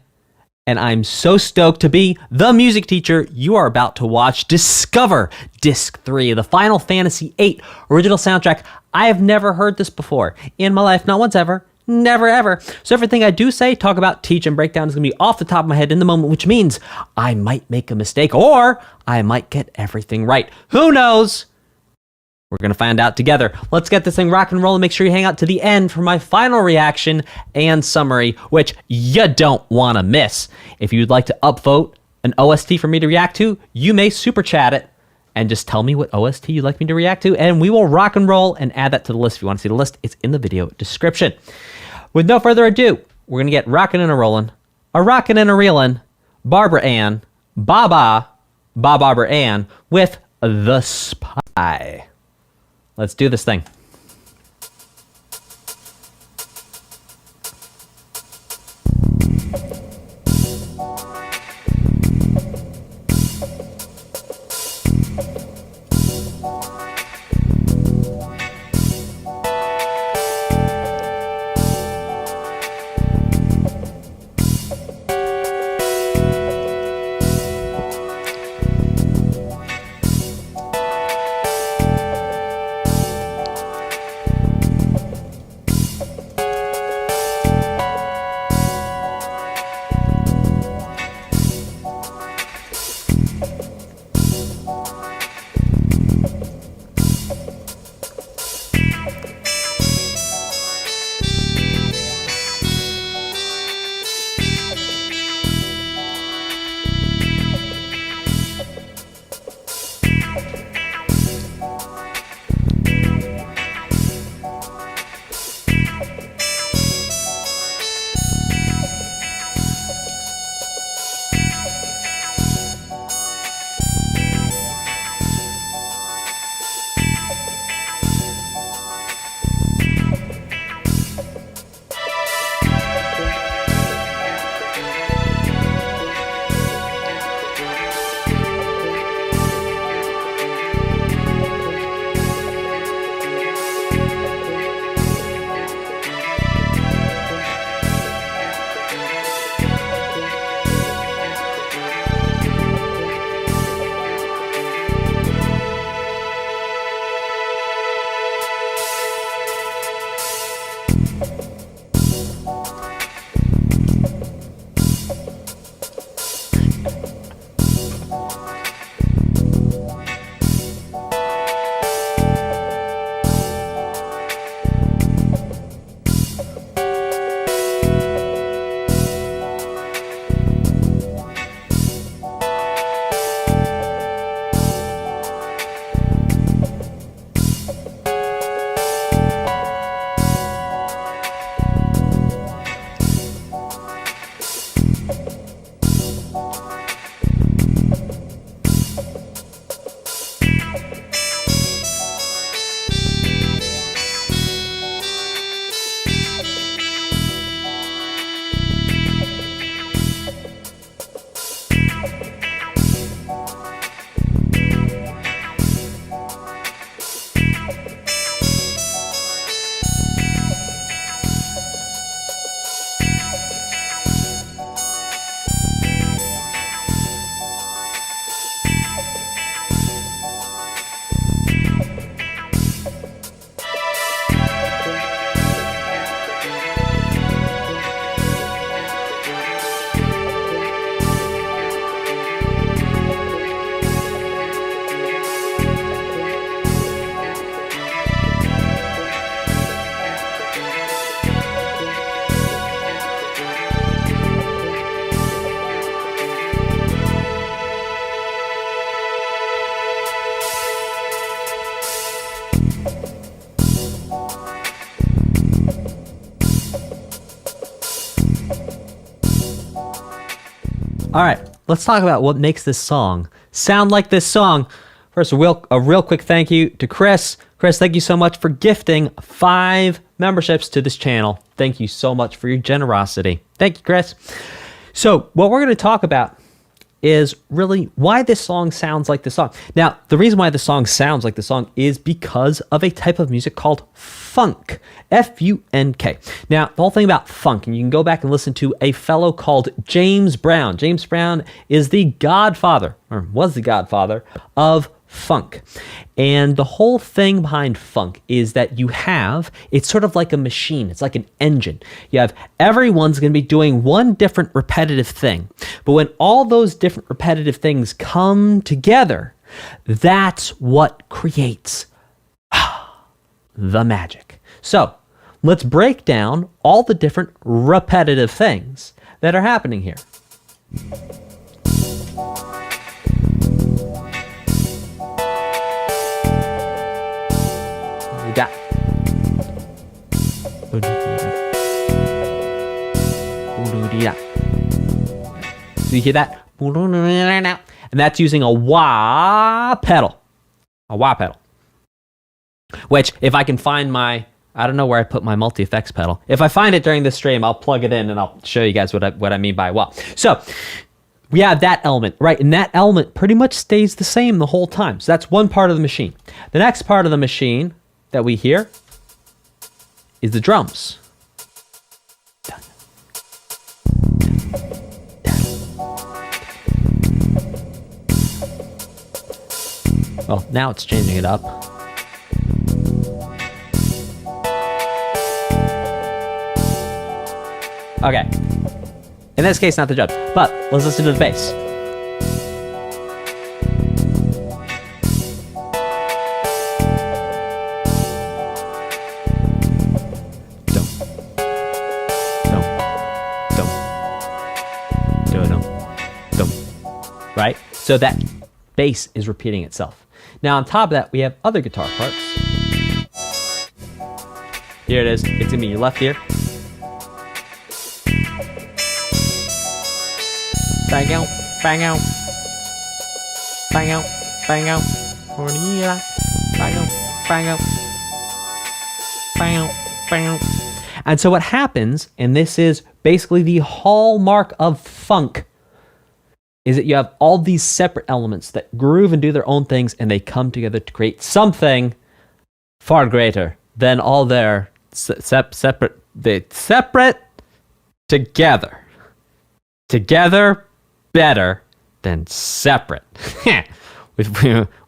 [SPEAKER 1] and I'm so stoked to be the music teacher you are about to watch. Discover Disc 3, the Final Fantasy VIII original soundtrack. I have never heard this before in my life, not once ever. Never ever. So everything I do say, talk about, teach, and break down is going to be off the top of my head in the moment, which means I might make a mistake or I might get everything right. Who knows? We're going to find out together. Let's get this thing rock and roll and make sure you hang out to the end for my final reaction and summary, which you don't want to miss. If you'd like to upvote an OST for me to react to, you may super chat it and just tell me what OST you'd like me to react to, and we will rock and roll and add that to the list. If you want to see the list, it's in the video description. With no further ado, we're going to get rockin' and a rollin', a rockin' and a reelin', Barbara Ann, Barbara Ann, with The Spy. Let's do this thing. All right, let's talk about what makes this song sound like this song. First, a real quick thank you to Chris. Chris, thank you so much for gifting 5 memberships to this channel. Thank you so much for your generosity. Thank you, Chris. So what we're going to talk about is really why this song sounds like this song. Now, the reason why the song sounds like the song is because of a type of music called funk. F-U-N-K. Now, the whole thing about funk, and you can go back and listen to a fellow called James Brown. James Brown is the godfather, or was the godfather, of funk. And the whole thing behind funk is that it's sort of like a machine. It's like an engine. You have everyone's going to be doing one different repetitive thing. But when all those different repetitive things come together, that's what creates the magic. So let's break down all the different repetitive things that are happening here. That. So you hear that? And that's using a wah pedal. A wah pedal. Which, if I can find I don't know where I put my multi-effects pedal. If I find it during this stream, I'll plug it in and I'll show you guys what I mean by wah. So, we have that element, right? And that element pretty much stays the same the whole time. So that's one part of the machine. The next part of the machine that we hear is the drums. Well, now it's changing it up. Okay. In this case, not the drums, but let's listen to the bass. Right? So that bass is repeating itself. Now on top of that, we have other guitar parts. Here it is. It's going to be your left ear. Bang out, bang out. Bang out, bang out. Bang out, bang out. Bang out, bang out. And so what happens, and this is basically the hallmark of funk, is that you have all these separate elements that groove and do their own things, and they come together to create something far greater than all their separate together. Together better than separate.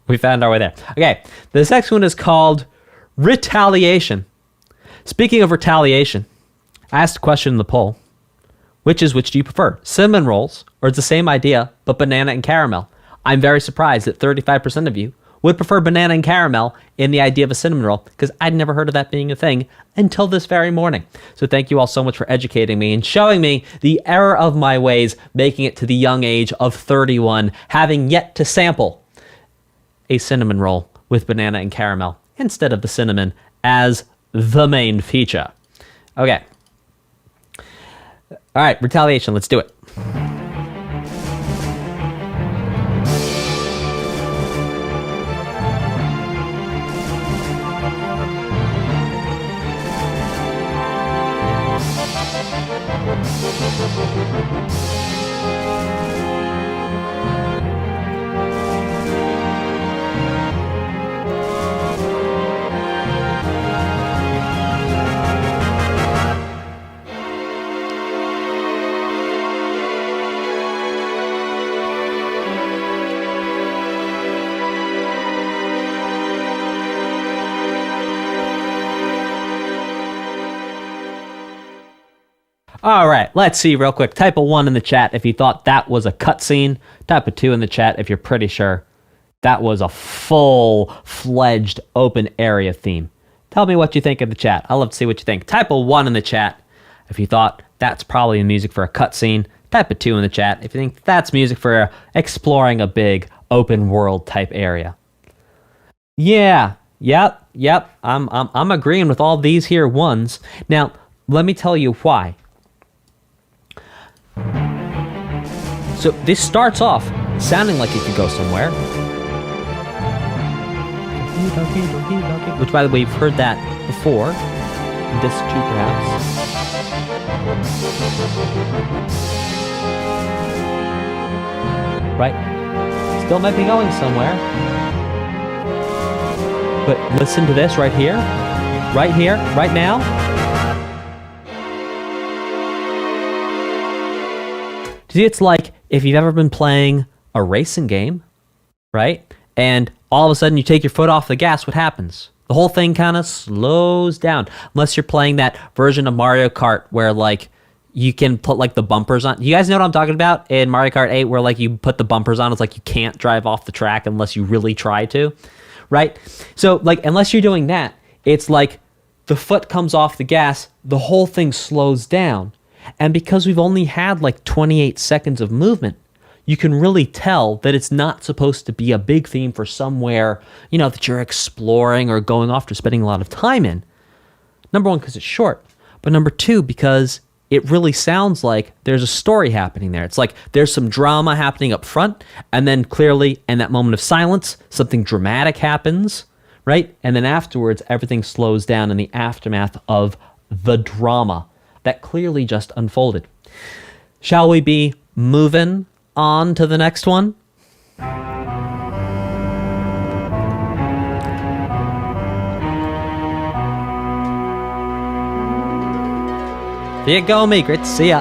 [SPEAKER 1] we found our way there. Okay, this next one is called Retaliation. Speaking of retaliation, I asked a question in the poll. Which do you prefer? Cinnamon rolls, or it's the same idea, but banana and caramel? I'm very surprised that 35% of you would prefer banana and caramel in the idea of a cinnamon roll, because I'd never heard of that being a thing until this very morning. So thank you all so much for educating me and showing me the error of my ways, making it to the young age of 31, having yet to sample a cinnamon roll with banana and caramel instead of the cinnamon as the main feature. Okay. All right, Retaliation, let's do it. All right, let's see real quick. Type a 1 in the chat if you thought that was a cutscene. Type a 2 in the chat if you're pretty sure that was a full-fledged open area theme. Tell me what you think in the chat. I'd love to see what you think. Type a 1 in the chat if you thought that's probably music for a cutscene. Type a 2 in the chat if you think that's music for exploring a big open world type area. Yeah, yep. I'm agreeing with all these here ones. Now, let me tell you why. So this starts off sounding like it could go somewhere. Which, by the way, you've heard that before. This too, perhaps. right? Still might be going somewhere. But listen to this right here, right now. See, it's like if you've ever been playing a racing game, right? And all of a sudden you take your foot off the gas, what happens? The whole thing kind of slows down. Unless you're playing that version of Mario Kart where like you can put like the bumpers on. You guys know what I'm talking about in Mario Kart 8 where like you put the bumpers on. It's like you can't drive off the track unless you really try to, right? So like unless you're doing that, it's like the foot comes off the gas, the whole thing slows down. And because we've only had like 28 seconds of movement, you can really tell that it's not supposed to be a big theme for somewhere, you know, that you're exploring or going off to spending a lot of time in. Number one, because it's short. But number two, because it really sounds like there's a story happening there. It's like there's some drama happening up front, and then clearly in that moment of silence, something dramatic happens, right? And then afterwards, everything slows down in the aftermath of the drama that clearly just unfolded. Shall we be moving on to the next one? There you go, me. Great to see ya.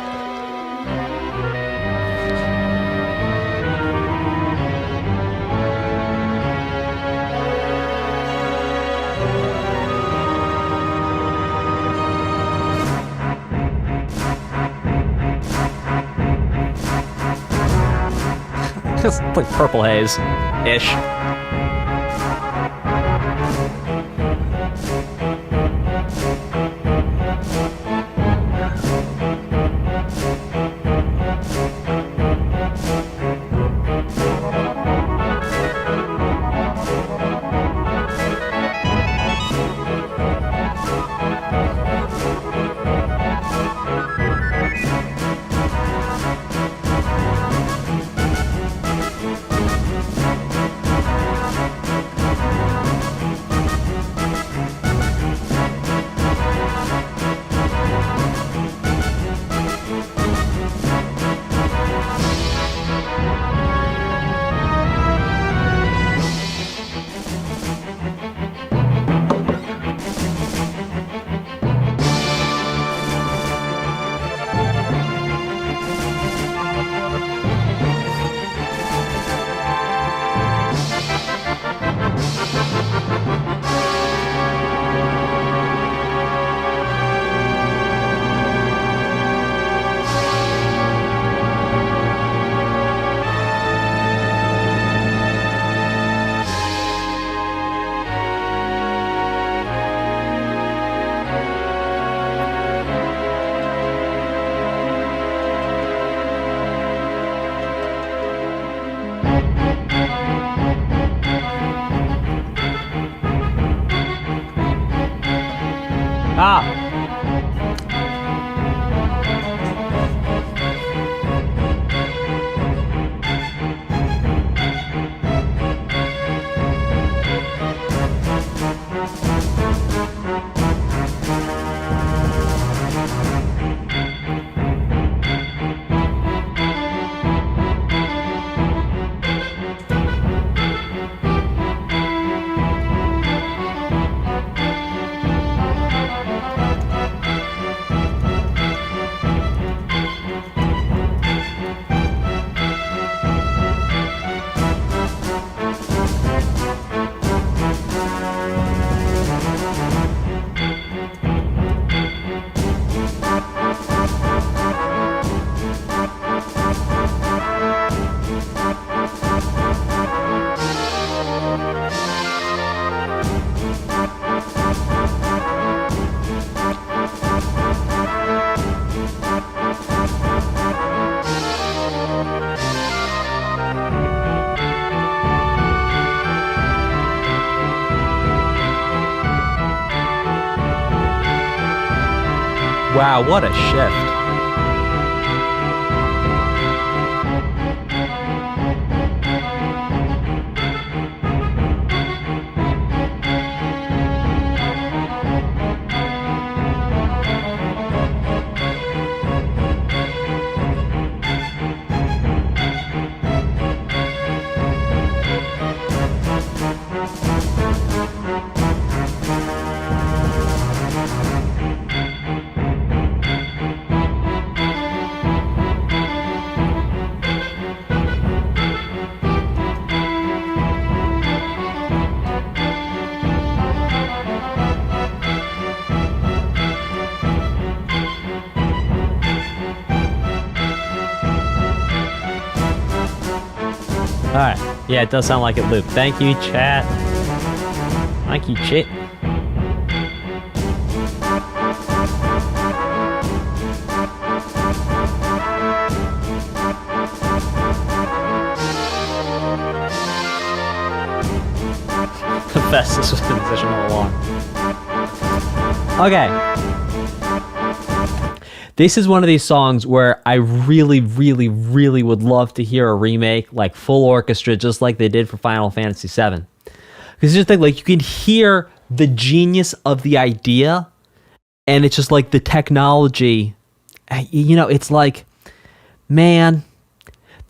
[SPEAKER 1] Just like purple haze-ish. Wow, what a shift. Alright. Yeah, it does sound like it looped. Thank you, chat. Thank you, chat. The fastest was in position all along. Okay. This is one of these songs where I really, really, really would love to hear a remake, like full orchestra, just like they did for Final Fantasy VII. Because you just think, like, you can hear the genius of the idea, and it's just like the technology. You know, it's like, man.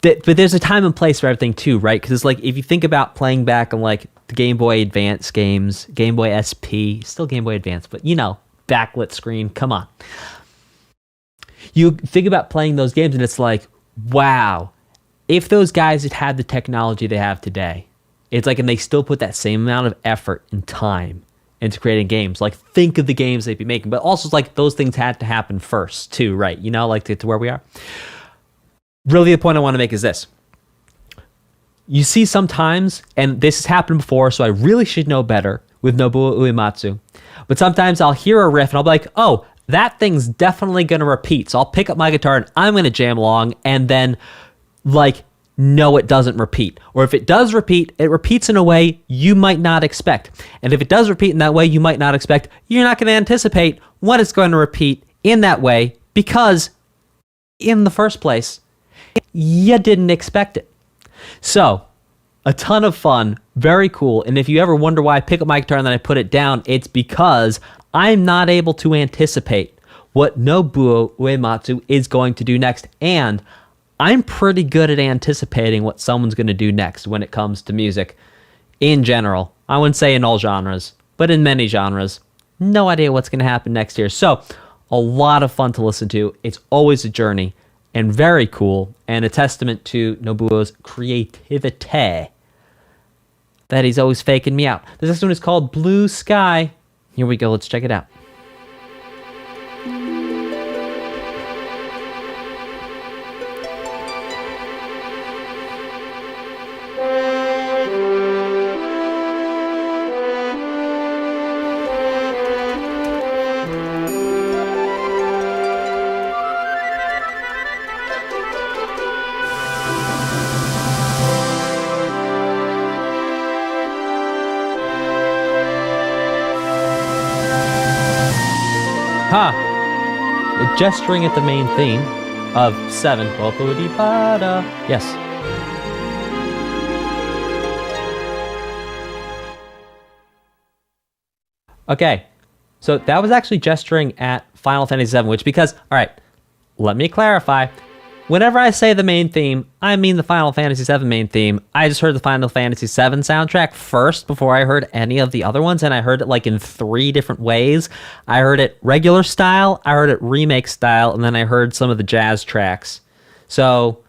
[SPEAKER 1] But there's a time and place for everything too, right? Because it's like, if you think about playing back on like the Game Boy Advance games, Game Boy SP, still Game Boy Advance, but you know, backlit screen, come on. You think about playing those games and it's like, wow, if those guys had had the technology they have today, it's like, and they still put that same amount of effort and time into creating games. Like, think of the games they'd be making. But also, it's like, those things had to happen first too, right? You know, like to get to where we are. Really, the point I want to make is this. You see sometimes, and this has happened before, so I really should know better with Nobuo Uematsu, but sometimes I'll hear a riff and I'll be like, oh, that thing's definitely going to repeat. So I'll pick up my guitar and I'm going to jam along, and then, like, no, it doesn't repeat. Or if it does repeat, it repeats in a way you might not expect. And if it does repeat in that way you might not expect, you're not going to anticipate when it's going to repeat in that way, because in the first place, you didn't expect it. So, a ton of fun, very cool. And if you ever wonder why I pick up my guitar and then I put it down, it's because I'm not able to anticipate what Nobuo Uematsu is going to do next. And I'm pretty good at anticipating what someone's going to do next when it comes to music in general. I wouldn't say in all genres, but in many genres. No idea what's going to happen next year. So, a lot of fun to listen to. It's always a journey. And very cool, and a testament to Nobuo's creativity that he's always faking me out. This next one is called Blue Sky. Here we go, let's check it out. Gesturing at the main theme of 7. Yes. Okay, so that was actually gesturing at Final Fantasy VII, which, because, all right, let me clarify. Whenever I say the main theme, I mean the Final Fantasy VII main theme. I just heard the Final Fantasy VII soundtrack first before I heard any of the other ones, and I heard it like in 3 different ways. I heard it regular style, I heard it remake style, and then I heard some of the jazz tracks. So,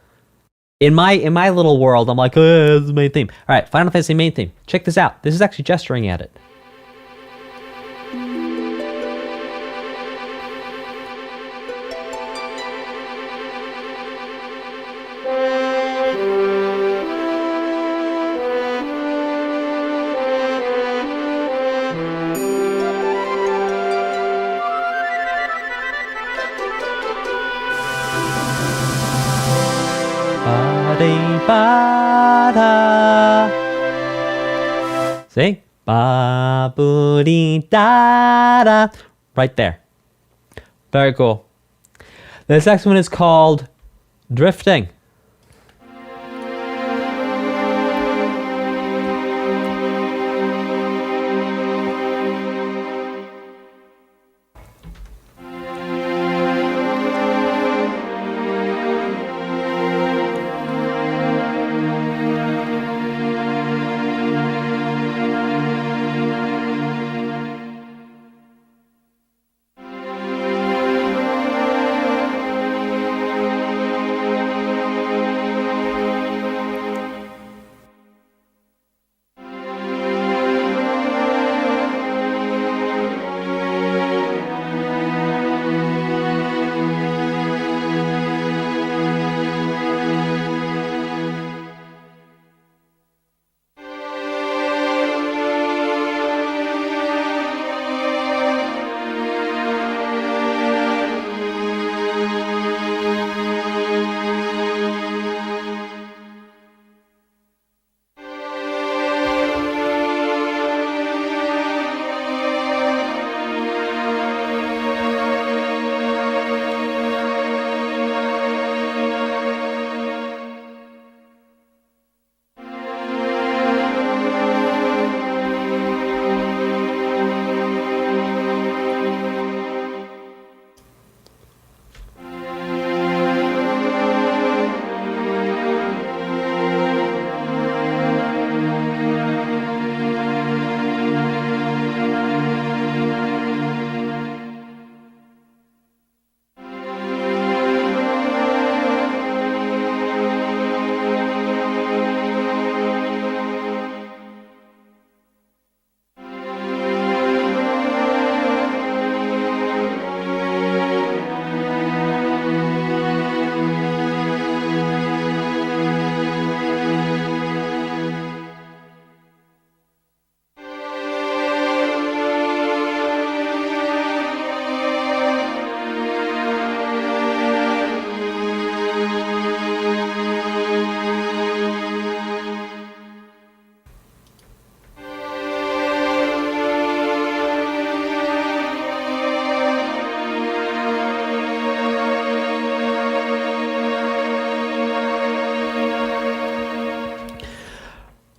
[SPEAKER 1] in my little world, I'm like, oh, this is the main theme. All right, Final Fantasy main theme. Check this out. This is actually gesturing at it. See? Ba-boo-dee-da-da. Right there. Very cool. This next one is called Drifting.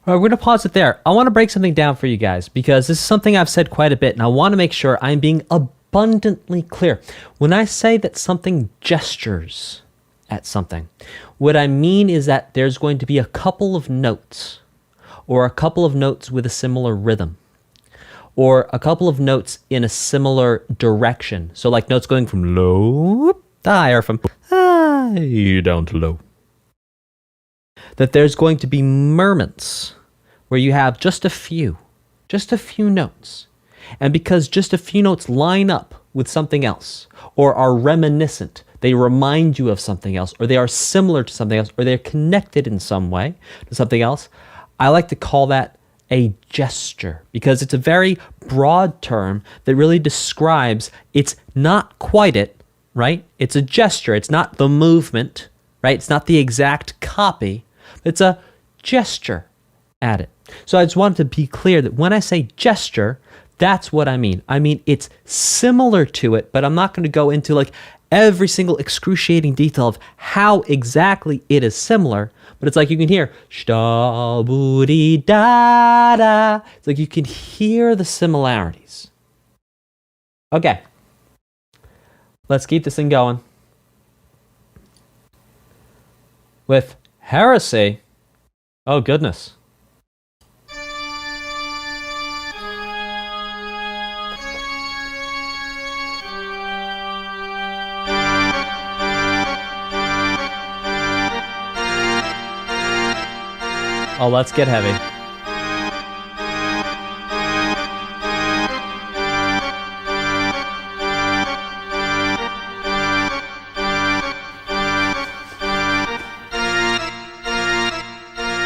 [SPEAKER 1] All right, we're going to pause it there. I want to break something down for you guys because this is something I've said quite a bit, and I want to make sure I'm being abundantly clear. When I say that something gestures at something, what I mean is that there's going to be a couple of notes, or a couple of notes with a similar rhythm, or a couple of notes in a similar direction. So like notes going from low to high, or from high down to low. That there's going to be moments where you have just a few notes. And because just a few notes line up with something else, or are reminiscent, they remind you of something else, or they are similar to something else, or they're connected in some way to something else, I like to call that a gesture, because it's a very broad term that really describes, it's not quite it, right? It's a gesture. It's not the movement, right? It's not the exact copy. It's a gesture at it. So I just wanted to be clear that when I say gesture, that's what I mean. I mean, it's similar to it, but I'm not going to go into like every single excruciating detail of how exactly it is similar. But it's like you can hear shda booty da da. It's like you can hear the similarities. Okay. Let's keep this thing going. With Heresy. Oh, goodness. Oh, let's get heavy.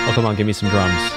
[SPEAKER 1] Oh, come on, give me some drums.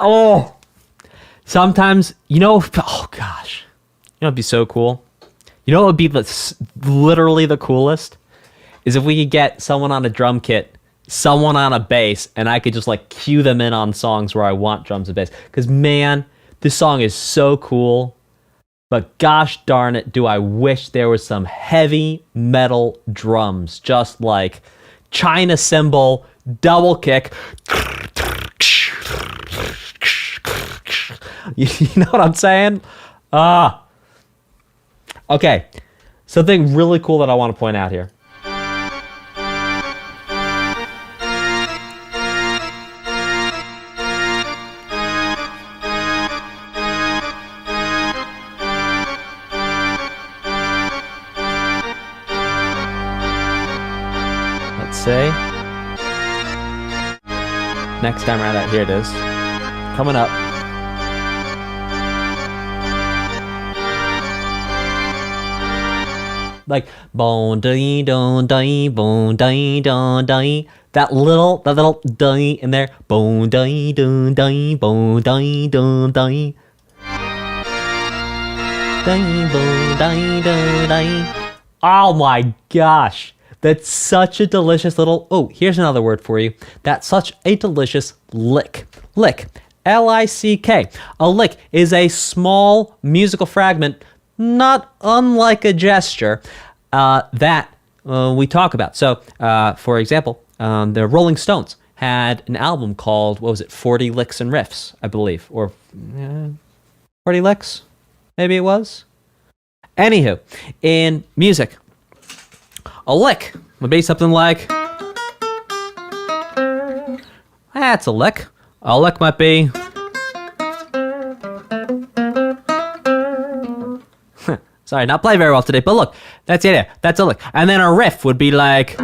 [SPEAKER 1] Oh, sometimes, oh gosh, it'd be so cool. You know what would be literally the coolest? Is if we could get someone on a drum kit, someone on a bass, and I could just like cue them in on songs where I want drums and bass. Because man, this song is so cool. But gosh darn it, do I wish there was some heavy metal drums. Just like China cymbal, double kick. You know what I'm saying? Okay. Something really cool that I want to point out here. Let's see. Next time around, here it is. Coming up. Like bon dee don dee bon dee don dee. That little dee in there. Bon dee don dee bon dee don dee. Dee bon dee don dee. Oh my gosh. That's such a delicious little... Oh, here's another word for you. That's such a delicious lick. Lick. L-I-C-K. A lick is a small musical fragment, not unlike a gesture, that we talk about. So, for example, the Rolling Stones had an album called, 40 Licks and Riffs, I believe. Or 40 Licks, maybe it was. Anywho, in music, a lick would be something like, that's a lick. A lick might be, sorry, not playing very well today, but look, that's it. That's a lick. And then a riff would be like,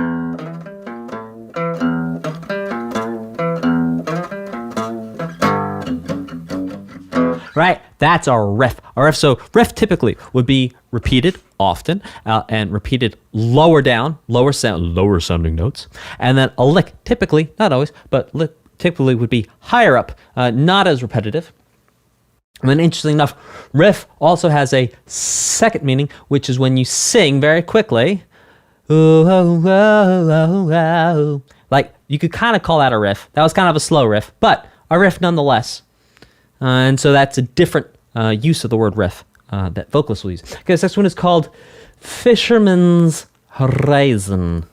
[SPEAKER 1] right? That's a riff. A riff. So riff typically would be repeated often and repeated lower down, lower sounding notes. And then a lick typically, not always, but lick typically would be higher up, not as repetitive. And then interestingly enough, riff also has a second meaning, which is when you sing very quickly. Ooh, oh, oh, oh, oh. Like, you could kind of call that a riff. That was kind of a slow riff, but a riff nonetheless. And so that's a different use of the word riff that vocalists will use. Okay, this next one is called Fisherman's Horizon.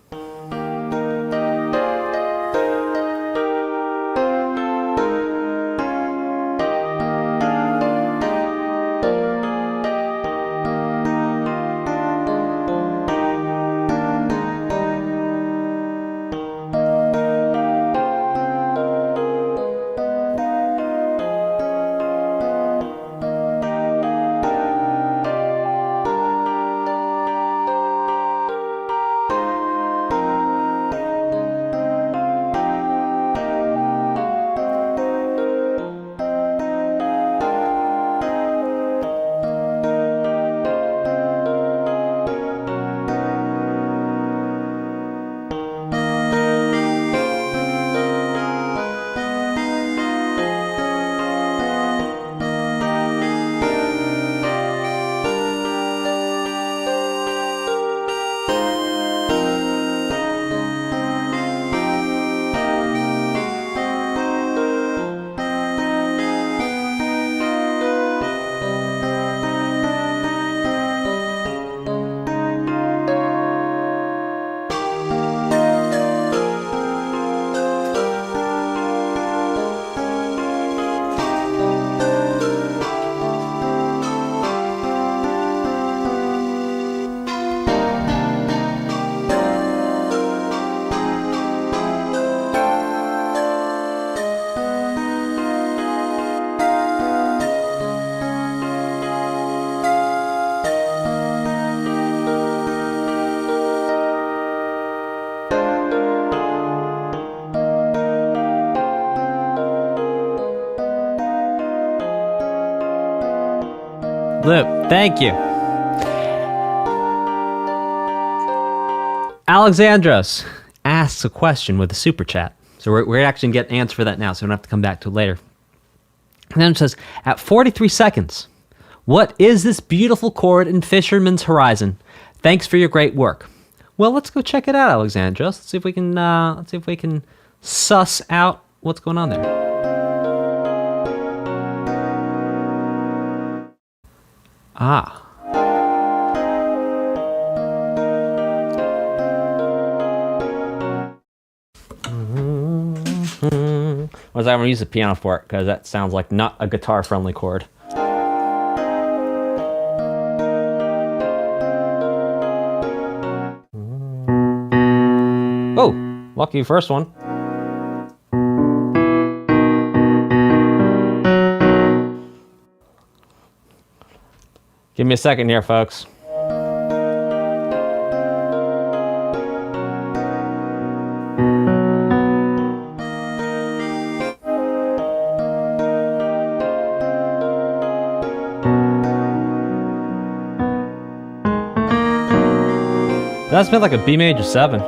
[SPEAKER 1] Luke, thank you. Alexandros asks a question with a super chat. So we're actually going to get an answer for that now, so we don't have to come back to it later. And then it says, at 43 seconds, what is this beautiful chord in Fisherman's Horizon? Thanks for your great work. Well, let's go check it out, Alexandros. Let's see if we can suss out what's going on there. Ah. Was I'm gonna use the piano for it because that sounds like not a guitar-friendly chord. Oh, lucky first one. Give me a second here, folks. That's been like a B major 7.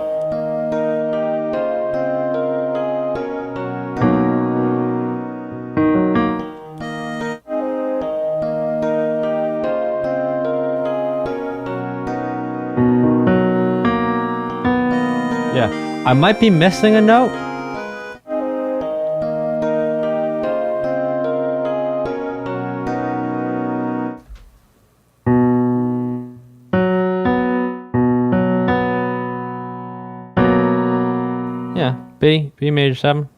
[SPEAKER 1] Yeah, I might be missing a note. Yeah, B major 7.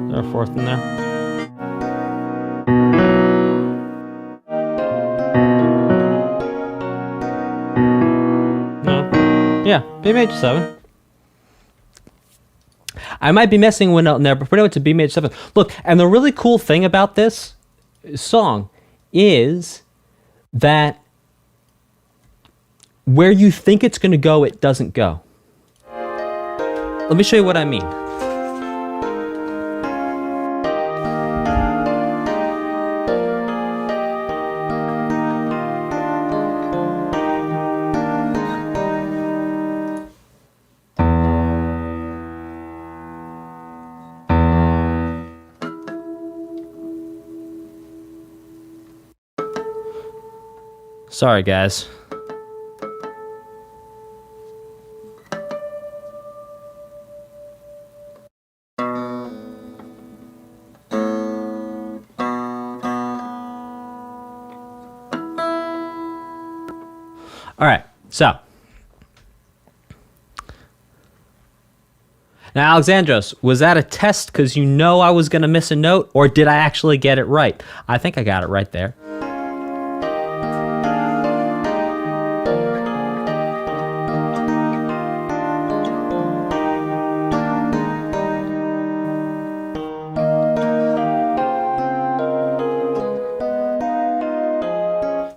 [SPEAKER 1] Is there a fourth in there? No. Yeah, B major 7. I might be missing one note in there, but pretty much it's a B major 7. Look, and the really cool thing about this song is that where you think it's going to go, it doesn't go. Let me show you what I mean. Sorry, guys. All right, so now, Alexandros, was that a test because you know I was going to miss a note, or did I actually get it right? I think I got it right there.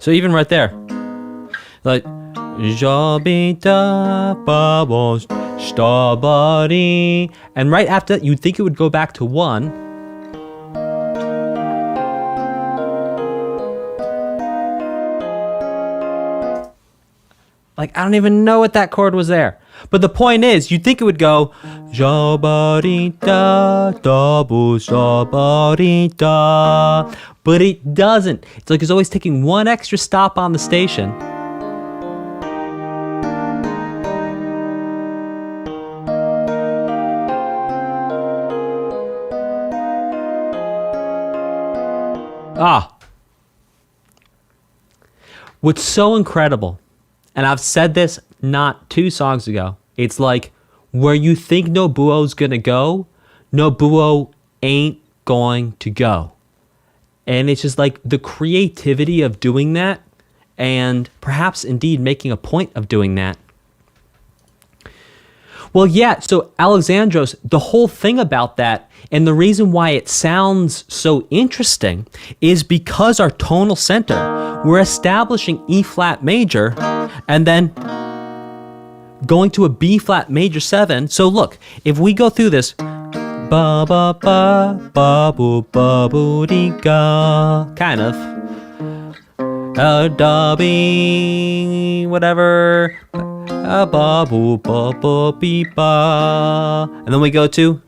[SPEAKER 1] So even right there, like, and right after that, you'd think it would go back to 1. Like, I don't even know what that chord was there. But the point is, you'd think it would go, but it doesn't. It's like it's always taking one extra stop on the station. What's so incredible, and I've said this not 2 songs ago, it's like where you think Nobuo's gonna go, Nobuo ain't going to go. And it's just like the creativity of doing that, and perhaps indeed making a point of doing that. Well, yeah, so Alexandros, the whole thing about that, and the reason why it sounds so interesting is because our tonal center, we're establishing E flat major and then going to a B flat major 7. So look, if we go through this, ba ba ba ba boo ba boo dee ga, kind of, da bee, whatever, ba boo ba ba bee ba, and then we go to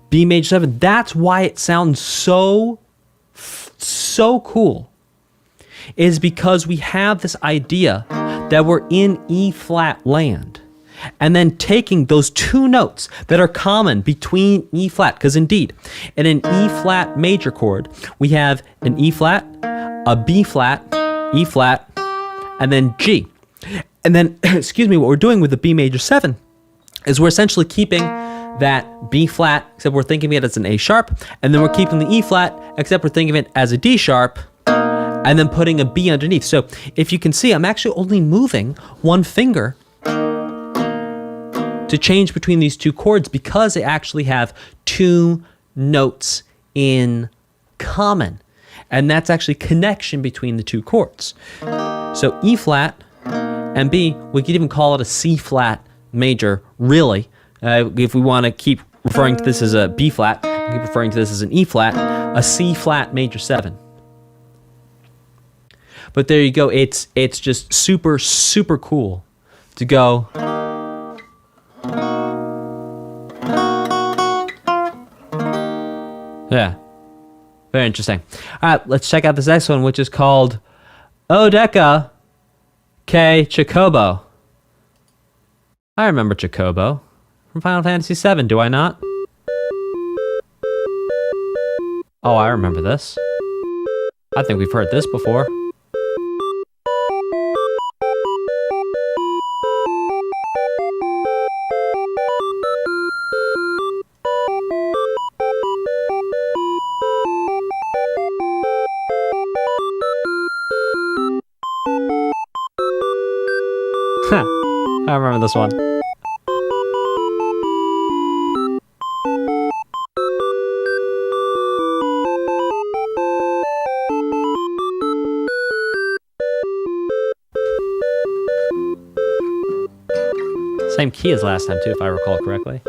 [SPEAKER 1] B major 7. That's why it sounds so cool, is because we have this idea that we're in E flat land. and then taking those two notes that are common between E flat, because indeed, in an E flat major chord, we have an E flat, a B flat, E flat, and then G. And then, excuse me, what we're doing with the B major 7 is we're essentially keeping that B flat, except we're thinking of it as an A sharp, and then we're keeping the E flat, except we're thinking of it as a D sharp, and then putting a B underneath. So if you can see, I'm actually only moving one finger to change between these two chords because they actually have two notes in common. And that's actually connection between the two chords. So E flat and B, we could even call it a C flat major, really. If we want to keep referring to this as a B flat, keep referring to this as an E flat, a C flat major 7. But there you go. It's just super, super cool to go. Yeah. Very interesting. All right, let's check out this next one, which is called ODEKA K Chocobo. I remember Chocobo from Final Fantasy VII, do I not? Oh, I remember this. I think we've heard this before. I remember this one. Same key as last time too, if I recall correctly.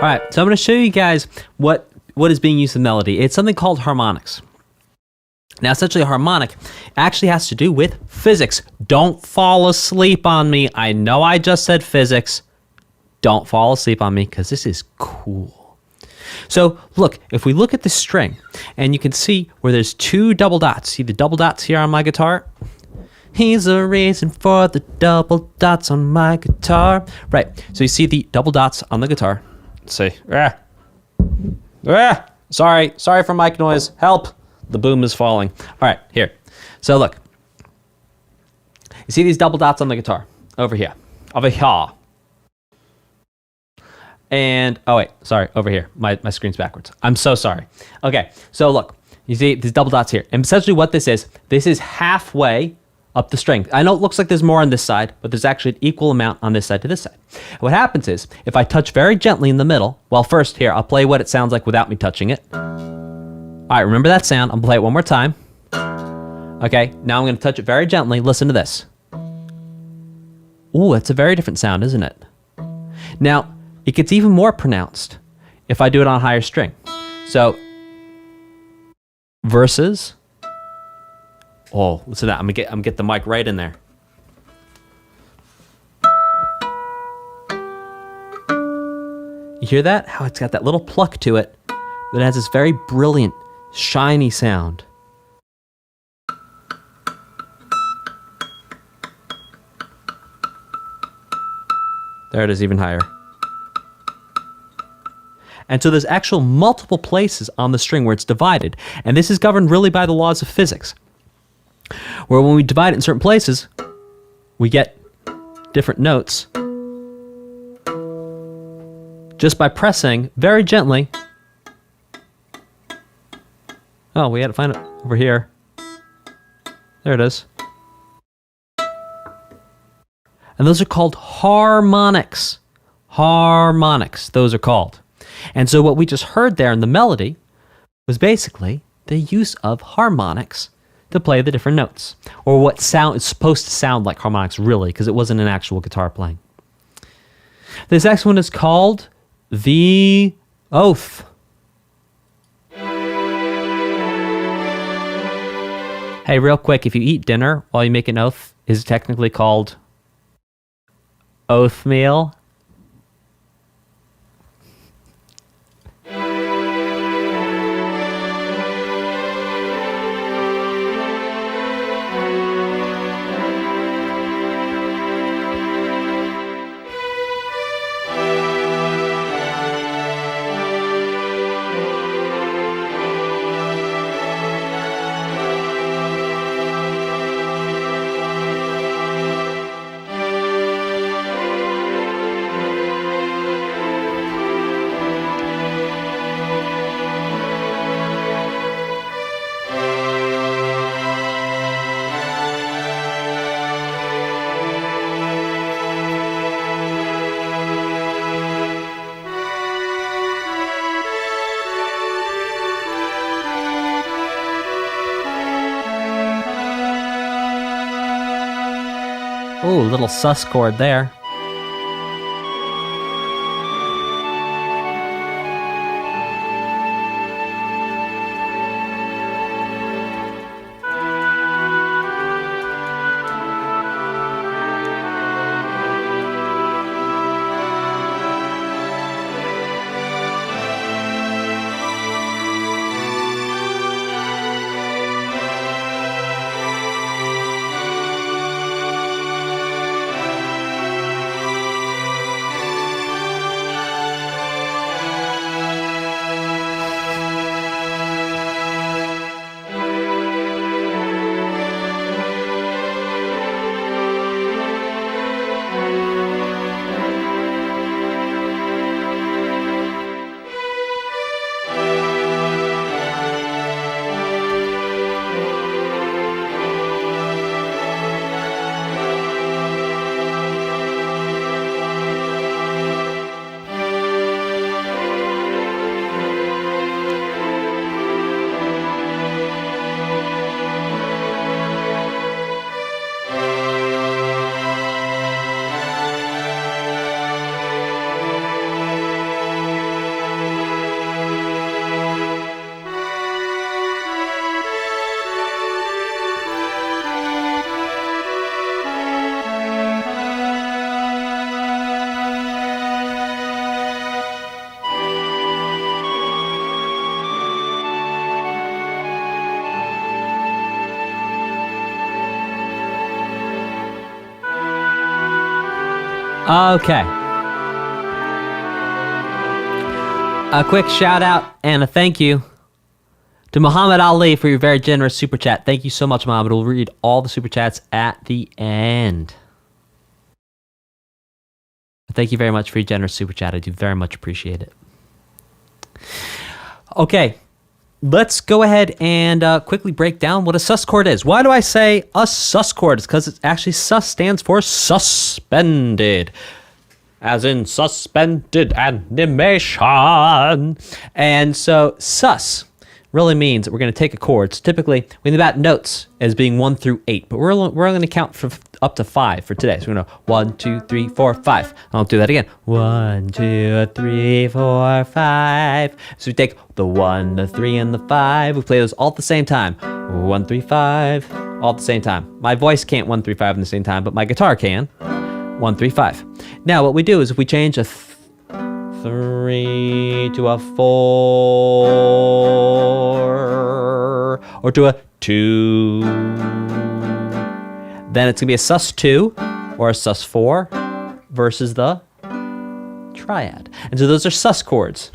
[SPEAKER 1] All right, so I'm going to show you guys what is being used in melody. It's something called harmonics. Now, essentially, a harmonic actually has to do with physics. Don't fall asleep on me. I know I just said physics. Don't fall asleep on me, because this is cool. So, look, if we look at the string, and you can see where there's 2 double dots. See the double dots here on my guitar? He's a reason for the double dots on my guitar. Right, so you see the double dots on the guitar. Let's see. Sorry for mic noise. Help. The boom is falling. All right, here. So look. You see these double dots on the guitar? Over here. Over here. And, oh wait, sorry, over here. My screen's backwards. I'm so sorry. Okay, so look. You see these double dots here. And essentially what this is halfway up the string. I know it looks like there's more on this side, but there's actually an equal amount on this side to this side. What happens is, if I touch very gently in the middle, well, first here, I'll play what it sounds like without me touching it. All right, remember that sound. I'm gonna play it one more time. Okay, now I'm gonna touch it very gently. Listen to this. Ooh, that's a very different sound, isn't it? Now, it gets even more pronounced if I do it on a higher string. So, verses. Oh, listen to that. I'm gonna get the mic right in there. You hear that? How it's got that little pluck to it that has this very brilliant, shiny sound. There it is, even higher. And so there's actual multiple places on the string where it's divided. And this is governed really by the laws of physics, where when we divide it in certain places, we get different notes just by pressing very gently. Oh, we had to find it over here. There it is. And those are called harmonics. Harmonics, those are called. And so what we just heard there in the melody was basically the use of harmonics to play the different notes, or what sound is supposed to sound like harmonics really, because it wasn't an actual guitar playing. This next one is called the oath. Hey, real quick, if you eat dinner while you make an oath, is it technically called oathmeal? Ooh, little sus chord there. Okay. A quick shout out and a thank you to Muhammad Ali for your very generous super chat. Thank you so much, Muhammad. We'll read all the super chats at the end. Thank you very much for your generous super chat. I do very much appreciate it. Okay, let's go ahead and quickly break down what a sus chord is. Why do I say a sus chord? It's because it's actually sus stands for suspended. As in suspended animation. And so sus really means that we're going to take a chord. So typically, we think about notes as being 1 through 8, but we're only going to count for up to 5 for today. So we're going to 1, 2, 3, 4, 5. I'll do that again. 1, 2, 3, 4, 5. So we take the 1, the 3, and the 5. We play those all at the same time. 1, 3, 5, all at the same time. My voice can't 1, 3, 5 at the same time, but my guitar can. 1, 3, 5. Now what we do is if we change a 3 to a 4 or to a 2, then it's gonna be a sus2 or a sus4 versus the triad. And so those are sus chords.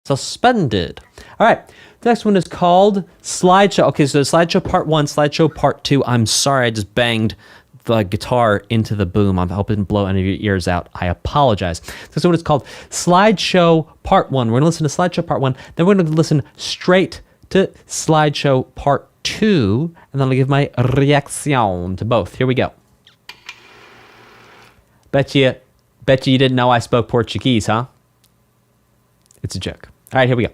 [SPEAKER 1] Suspended. All right. The next one is called slideshow. Okay, so slideshow part 1, slideshow part 2. I'm sorry, I just banged the guitar into the boom. I'm hoping to blow any of your ears out. I apologize. This one is called slideshow part 1. We're going to listen to slideshow part 1. Then we're going to listen straight to slideshow part 2. And then I'll give my reaction to both. Here we go. Bet you didn't know I spoke Portuguese, huh? It's a joke. All right, here we go.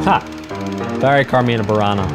[SPEAKER 1] Ha! Very Carmina Burana.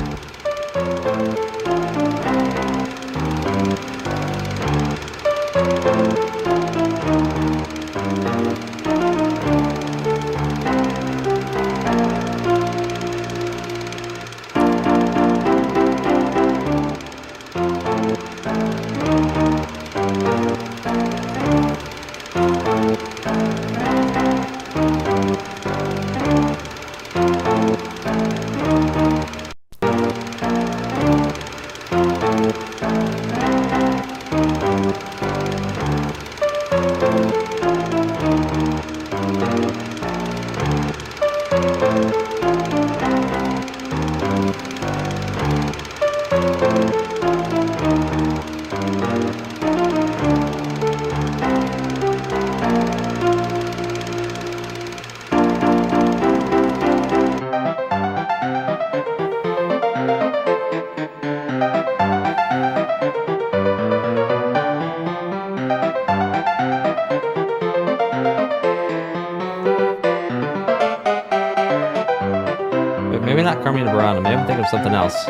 [SPEAKER 1] Maybe not Carmina Burana. Maybe I'm thinking of something else.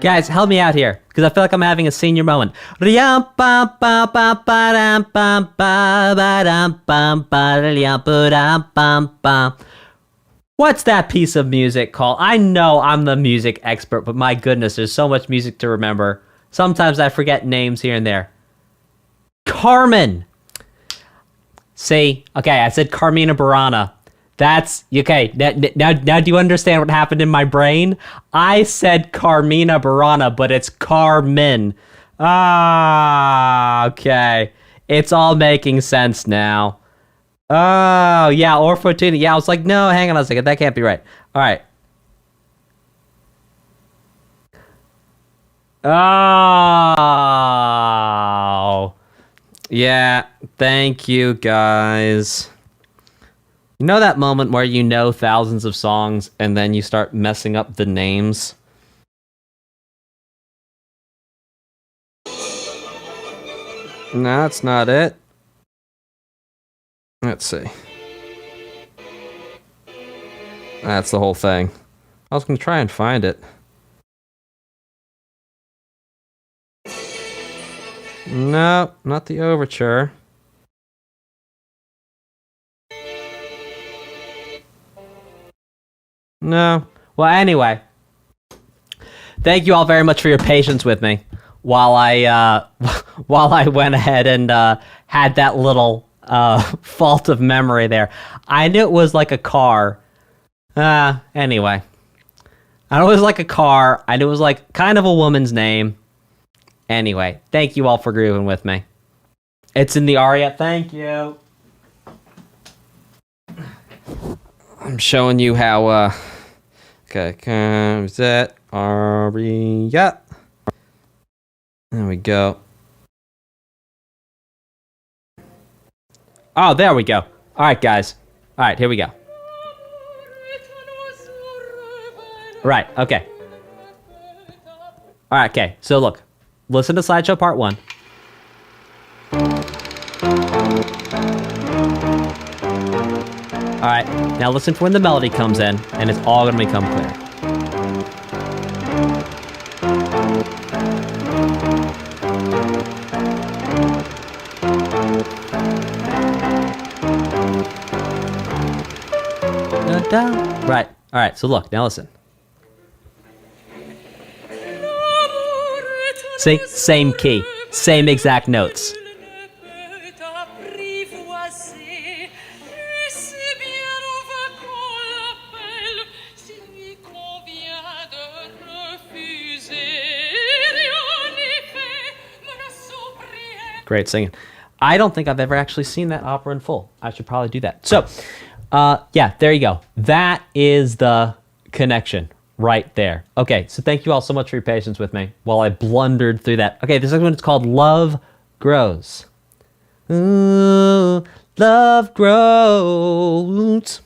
[SPEAKER 1] Guys, help me out here, because I feel like I'm having a senior moment. What's that piece of music called? I know I'm the music expert, but my goodness, there's so much music to remember. Sometimes I forget names here and there. Carmen. See, okay, I said Carmina Burana. That's okay. Now, do you understand what happened in my brain? I said Carmina Burana, but it's Carmen. Ah, okay. It's all making sense now. Oh, yeah, or Fortuna. Yeah, I was like, no, hang on a second. That can't be right. All right. Oh. Yeah, thank you, guys. You know that moment where you know thousands of songs and then you start messing up the names? No, that's not it. Let's see. That's the whole thing. I was going to try and find it. No, not the Overture. No. Well, anyway. Thank you all very much for your patience with me while I went ahead and had that little fault of memory there. I knew it was like a car. Anyway. I knew it was like a car. I knew it was like kind of a woman's name. Anyway, thank you all for grooving with me. It's in the aria. Thank you. I'm showing you how, okay, comes that aria. There we go. Oh, there we go. All right, guys. All right, here we go. Right, okay. All right, okay. So look, listen to Slideshow Part 1. All right, now listen for when the melody comes in, and it's all going to become clear. Right, all right, so look, now listen. See, same key, same exact notes. Great singing. I don't think I've ever actually seen that opera in full. I should probably do that. So, yeah, there you go. That is the connection right there. Okay, so thank you all so much for your patience with me while I blundered through that. Okay, this next one is called Love Grows. Ooh, love grows.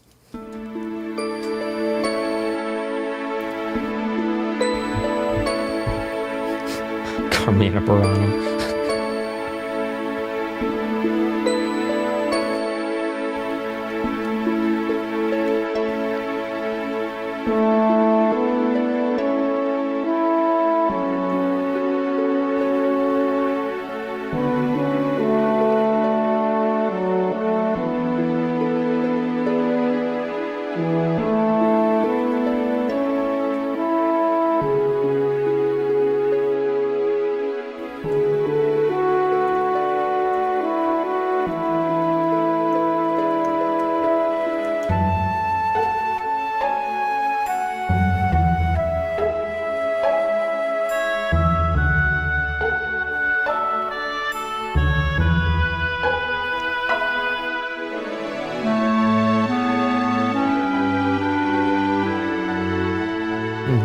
[SPEAKER 1] Carmina Burana.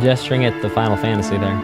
[SPEAKER 1] Gesturing at the Final Fantasy there.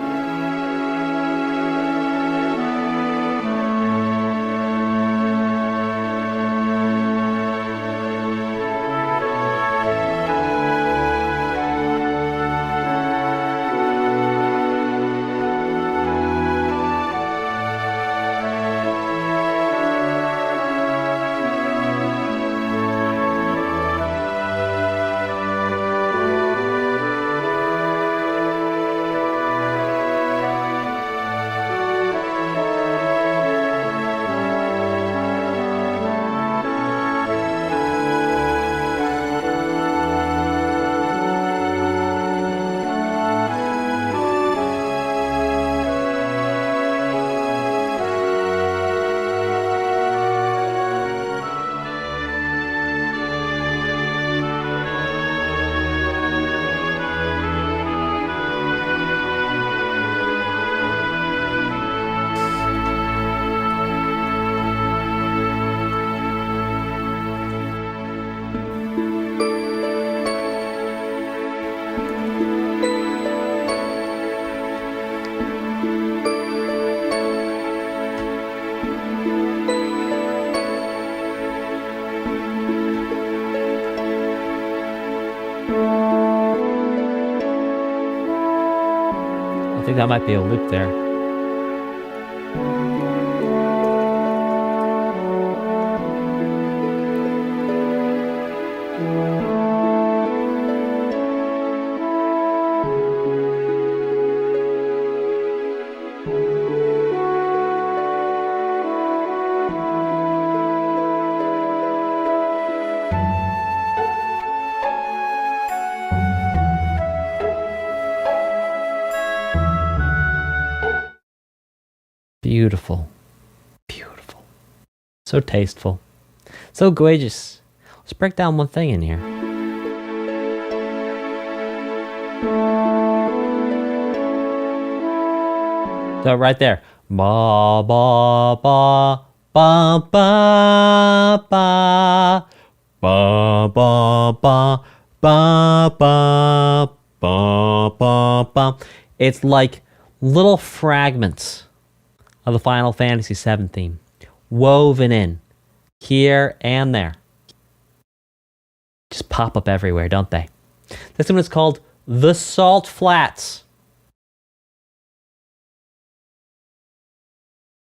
[SPEAKER 1] think that might be a loop there. Beautiful. Beautiful. So tasteful. So gorgeous. Let's break down one thing in here. So right there. Ba ba ba ba ba ba ba ba ba ba ba ba ba ba. It's like little fragments of the Final Fantasy VII theme, woven in, here and there. Just pop up everywhere, don't they? This one is called The Salt Flats,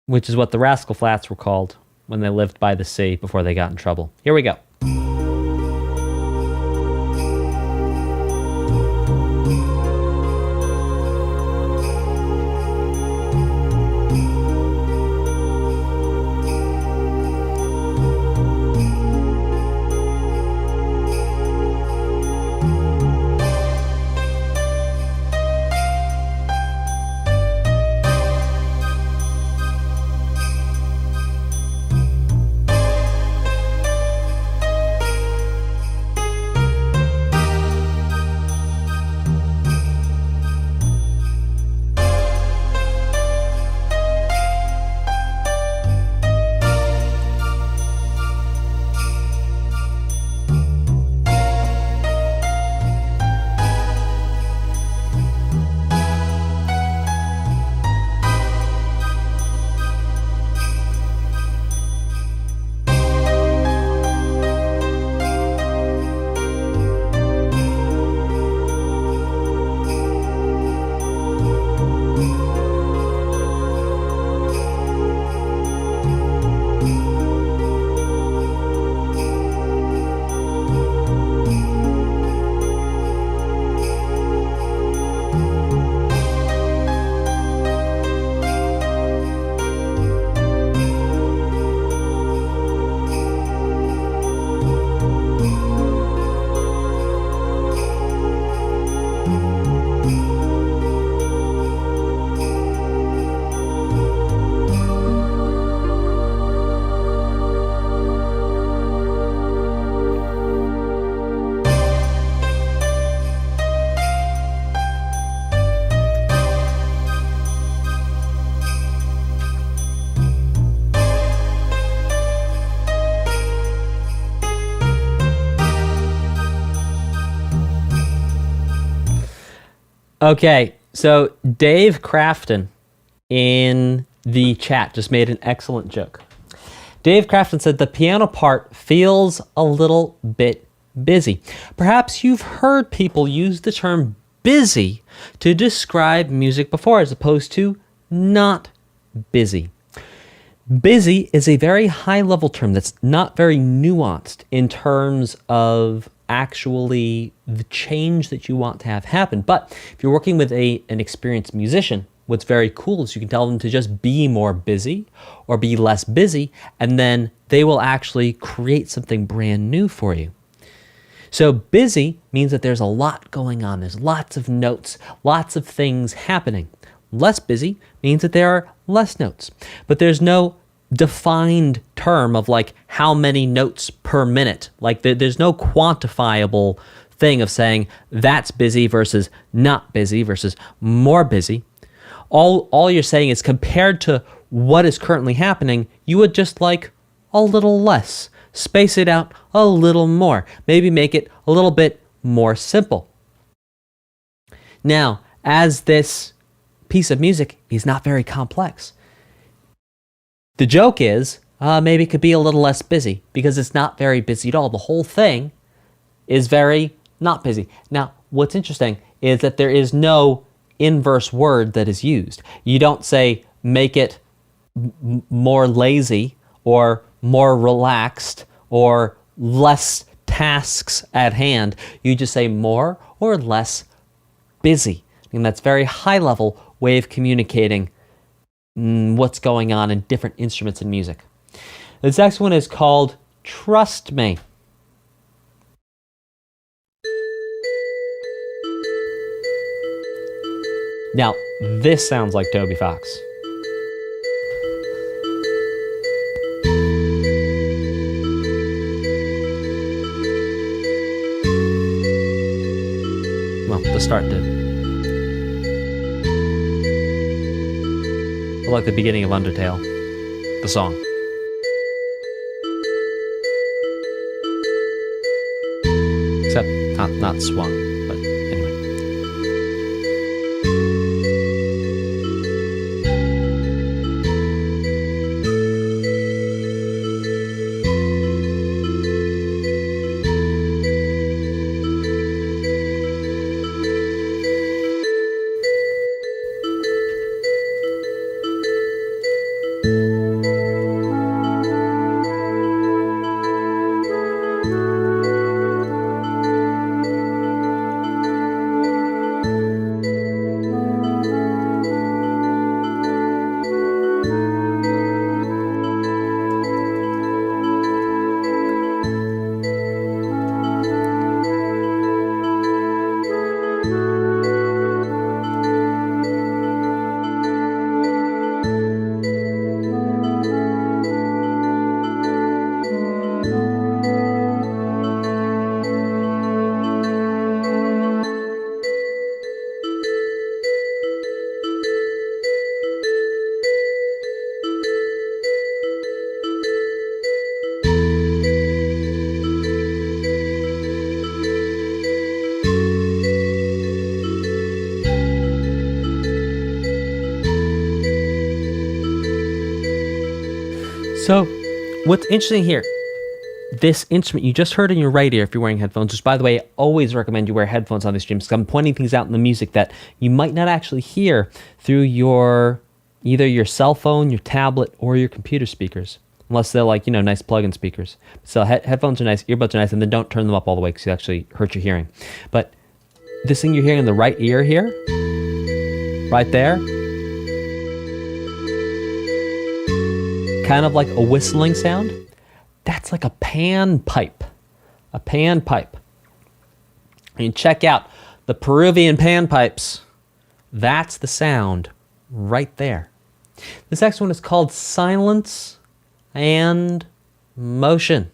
[SPEAKER 1] which is what the Rascal Flats were called when they lived by the sea before they got in trouble. Here we go. Okay, so Dave Crafton in the chat just made an excellent joke. Dave Crafton said the piano part feels a little bit busy. Perhaps you've heard people use the term busy to describe music before as opposed to not busy. Busy is a very high-level term that's not very nuanced in terms of actually the change that you want to have happen. But if you're working with an experienced musician, what's very cool is you can tell them to just be more busy or be less busy, and then they will actually create something brand new for you. So busy means that there's a lot going on. There's lots of notes, lots of things happening. Less busy means that there are less notes, but there's no defined term of like how many notes per minute. Like there's no quantifiable thing of saying that's busy versus not busy versus more busy. All you're saying is compared to what is currently happening, you would just like a little less, space it out a little more, maybe make it a little bit more simple. Now, as this piece of music is not very complex, the joke is maybe it could be a little less busy because it's not very busy at all. The whole thing is very not busy. Now, what's interesting is that there is no inverse word that is used. You don't say make it more lazy or more relaxed or less tasks at hand. You just say more or less busy. And that's a very high level way of communicating what's going on in different instruments in music. This next one is called Trust Me. Now, this sounds like Toby Fox. Well, the start did. I like the beginning of Undertale, the song. Except not swung, but anyway. So, what's interesting here, this instrument you just heard in your right ear if you're wearing headphones, which by the way, I always recommend you wear headphones on these streams because I'm pointing things out in the music that you might not actually hear through either your cell phone, your tablet, or your computer speakers. Unless they're like, nice plug-in speakers. So headphones are nice, earbuds are nice, and then don't turn them up all the way because you actually hurt your hearing. But this thing you're hearing in the right ear here, right there, kind of like a whistling sound, that's like a pan pipe. A pan pipe. And check out the Peruvian pan pipes. That's the sound right there. This next one is called Silence and Motion.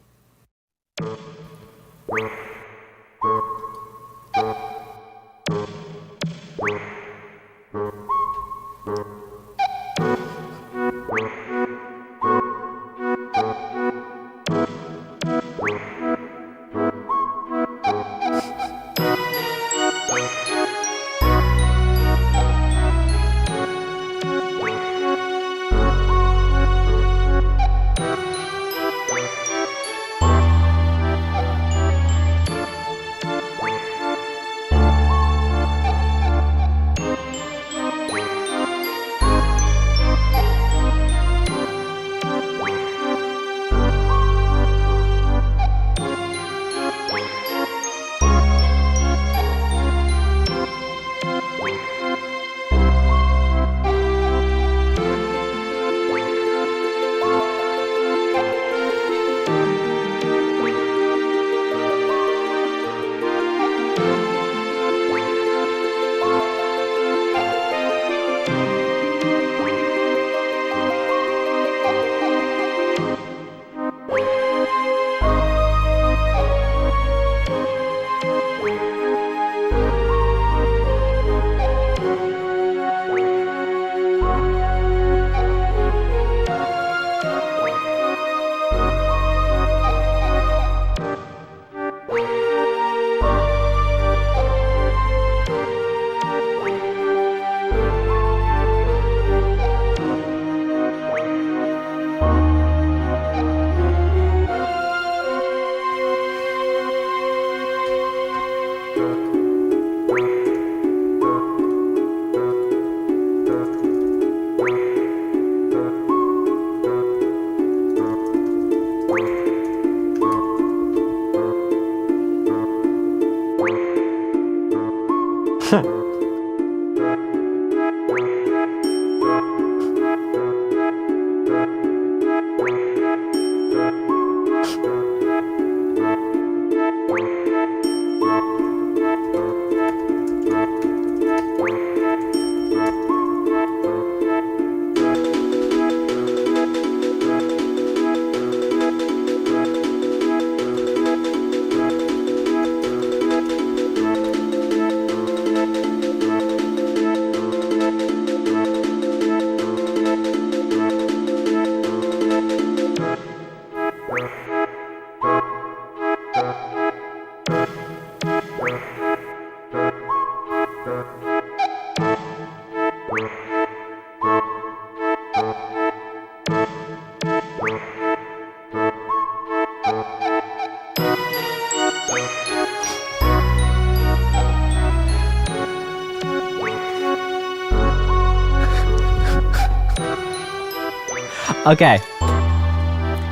[SPEAKER 1] Okay.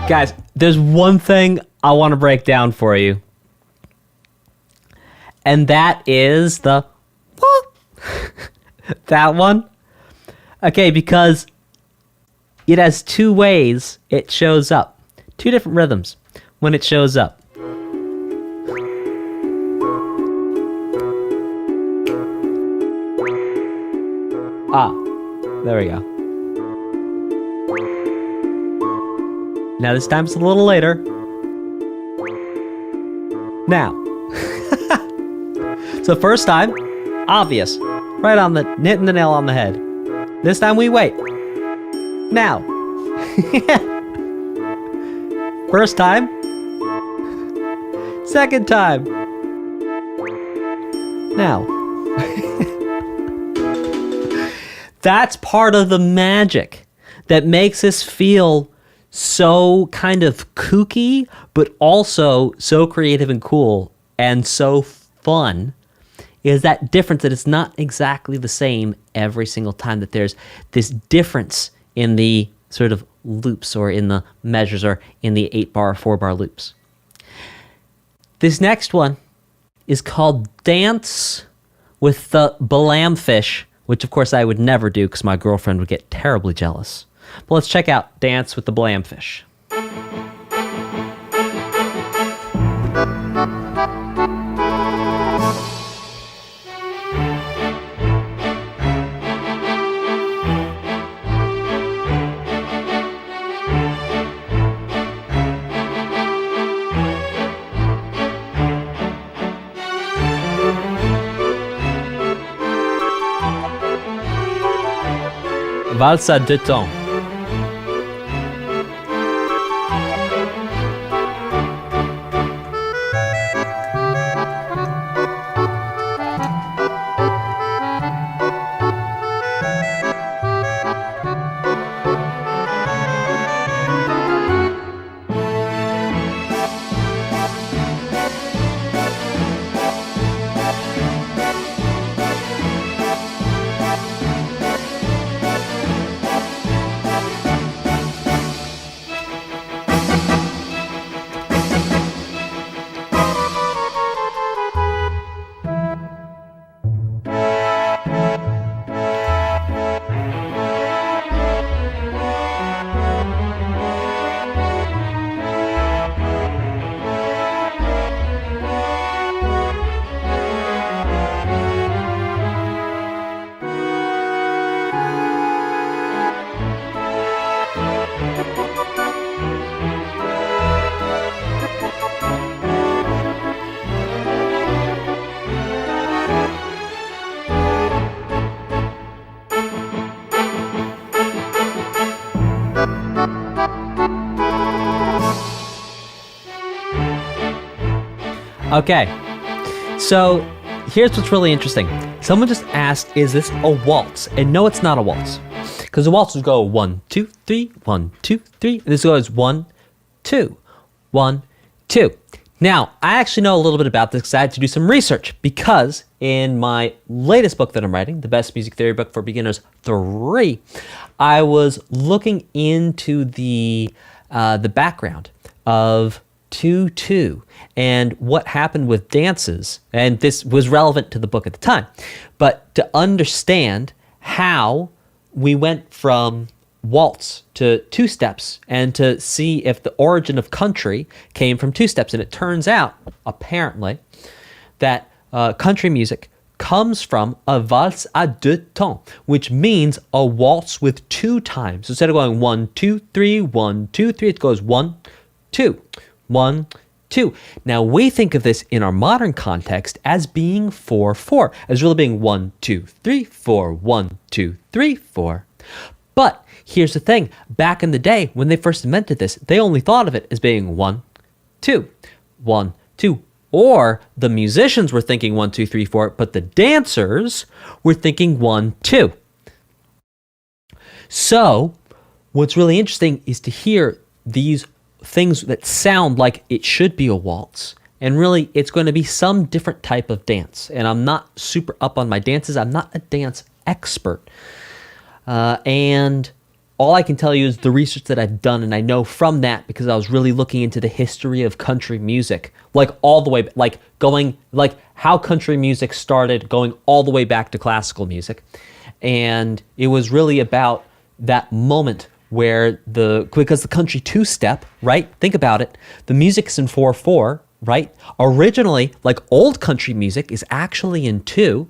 [SPEAKER 1] Guys, there's one thing I want to break down for you. And that is the that one. Okay, because it has two ways it shows up. Two different rhythms when it shows up. Ah, there we go. Now this time it's a little later. Now. So first time, obvious. Right on the, hitting the nail on the head. This time we wait. Now. First time. Second time. Now. That's part of the magic that makes us feel so kind of kooky, but also so creative and cool and so fun, is that difference that it's not exactly the same every single time, that there's this difference in the sort of loops or in the measures or in the 8-bar or 4-bar loops. This next one is called Dance with the Balamb-fish, which of course I would never do because my girlfriend would get terribly jealous. But let's check out Dance with the Balamb-fish. Valse à deux temps. Okay, so here's what's really interesting. Someone just asked, is this a waltz? And no, it's not a waltz. Because the waltz would go 1, 2, 3, 1, 2, 3. And this goes 1, 2, 1, 2. Now, I actually know a little bit about this because I had to do some research, because in my latest book that I'm writing, The Best Music Theory Book for Beginners 3, I was looking into the background of 2/2 and what happened with dances, and this was relevant to the book at the time, but to understand how we went from waltz to 2 steps and to see if the origin of country came from 2 steps. And it turns out, apparently, that country music comes from a valse à deux temps, which means a waltz with 2 times. So instead of going 1, 2, 3, 1, 2, 3, it goes 1, 2, 1, 2. Now we think of this in our modern context as being 4/4, as really being 1, 2, 3, 4, 1, 2, 3, 4. But here's the thing: back in the day when they first invented this, they only thought of it as being 1, 2, 1, 2. Or the musicians were thinking 1, 2, 3, 4, but the dancers were thinking 1, 2. So what's really interesting is to hear these things that sound like it should be a waltz. And really, it's going to be some different type of dance. And I'm not super up on my dances. I'm not a dance expert. And all I can tell you is the research that I've done, and I know from that because I was really looking into the history of country music, like all the way, like going, like how country music started, going all the way back to classical music. And it was really about that moment where because the country two-step, right? Think about it. The music's in 4/4, right? Originally, like old country music is actually in 2.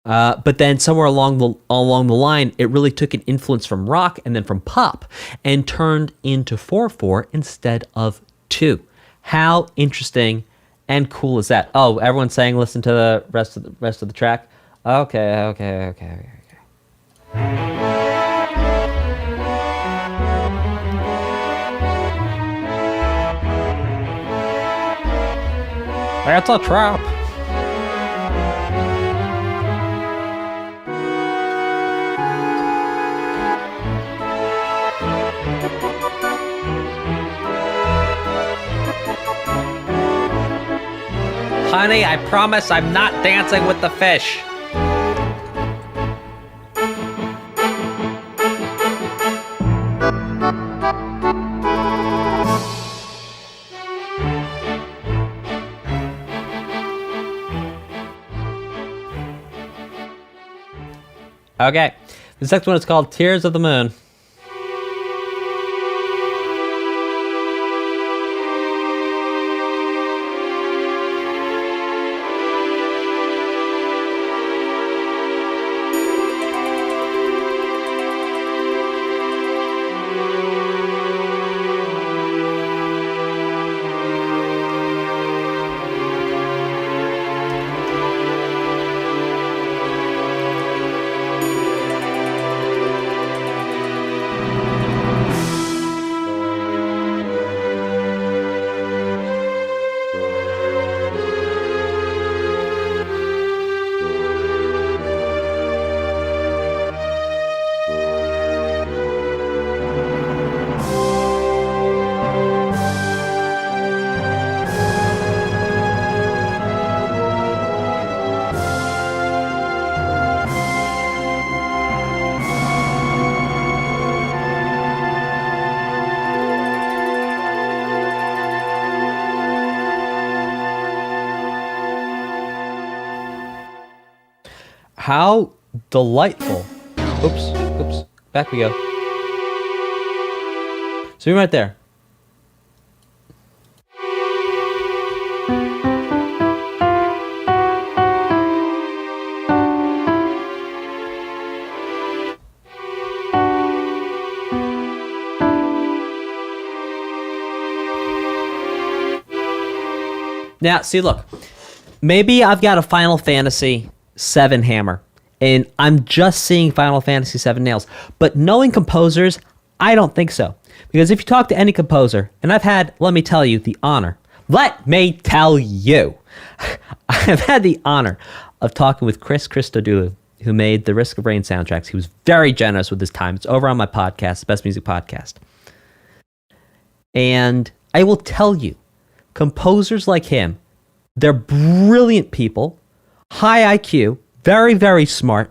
[SPEAKER 1] But then somewhere along the line, it really took an influence from rock and then from pop and turned into 4/4 instead of 2. How interesting and cool is that? Oh, everyone's saying listen to the rest of the track. Okay. That's a trap. Honey, I promise I'm not dancing with the fish. Okay, this next one is called Tears of the Moon. How delightful. Oops. Back we go. So you're right there. Now, see, look. Maybe I've got a Final Fantasy 7 hammer, and I'm just seeing Final Fantasy 7 nails. But knowing composers, I don't think so. Because if you talk to any composer, and I've had, let me tell you, I've had the honor of talking with Chris Christodoulou, who made the Risk of Rain soundtracks. He was very generous with his time. It's over on my podcast, the Best Music Podcast. And I will tell you, composers like him, they're brilliant people, high IQ, very, very smart.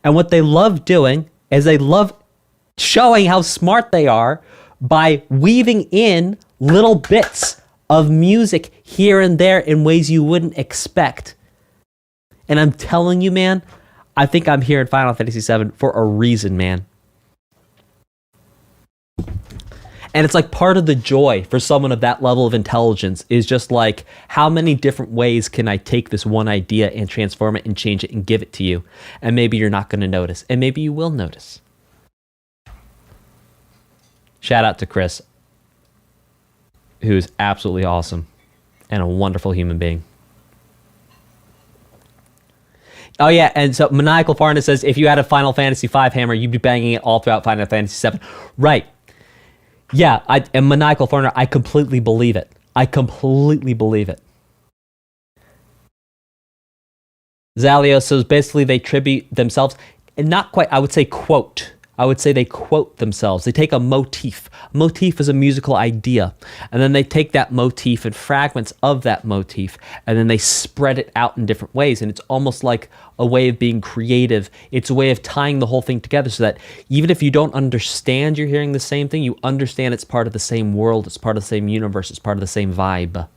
[SPEAKER 1] And what they love doing is they love showing how smart they are by weaving in little bits of music here and there in ways you wouldn't expect. And I'm telling you, man, I think I'm here in Final Fantasy VII for a reason, man. And it's like part of the joy for someone of that level of intelligence is just like, how many different ways can I take this one idea and transform it and change it and give it to you? And maybe you're not going to notice. And maybe you will notice. Shout out to Chris, who's absolutely awesome and a wonderful human being. Oh yeah, and so Maniacal Farna says, if you had a Final Fantasy V hammer, you'd be banging it all throughout Final Fantasy VII. Right. Yeah, and Maniacal Farna, I completely believe it. Zalio says basically they tribute themselves, and not quite, I would say quote I would say they quote themselves. They take a motif. A motif is a musical idea. And then they take that motif and fragments of that motif, and then they spread it out in different ways. And it's almost like a way of being creative. It's a way of tying the whole thing together so that even if you don't understand you're hearing the same thing, you understand it's part of the same world, it's part of the same universe, it's part of the same vibe.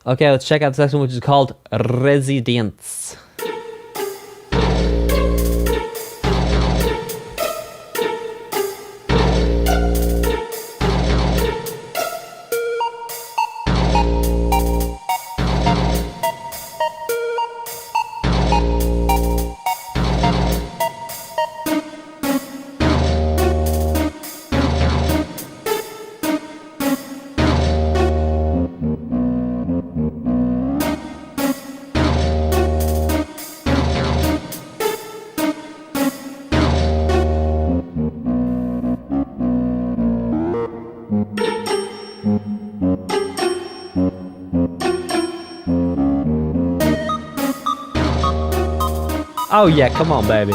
[SPEAKER 1] Okay, let's check out the next one, which is called Residence. Oh yeah, come on, baby.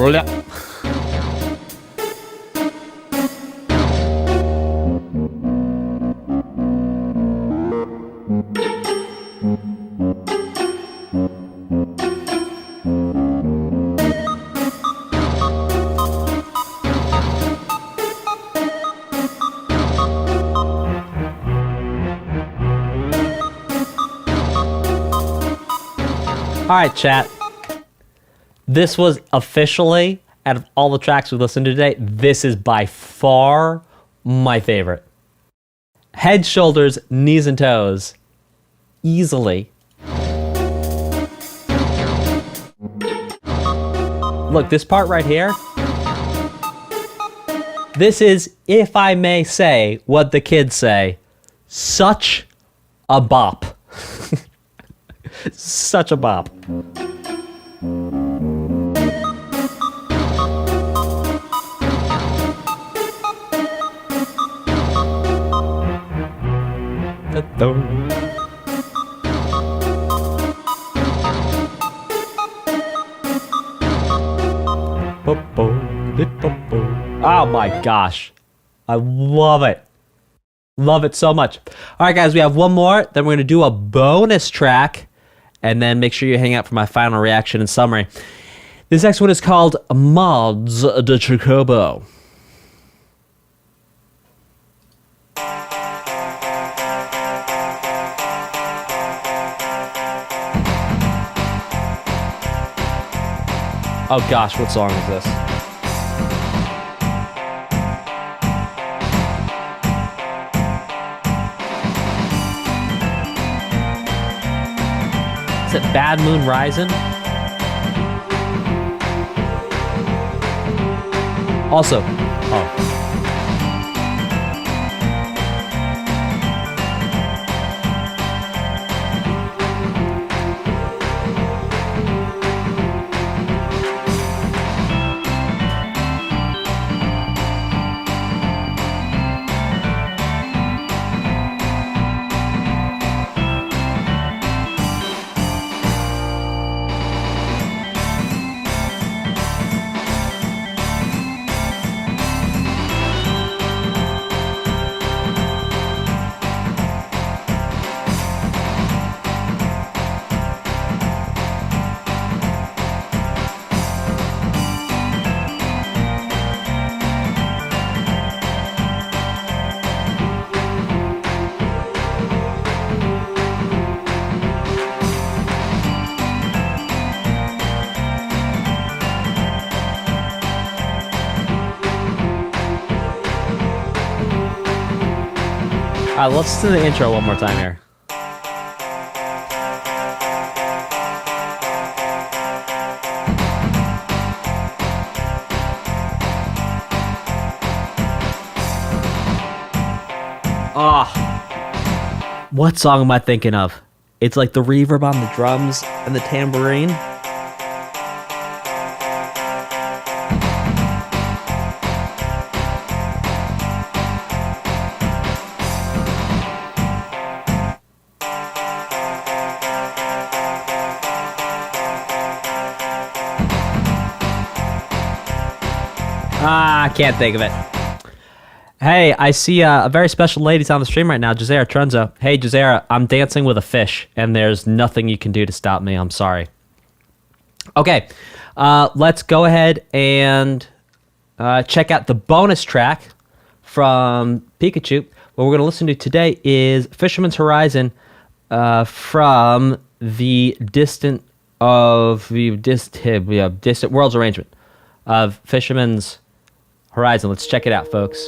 [SPEAKER 1] Hola. All right, chat. This was officially, out of all the tracks we listened to today, this is by far my favorite. Head, shoulders, knees, and toes. Easily. Look, this part right here. This is, if I may say what the kids say, such a bop. Such a bop. Oh my gosh. I love it. Love it so much. All right, guys, we have one more. Then we're going to do a bonus track. And then make sure you hang out for my final reaction and summary. This next one is called Mods de Chocobo. Oh gosh, what song is this? Is it Bad Moon Rising? Also, All right, let's listen to the intro one more time here. Ah, what song am I thinking of? It's like the reverb on the drums and the tambourine. I can't think of it. Hey, I see a very special lady's on the stream right now, Jazera Trunzo. Hey, Jazera, I'm dancing with a fish, and there's nothing you can do to stop me. I'm sorry. Okay, let's go ahead and check out the bonus track from Pikachu. What we're going to listen to today is Fisherman's Horizon from the Distant Worlds arrangement of Fisherman's Horizon. Let's check it out, folks.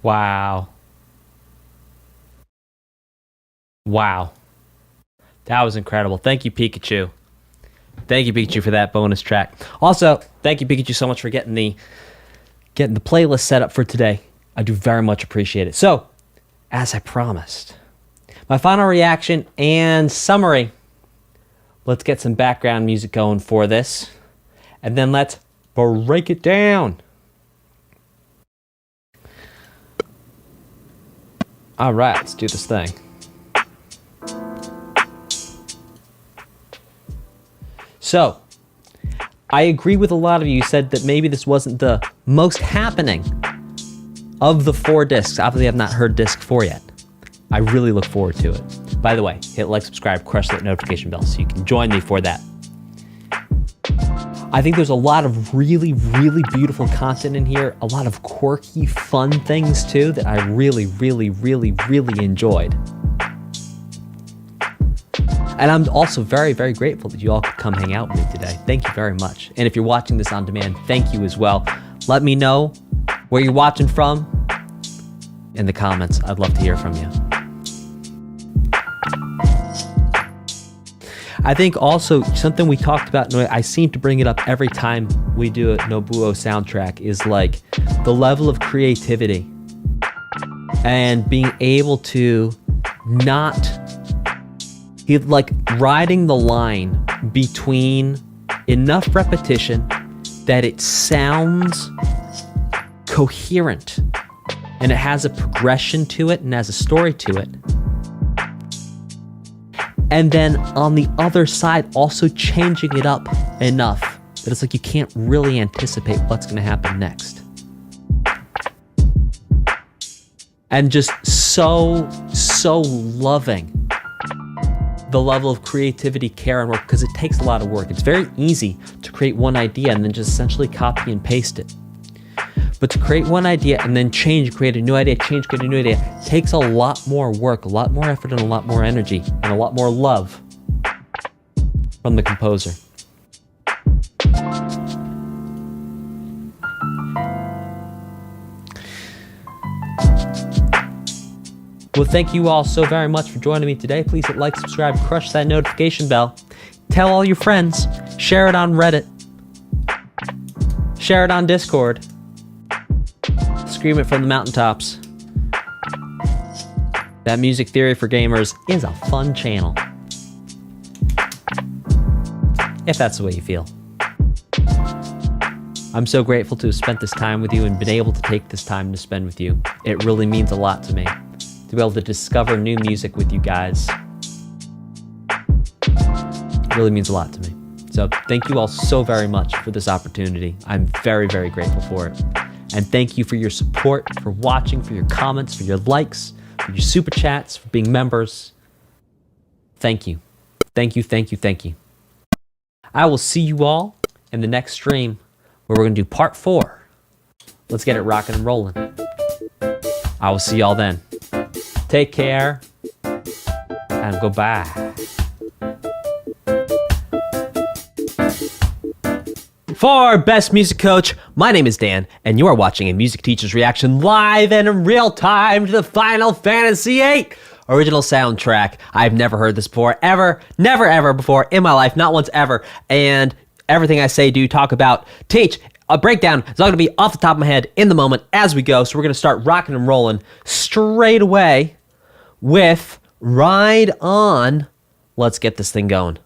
[SPEAKER 1] Wow. Wow. That was incredible. Thank you, Pikachu. Thank you, Pikachu, for that bonus track. Also, thank you, Pikachu, so much for getting the playlist set up for today. I do very much appreciate it. So, as I promised, my final reaction and summary. Let's get some background music going for this, and then let's break it down. All right, let's do this thing. So, I agree with a lot of you. You said that maybe this wasn't the most happening of the 4 discs. Obviously, I've not heard disc 4 yet. I really look forward to it. By the way, hit like, subscribe, crush that notification bell so you can join me for that. I think there's a lot of really, really beautiful content in here. A lot of quirky, fun things too that I really, really, really, really enjoyed. And I'm also very, very grateful that you all could come hang out with me today. Thank you very much. And if you're watching this on demand, thank you as well. Let me know where you're watching from in the comments. I'd love to hear from you. I think also something we talked about, and I seem to bring it up every time we do a Nobuo soundtrack, is like the level of creativity and being able to not, like riding the line between enough repetition that it sounds coherent and it has a progression to it and has a story to it. And then on the other side, also changing it up enough that it's like you can't really anticipate what's going to happen next. And just so loving the level of creativity, care, and work, because it takes a lot of work. It's very easy to create one idea and then just essentially copy and paste it. But to create one idea and then change, create a new idea, change, create a new idea, takes a lot more work, a lot more effort, and a lot more energy, and a lot more love from the composer. Well, thank you all so very much for joining me today. Please hit like, subscribe, crush that notification bell. Tell all your friends. Share it on Reddit. Share it on Discord. Scream it from the mountaintops. That Music Theory for Gamers is a fun channel. If that's the way you feel. I'm so grateful to have spent this time with you and been able to take this time to spend with you. It really means a lot to me to be able to discover new music with you guys. It really means a lot to me. So thank you all so very much for this opportunity. I'm very, very grateful for it. And thank you for your support, for watching, for your comments, for your likes, for your super chats, for being members. Thank you. Thank you, thank you, thank you. I will see you all in the next stream where we're going to do part 4. Let's get it rocking and rolling. I will see y'all then. Take care and goodbye. For Best Music Coach, my name is Dan, and you are watching a music teacher's reaction live and in real time to the Final Fantasy VIII original soundtrack. I've never heard this before, ever, never ever before in my life, not once ever, and everything I say, do, talk about, teach, a breakdown is all going to be off the top of my head in the moment as we go, so we're going to start rocking and rolling straight away with Ride On. Let's get this thing going.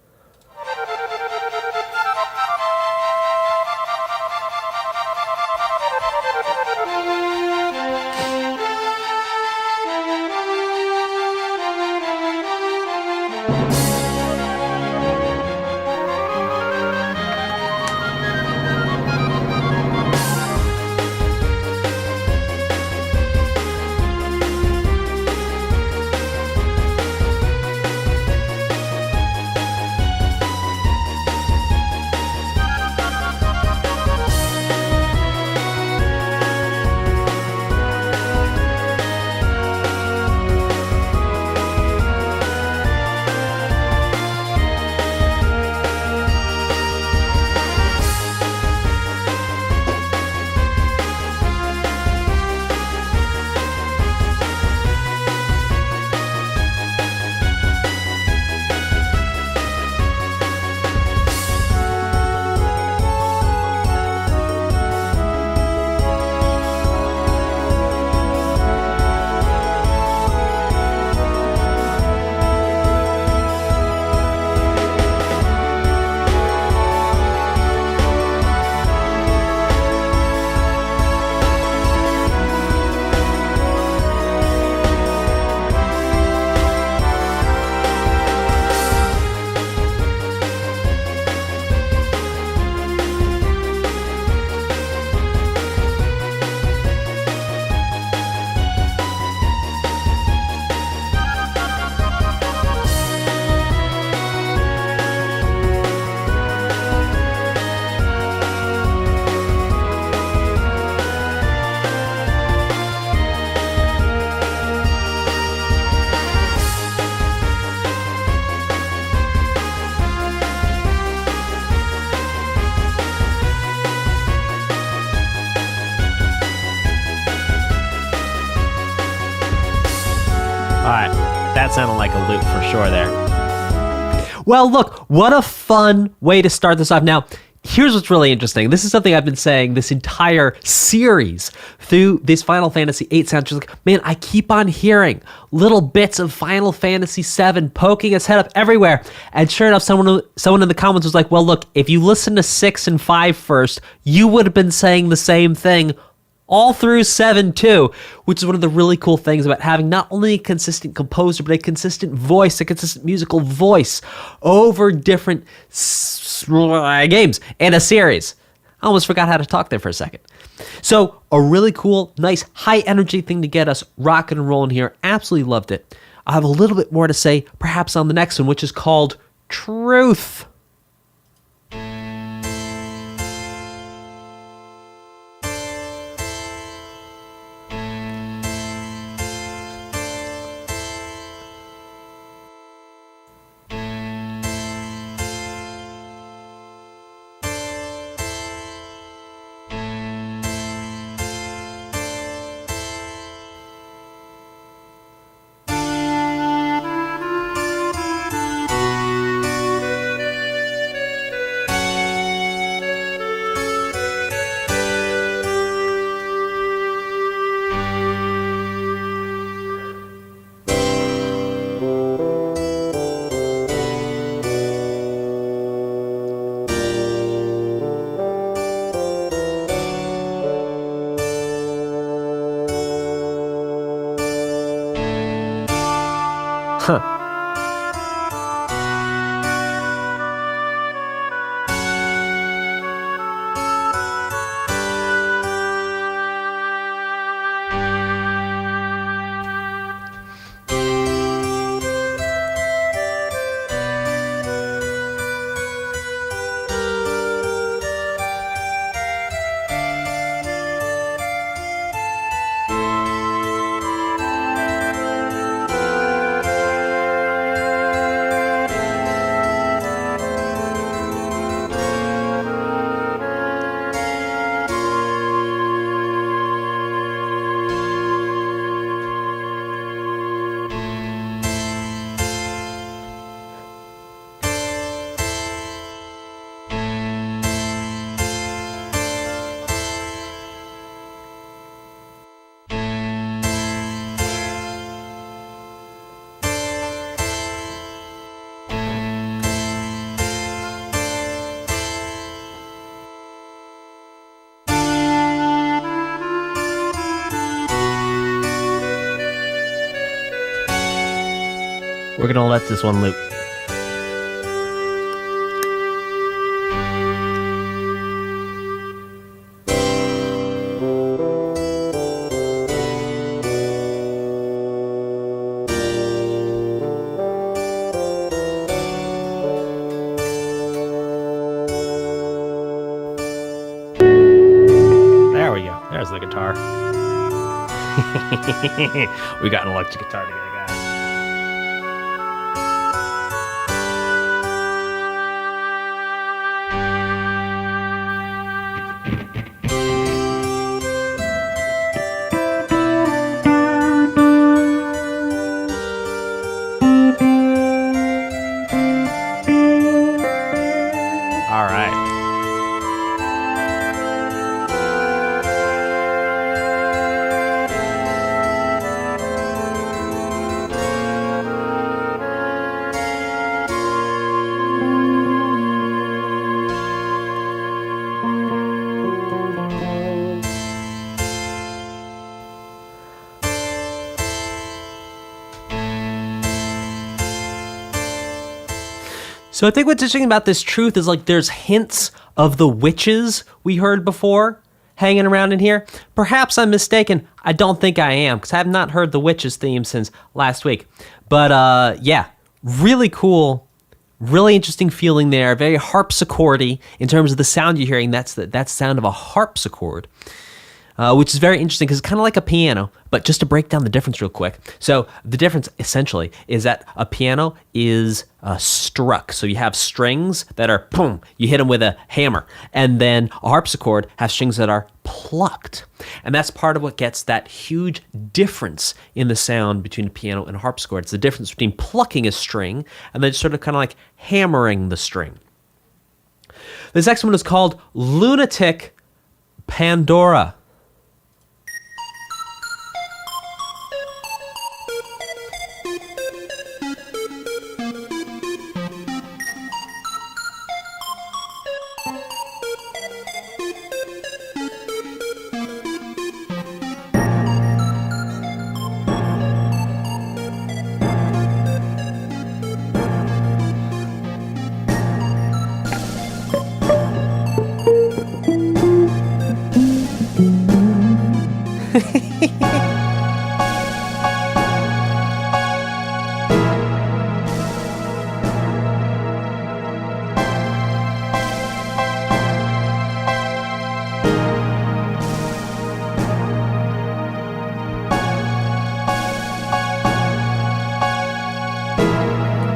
[SPEAKER 1] That sounded like a loop for sure there. Well, look, what a fun way to start this off. Now, here's what's really interesting. This is something I've been saying this entire series through this Final Fantasy VIII soundtrack. Like, man, I keep on hearing little bits of Final Fantasy VII poking its head up everywhere. And sure enough, someone in the comments was like, well, look, if you listen to 6 and 5 first, you would have been saying the same thing all through 7 too, which is one of the really cool things about having not only a consistent composer, but a consistent voice, a consistent musical voice over different games and a series. I almost forgot how to talk there for a second. So a really cool, nice, high energy thing to get us rocking and rolling here. Absolutely loved it. I have a little bit more to say perhaps on the next one, which is called Truth. Huh. We're gonna let this one loop. There we go. There's the guitar. We got an electric guitar together, guys. All right. So I think what's interesting about this Truth is like there's hints of the witches we heard before hanging around in here. Perhaps I'm mistaken. I don't think I am because I have not heard the witches theme since last week. But yeah, really cool, really interesting feeling there. Very harpsichordy in terms of the sound you're hearing. That's the sound of a harpsichord. which is very interesting because it's kind of like a piano. But just to break down the difference real quick. So the difference essentially is that a piano is struck. So you have strings that are, boom, you hit them with a hammer. And then a harpsichord has strings that are plucked. And that's part of what gets that huge difference in the sound between a piano and a harpsichord. It's the difference between plucking a string and then sort of kind of like hammering the string. This next one is called Lunatic Pandora.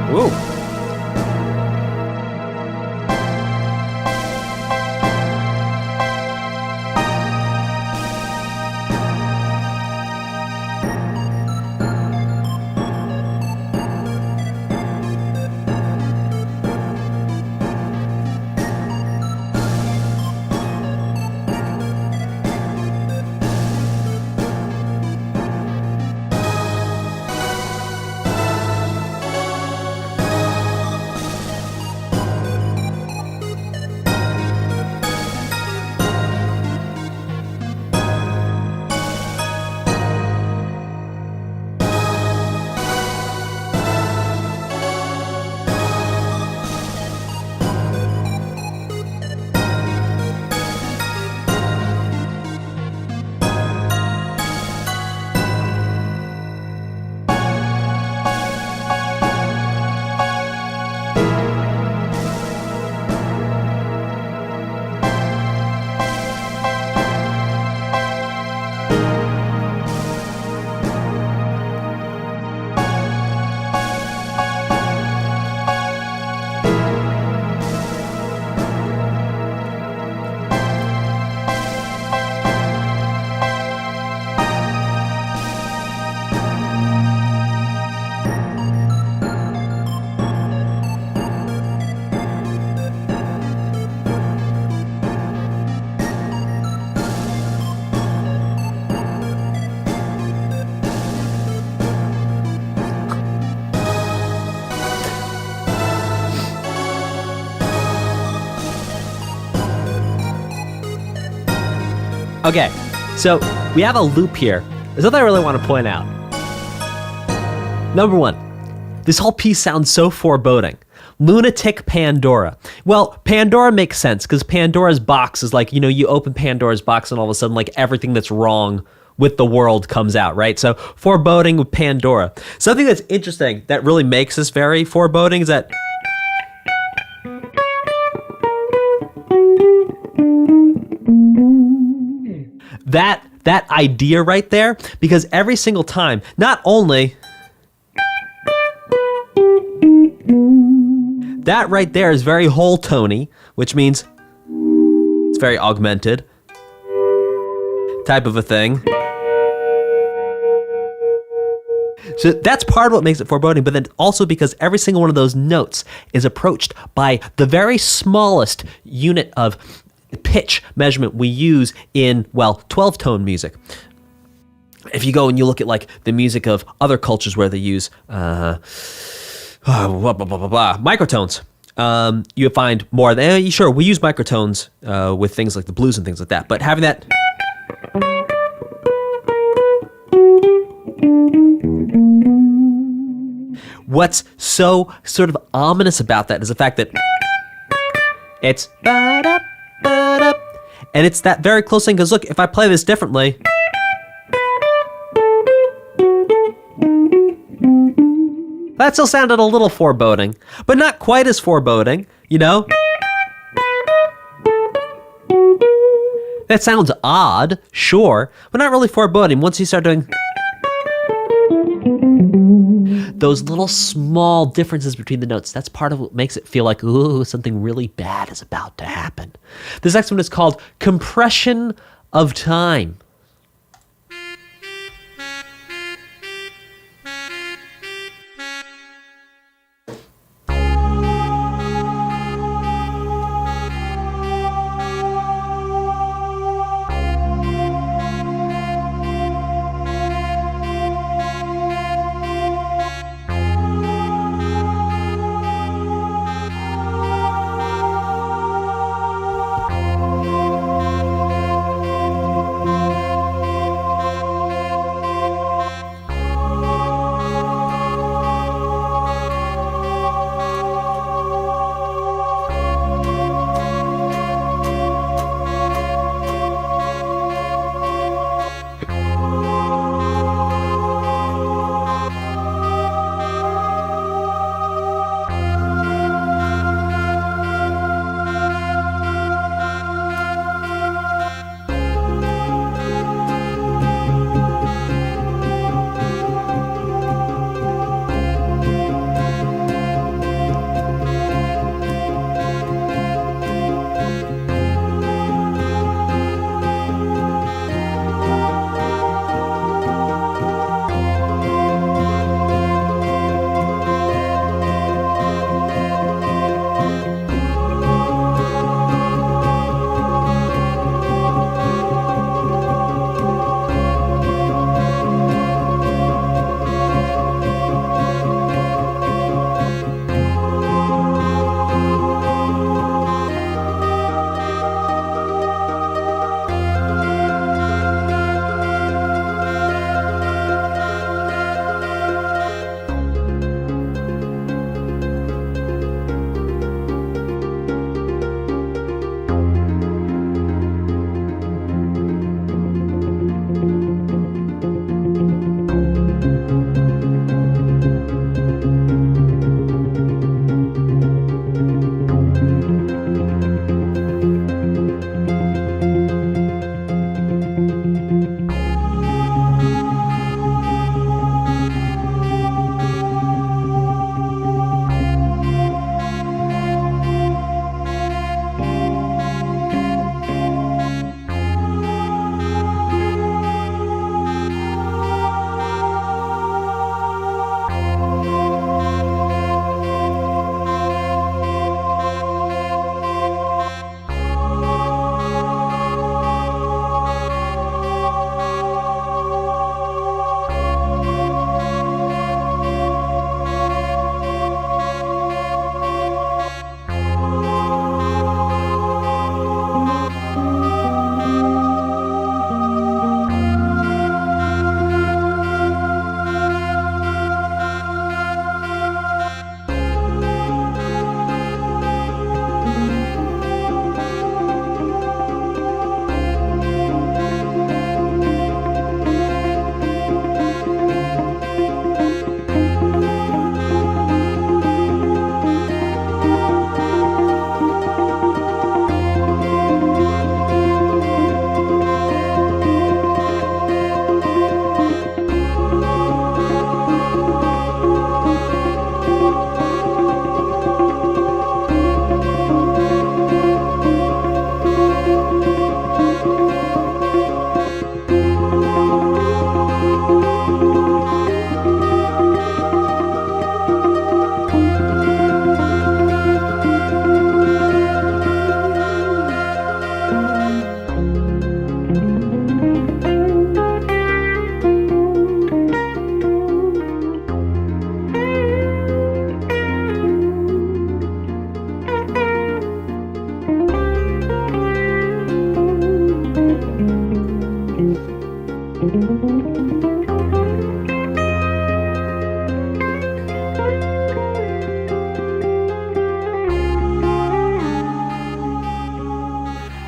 [SPEAKER 1] Whoa. Okay, so we have a loop here. There's something I really want to point out. Number one, this whole piece sounds so foreboding. Lunatic Pandora. Well, Pandora makes sense because Pandora's box is like, you open Pandora's box and all of a sudden like everything that's wrong with the world comes out, right? So foreboding with Pandora. Something that's interesting that really makes this very foreboding is that that idea right there, because every single time, not only that right there is very whole tony, which means it's very augmented type of a thing. So that's part of what makes it foreboding, but then also because every single one of those notes is approached by the very smallest unit of pitch measurement we use in, 12-tone music. If you go and you look at like the music of other cultures where they use microtones, you find more. Sure, we use microtones with things like the blues and things like that, but having that what's so sort of ominous about that is the fact that it's and it's that very close thing, because look, if I play this differently, that still sounded a little foreboding, but not quite as foreboding, That sounds odd, sure, but not really foreboding. Once you start doing those little small differences between the notes, that's part of what makes it feel like, ooh, something really bad is about to happen. This next one is called Compression of Time.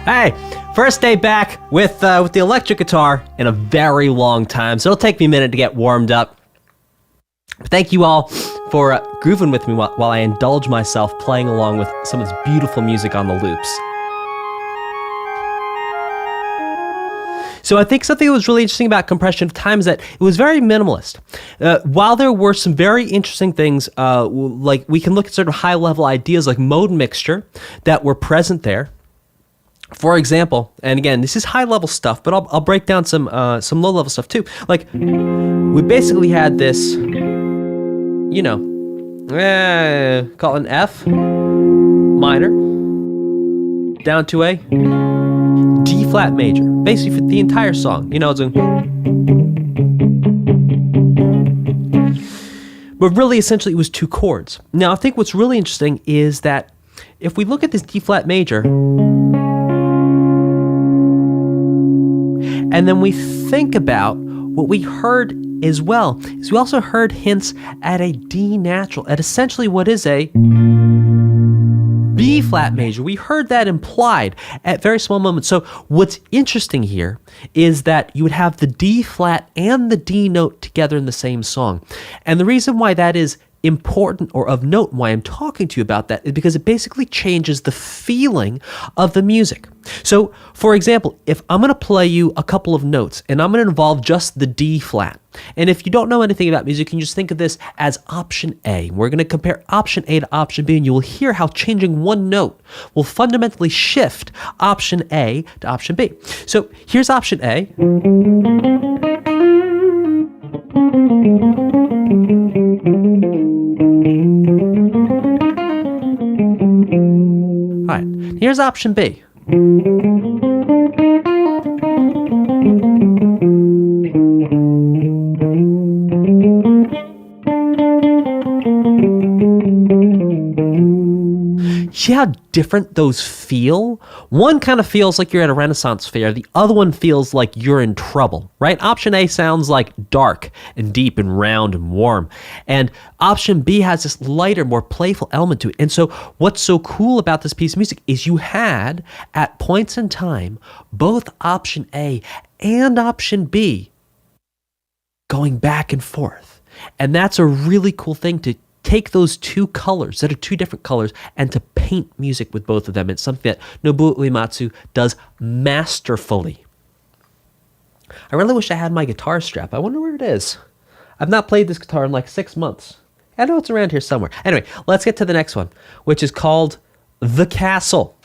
[SPEAKER 1] Hey, first day back with the electric guitar in a very long time, so it'll take me a minute to get warmed up. But thank you all for grooving with me while I indulge myself playing along with some of this beautiful music on the loops.
[SPEAKER 4] So I think something that was really interesting about Compression of Time is that it was very minimalist. While there were some very interesting things, like we can look at sort of high-level ideas like mode mixture that were present there. For example, and again, this is high-level stuff, but I'll break down some low-level stuff too. Like, we basically had this, you know, call it an F minor down to a D flat major, basically for the entire song. You know, it's a, but really, essentially, it was 2 chords. Now, I think what's really interesting is that if we look at this D flat major, and then we think about what we heard as well, is we also heard hints at a D natural, at essentially what is a B flat major. We heard that implied at very small moments. So what's interesting here is that you would have the D flat and the D note together in the same song. And the reason why that is important or of note, and why I'm talking to you about that, is because it basically changes the feeling of the music. So, for example, if I'm going to play you a couple of notes and I'm going to involve just the D flat, and if you don't know anything about music, you can just think of this as option A. We're going to compare option A to option B, and you will hear how changing one note will fundamentally shift option A to option B. So here's option A. All right, here's option B. See how different those feel? One kind of feels like you're at a Renaissance fair. The other one feels like you're in trouble, right? Option A sounds like dark and deep and round and warm. And option B has this lighter, more playful element to it. And so what's so cool about this piece of music is you had, at points in time, both option A and option B going back and forth. And that's a really cool thing, to take those 2 colors that are 2 different colors and to paint music with both of them. It's something that Nobuo Uematsu does masterfully. I really wish I had my guitar strap. I wonder where it is. I've not played this guitar in like 6 months. I know it's around here somewhere. Anyway, let's get to the next one, which is called The Castle.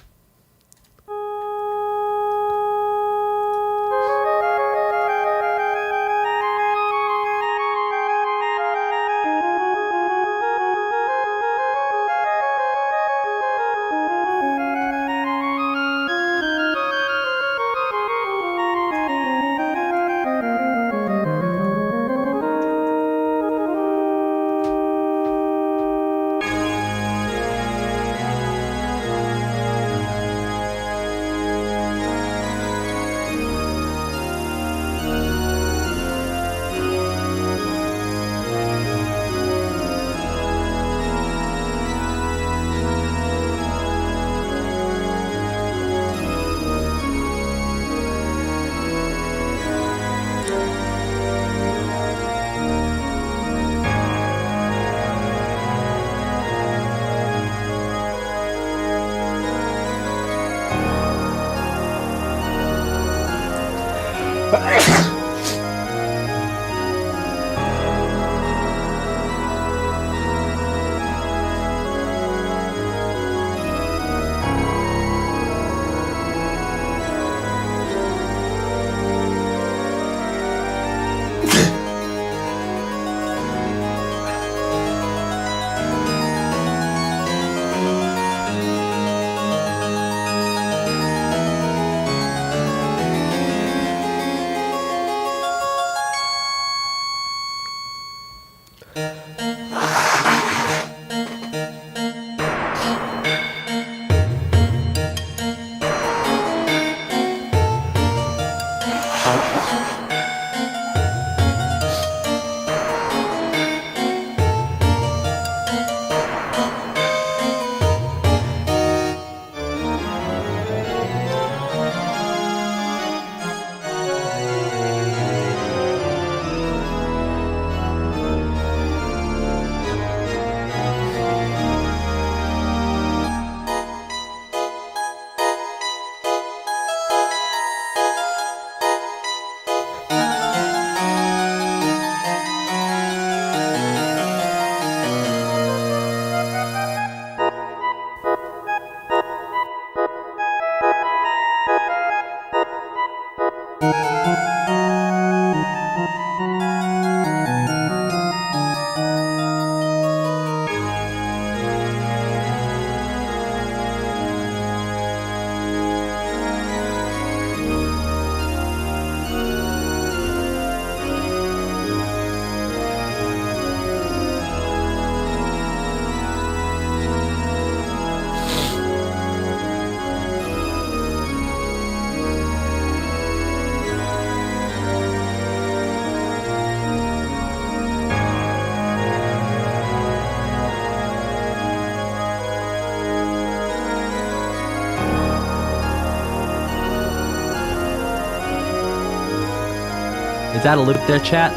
[SPEAKER 4] Is that a loop there, chat?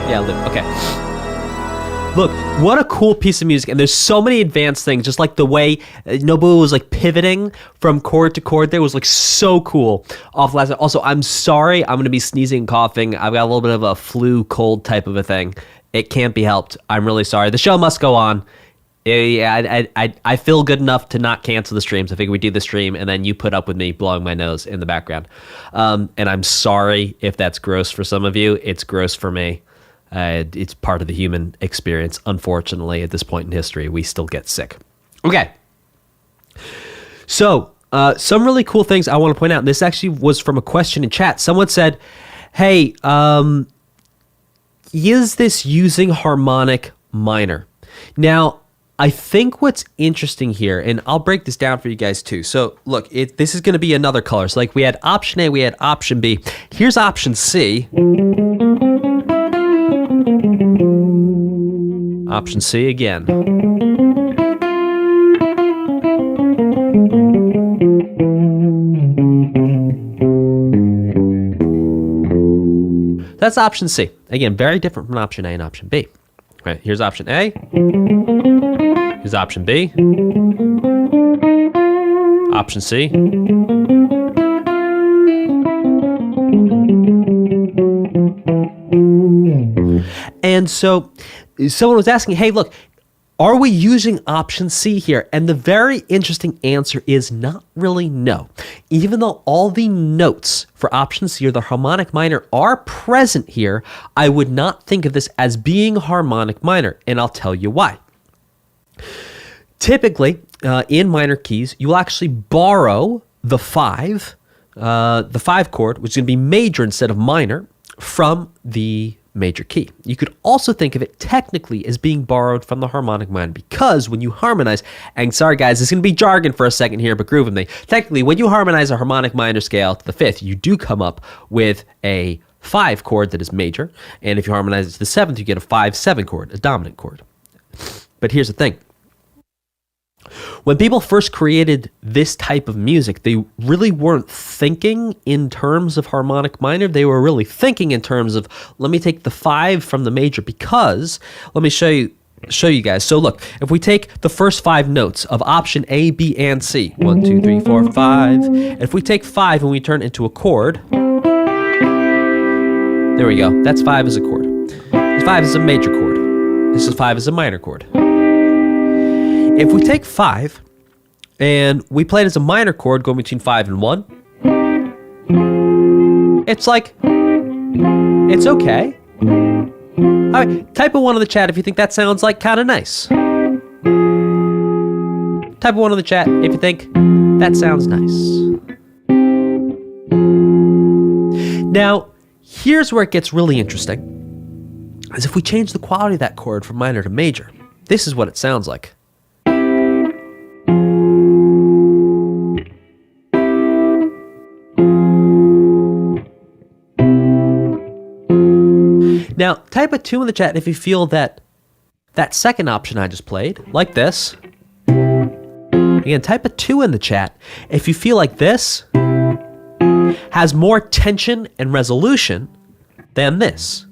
[SPEAKER 4] Yeah, loop. Okay. Look, what a cool piece of music. And there's so many advanced things, just like the way Nobuo was like pivoting from chord to chord there was like so cool off last night. Also, I'm sorry, I'm going to be sneezing and coughing. I've got a little bit of a flu cold type of a thing. It can't be helped. I'm really sorry. The show must go on. Yeah, I feel good enough to not cancel the streams. I figure we do the stream and then you put up with me blowing my nose in the background. And I'm sorry if that's gross for some of you. It's gross for me. It's part of the human experience. Unfortunately, at this point in history, we still get sick. Okay. So, some really cool things I want to point out. And this actually was from a question in chat. Someone said, hey, is this using harmonic minor? Now, I think what's interesting here, and I'll break this down for you guys too. So, look, this is going to be another color. So, like we had option A, we had option B. Here's option C. Option C again. That's option C. Again, very different from option A and option B. Right, here's option A. Here's option B. Option C. And so someone was asking, hey, look, are we using option C here? And the very interesting answer is not really no. Even though all the notes for option C or the harmonic minor are present here, I would not think of this as being harmonic minor, and I'll tell you why. Typically, in minor keys, you will actually borrow the 5 chord, which is going to be major instead of minor, from the major key. You could also think of it technically as being borrowed from the harmonic minor, because when you harmonize, and sorry guys, it's going to be jargon for a second here, but groove with me. Technically, when you harmonize a harmonic minor scale to the 5th, you do come up with a 5 chord that is major, and if you harmonize it to the 7th, you get a 5-7 chord, a dominant chord. But here's the thing. When people first created this type of music, they really weren't thinking in terms of harmonic minor. They were really thinking in terms of, let me take the 5 from the major, because let me show you guys. So look, if we take the first 5 notes of option A, B, and C, 1, 2, 3, 4, 5. And if we take 5 and we turn it into a chord, there we go. That's 5 as a chord. 5 is a major chord. This is 5 as a minor chord. If we take 5 and we play it as a minor chord going between 5 and 1, it's like, it's okay. All right, type a 1 in the chat if you think that sounds like kind of nice. Type a 1 in the chat if you think that sounds nice. Now, here's where it gets really interesting, is if we change the quality of that chord from minor to major, this is what it sounds like. Now, type a 2 in the chat if you feel that second option I just played, like this. Again, type a 2 in the chat if you feel like this has more tension and resolution than this.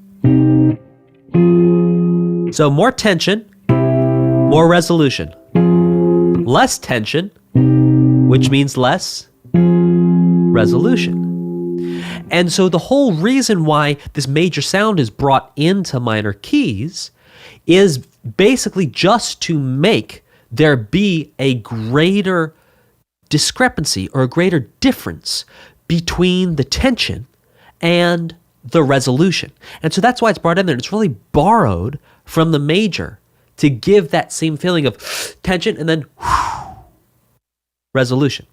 [SPEAKER 4] So more tension, more resolution. Less tension, which means less resolution. And so the whole reason why this major sound is brought into minor keys is basically just to make there be a greater discrepancy or a greater difference between the tension and the resolution. And so that's why it's brought in there. It's really borrowed from the major to give that same feeling of tension and then resolution.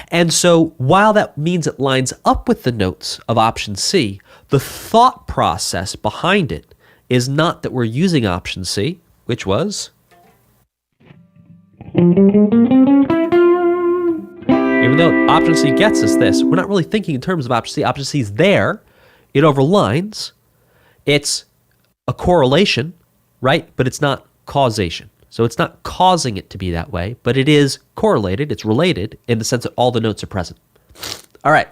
[SPEAKER 4] And so while that means it lines up with the notes of option C, the thought process behind it is not that we're using option C, which was, even though option C gets us this, we're not really thinking in terms of option C. Option C is there, it overlines, it's a correlation, right? But it's not causation. So it's not causing it to be that way, but it is correlated, it's related in the sense that all the notes are present. All right.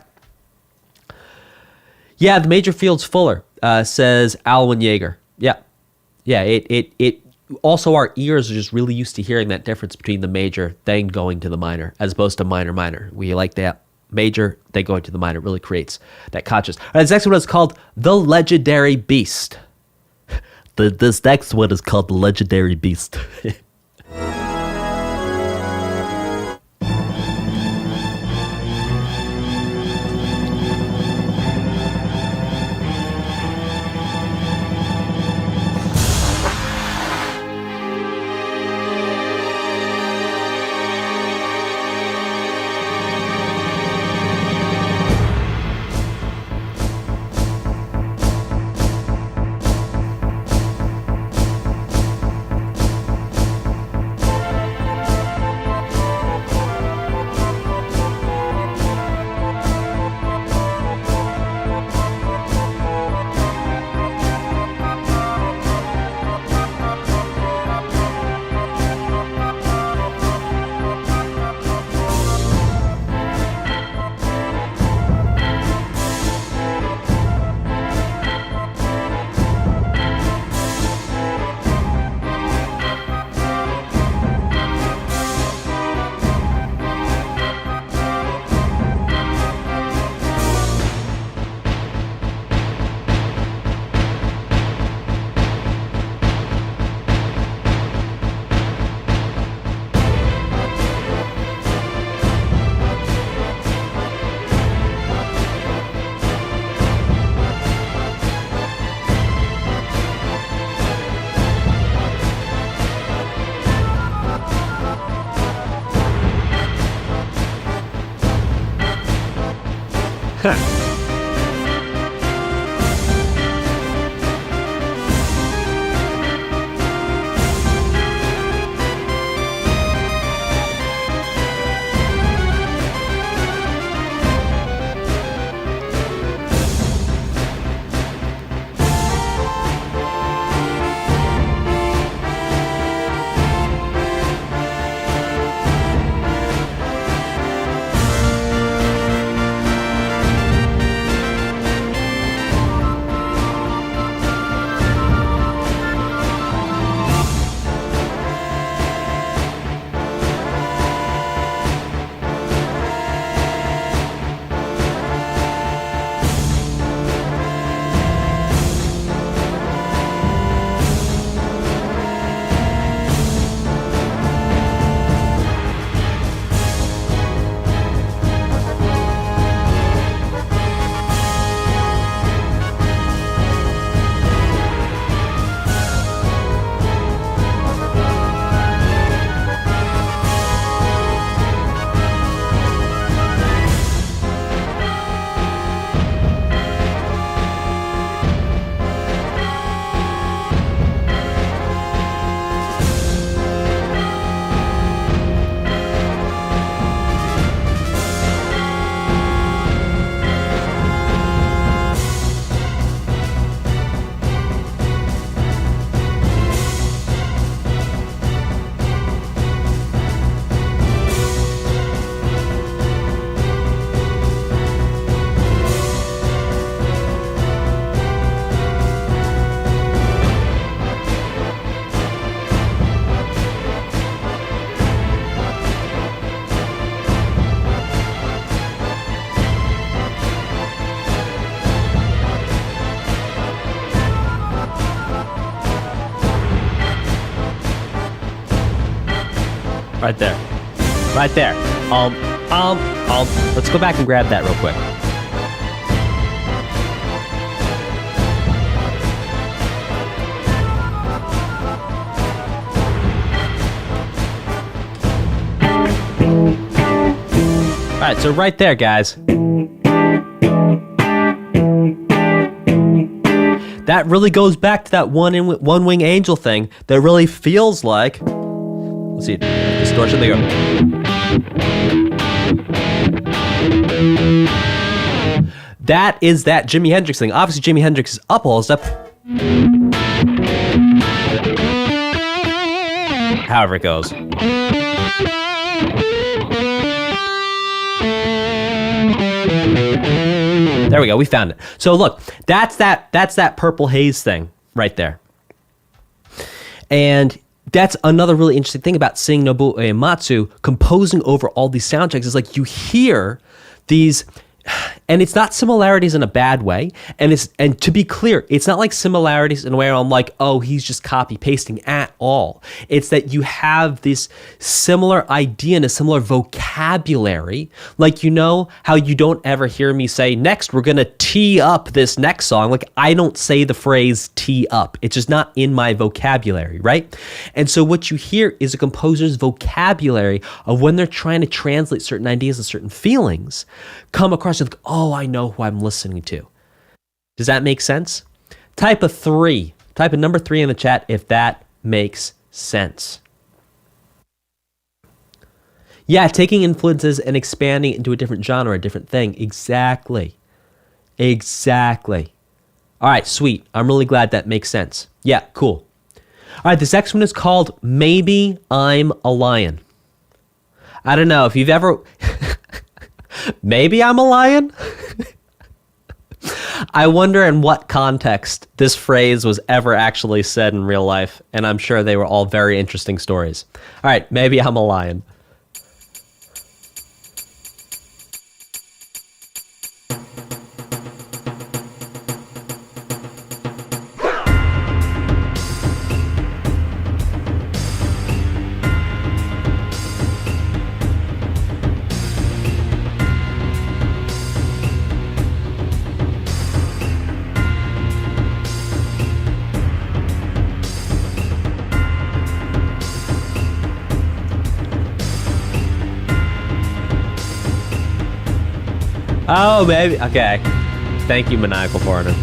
[SPEAKER 4] Yeah, the major field's fuller. says Alwyn Yeager. Yeah. Yeah, it also our ears are just really used to hearing that difference between the major then going to the minor as opposed to minor minor. We like that major then going to the minor. It really creates that conscious. All right, this next one is called The Legendary Beast. This next one is called The Legendary Beast. Right there. Right there. Let's go back and grab that real quick. All right, so right there, guys. That really goes back to that one wing angel thing that really feels like, let's see, distortion, there you go. That is that Jimi Hendrix thing. Obviously, Jimi Hendrix is up all stuff. However it goes. There we go. We found it. So look, that's that purple haze thing right there. And that's another really interesting thing about seeing Nobuo Uematsu composing over all these soundtracks is like you hear these, and it's not similarities in a bad way. And to be clear, it's not like similarities in a way where I'm like, oh, he's just copy pasting at all. It's that you have this similar idea and a similar vocabulary. Like, you know how you don't ever hear me say, next, we're going to tee up this next song. Like, I don't say the phrase tee up. It's just not in my vocabulary, right? And so what you hear is a composer's vocabulary of when they're trying to translate certain ideas and certain feelings come across like, oh, I know who I'm listening to. Does that make sense? Type a number 3 in the chat if that makes sense. Yeah, taking influences and expanding into a different genre, a different thing. Exactly. All right, sweet. I'm really glad that makes sense. Yeah, cool. All right, this next one is called Maybe I'm a Lion. I don't know if you've ever... Maybe I'm a lion? I wonder in what context this phrase was ever actually said in real life, and I'm sure they were all very interesting stories. All right, maybe I'm a lion. Oh, maybe. Okay. Thank you, Maniacal Foreigner.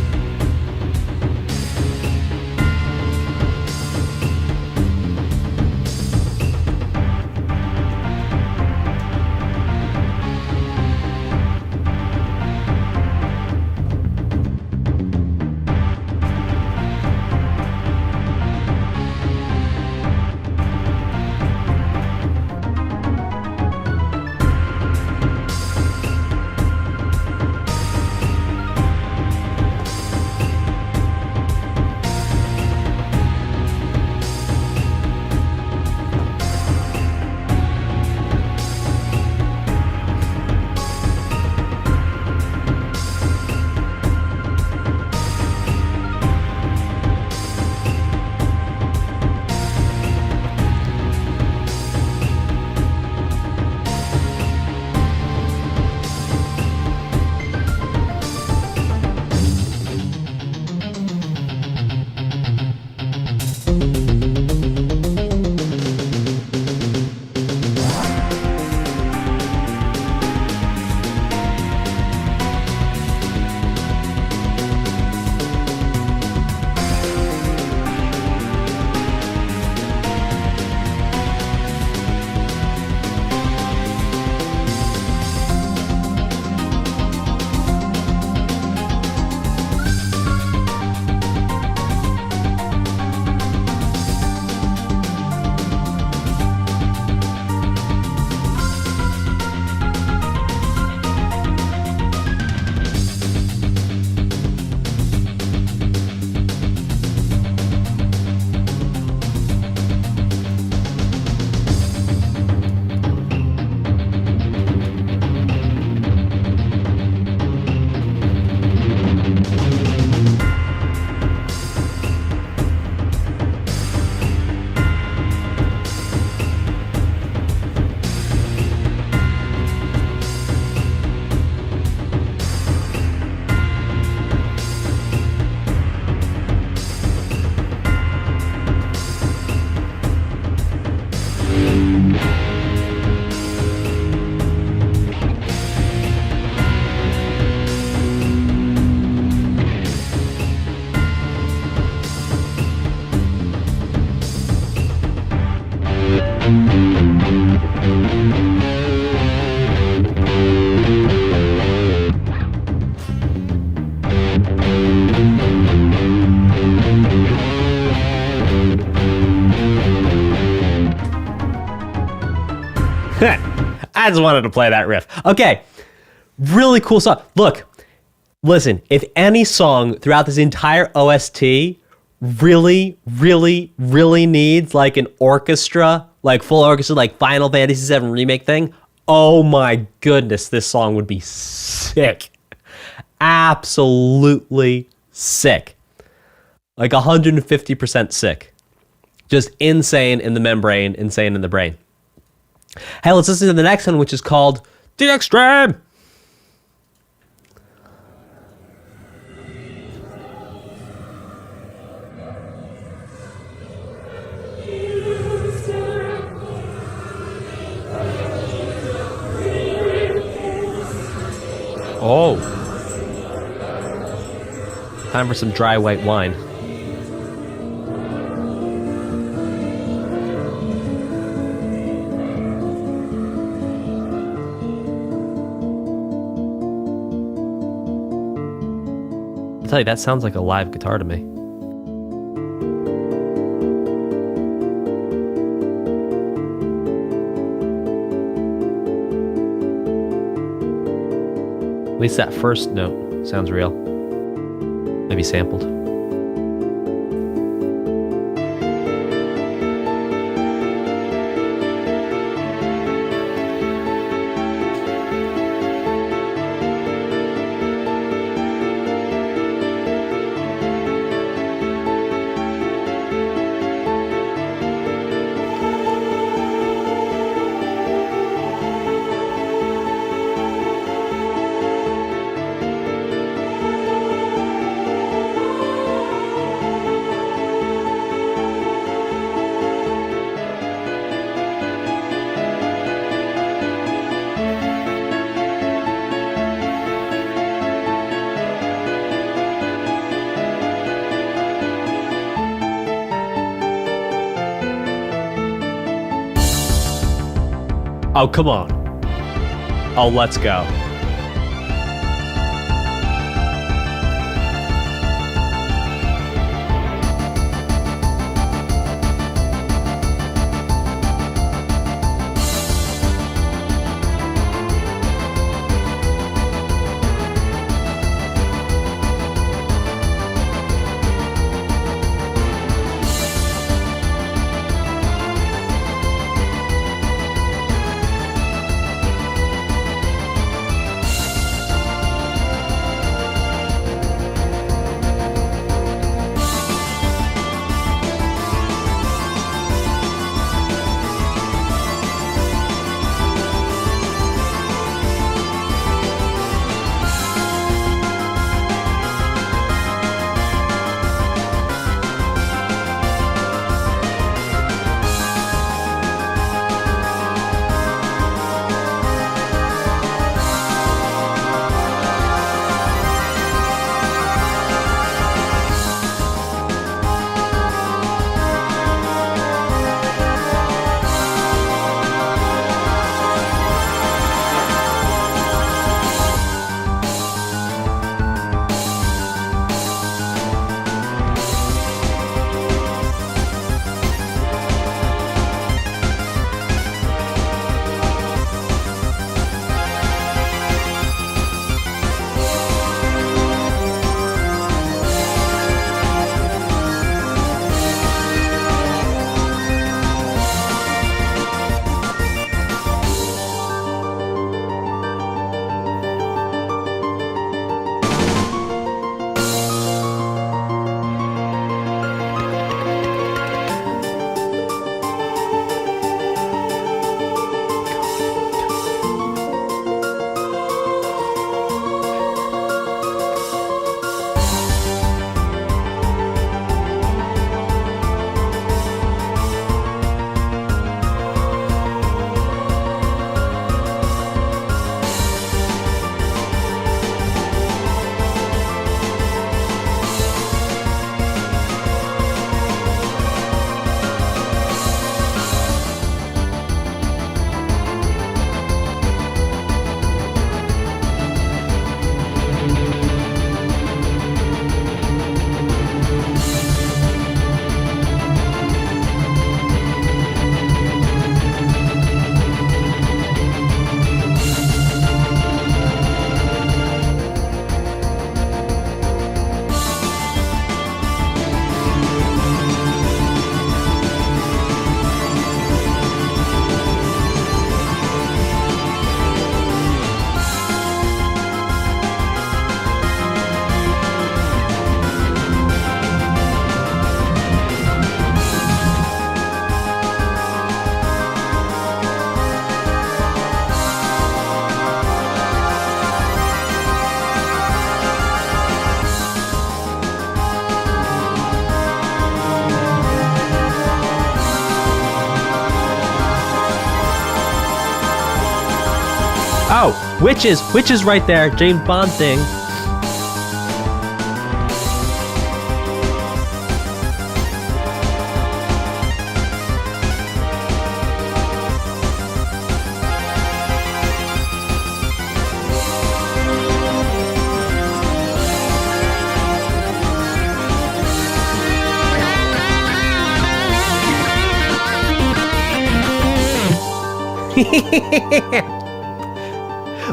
[SPEAKER 4] I just wanted to play that riff. Okay, really cool song. Look, Listen, if any song throughout this entire OST really, really, really needs like an orchestra, like full orchestra, like Final Fantasy VII Remake thing, oh my goodness, this song would be sick. Absolutely sick. Like 150% sick. Just insane in the membrane, insane in the brain. Hey, let's listen to the next one, which is called The Extreme. Oh. Time for some dry white wine. I'll tell you, that sounds like a live guitar to me. At least that first note sounds real. Maybe sampled. Oh, come on. Oh, let's go. Oh, Witches right there. James Bond thing.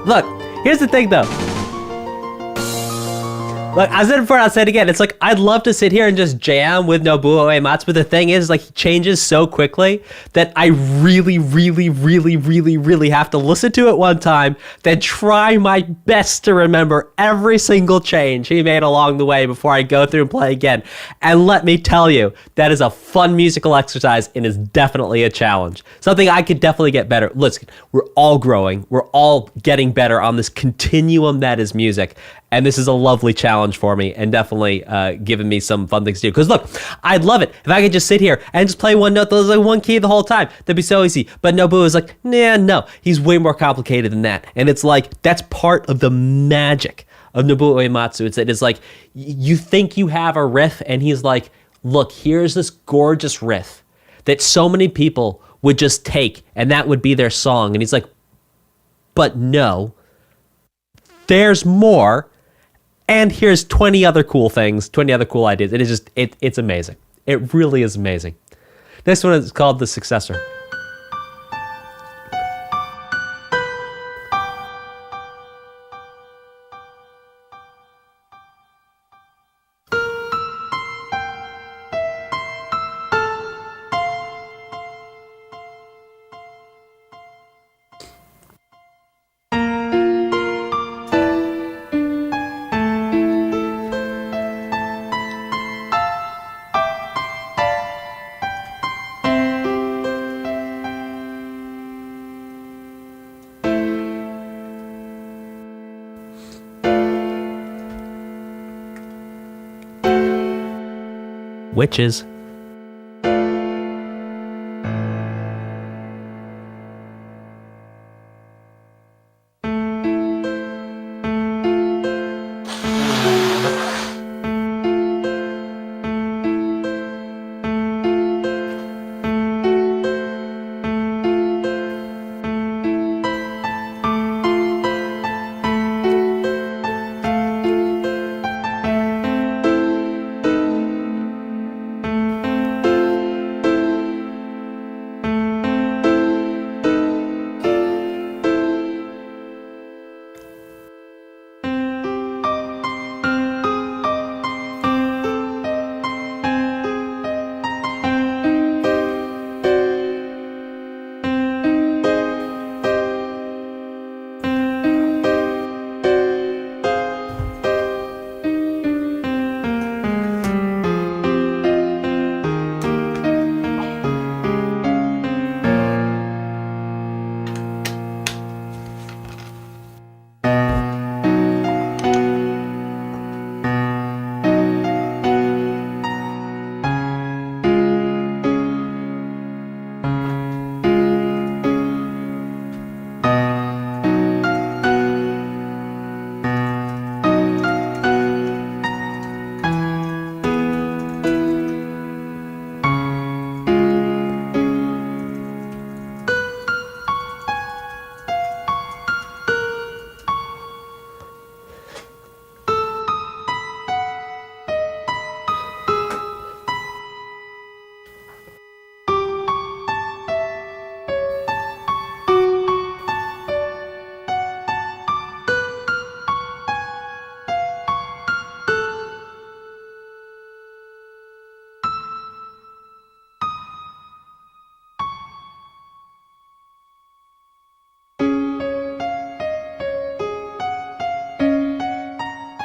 [SPEAKER 4] Look, here's the thing though. Look, I said it before, I'll say it again. It's like, I'd love to sit here and just jam with Nobuo Uematsu, but the thing is, like, he changes so quickly that I really have to listen to it one time, then try my best to remember every single change he made along the way before I go through and play again. And let me tell you, that is a fun musical exercise and is definitely a challenge. Something I could definitely get better. Listen, we're all growing. We're all getting better on this continuum that is music. And this is a lovely challenge for me and definitely giving me some fun things to do. Because look, I'd love it if I could just sit here and just play one note that was like one key the whole time. That'd be so easy. But Nobuo is like, nah, no. He's way more complicated than that. And it's like, that's part of the magic of Nobuo Uematsu. It's like, you think you have a riff and he's like, look, here's this gorgeous riff that so many people would just take and that would be their song. And he's like, but no, there's more. And here's 20 other cool things, 20 other cool ideas. It is just, it's amazing. It really is amazing. This one is called The Successor. Witches.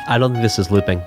[SPEAKER 4] I don't think this is looping.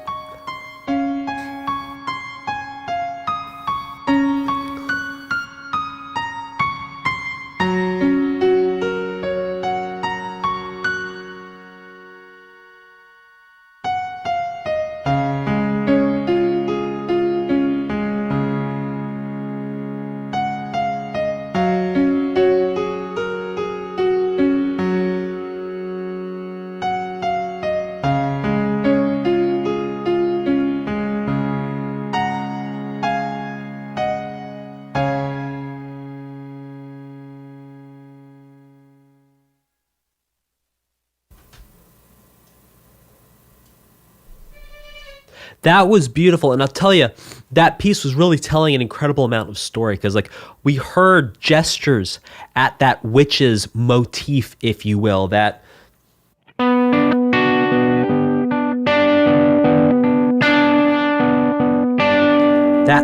[SPEAKER 4] That was beautiful. And I'll tell you, that piece was really telling an incredible amount of story because, like, we heard gestures at that witch's motif, if you will, that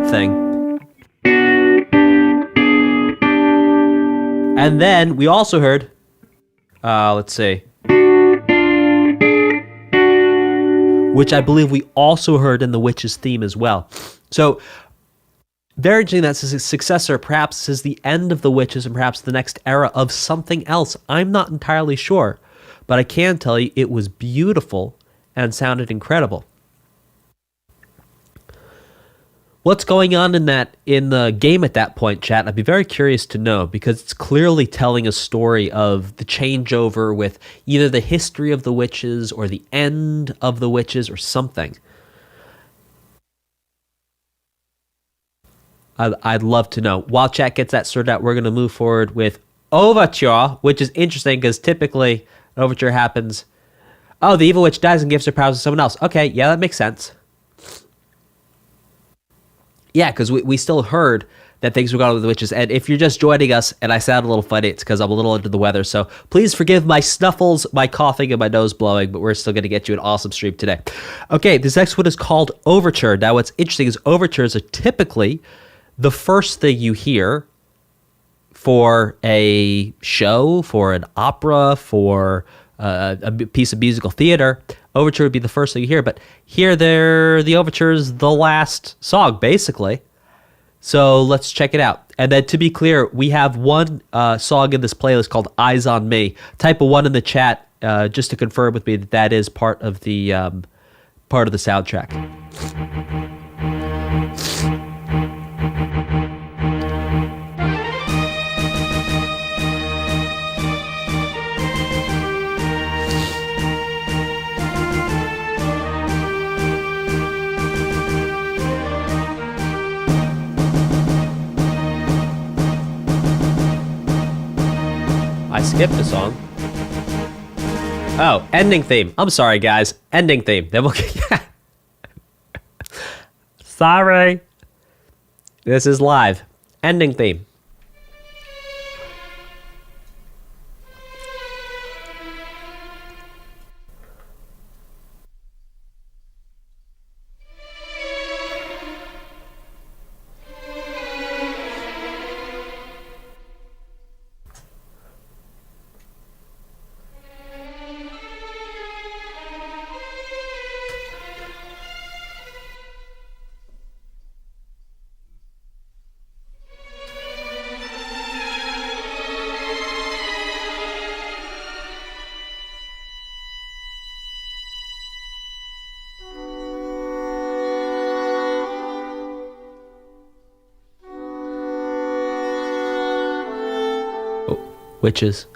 [SPEAKER 4] thing. And then we also heard, let's see, which I believe we also heard in the witch's theme as well. So, very interesting that Successor perhaps is the end of the witches and perhaps the next era of something else. I'm not entirely sure, but I can tell you it was beautiful and sounded incredible. What's going on in the game at that point, chat? I'd be very curious to know because it's clearly telling a story of the changeover with either the history of the witches or the end of the witches or something. I'd love to know. While chat gets that sorted out, we're going to move forward with Overture, which is interesting because typically an Overture happens. Oh, the evil witch dies and gives her powers to someone else. Okay, yeah, that makes sense. Yeah, because we still heard that things were going on with the witches. And if you're just joining us and I sound a little funny, it's because I'm a little under the weather. So please forgive my snuffles, my coughing, and my nose blowing, but we're still going to get you an awesome stream today. Okay, this next one is called Overture. Now, what's interesting is overtures are typically the first thing you hear for a show, for an opera, for a piece of musical theater. Overture would be the first thing you hear, but here the overture is the last song, basically. So let's check it out. And then to be clear, we have one song in this playlist called Eyes on Me. Type a 1 in the chat just to confirm with me that that is part of the soundtrack. I skipped a song. Oh, ending theme. I'm sorry, guys. Ending theme. Then we'll get... Sorry. This is live. Ending theme. Witches.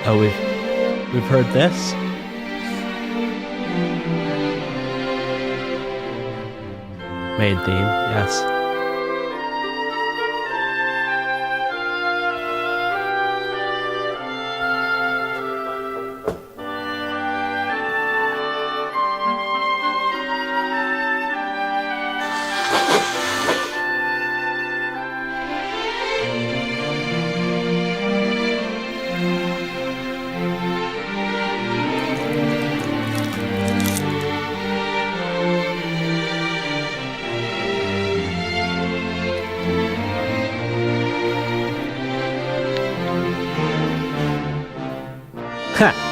[SPEAKER 4] Oh, we've heard this. Main theme, yes. Ha!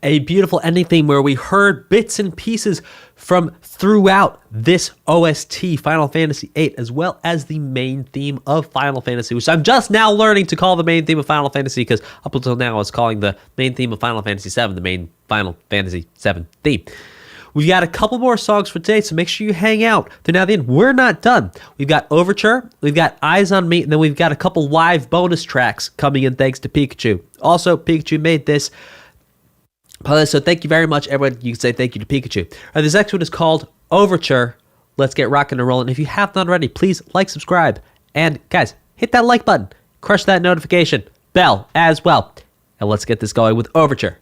[SPEAKER 4] a beautiful ending theme where we heard bits and pieces from throughout this OST, Final Fantasy VIII, as well as the main theme of Final Fantasy, which I'm just now learning to call the main theme of Final Fantasy, because up until now I was calling the main theme of Final Fantasy VII the main Final Fantasy VII theme. We've got a couple more songs for today, so make sure you hang out. They're now the end. We're not done. We've got Overture, we've got Eyes on Me, and then we've got a couple live bonus tracks coming in thanks to Pikachu. Also, Pikachu made this playlist, so thank you very much, everyone. You can say thank you to Pikachu. This next one is called Overture. Let's get rocking and rolling. If you have not already, please like, subscribe, and guys, hit that like button. Crush that notification bell as well. And let's get this going with Overture.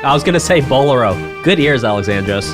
[SPEAKER 4] I was going to say Bolero. Good ears, Alexandros.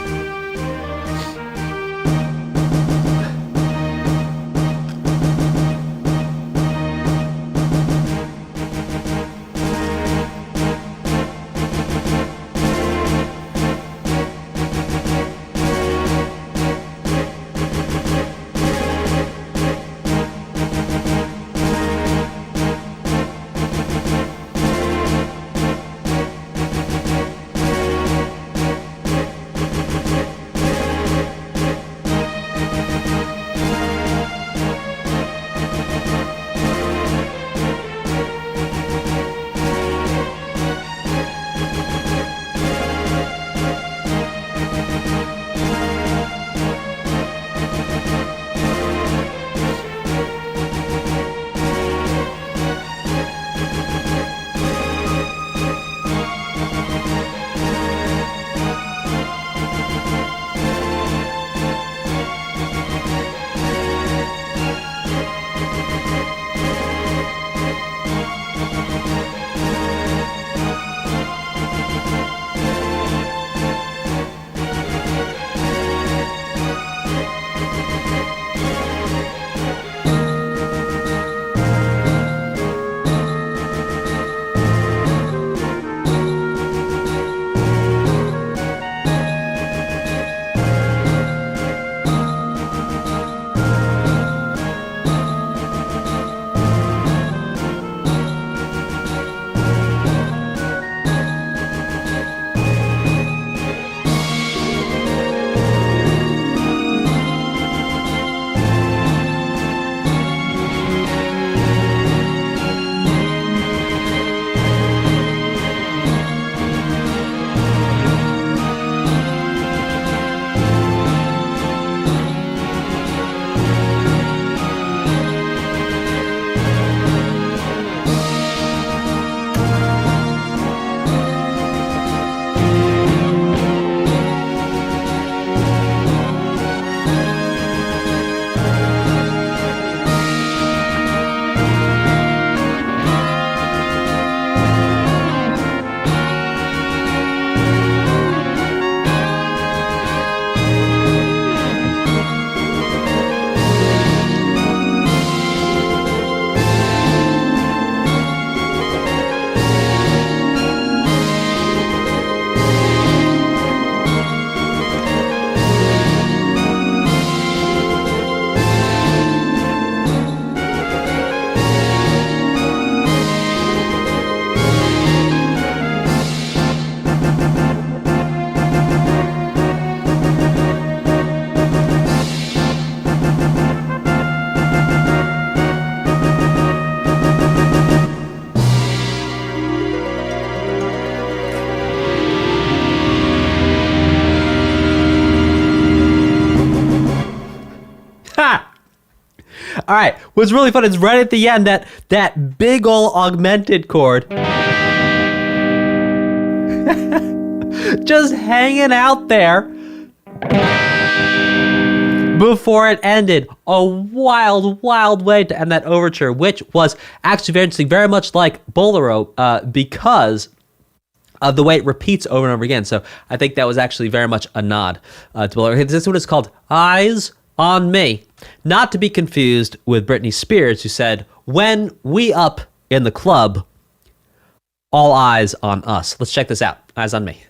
[SPEAKER 4] All right, what's really fun is right at the end, that big ol' augmented chord just hanging out there before it ended. A wild, wild way to end that overture, which was actually very interesting, very much like Bolero, because of the way it repeats over and over again. So I think that was actually very much a nod to Bolero. This one is called Eyes on Me, not to be confused with Britney Spears, who said, "When we up in the club, all eyes on us." Let's check this out. Eyes on Me.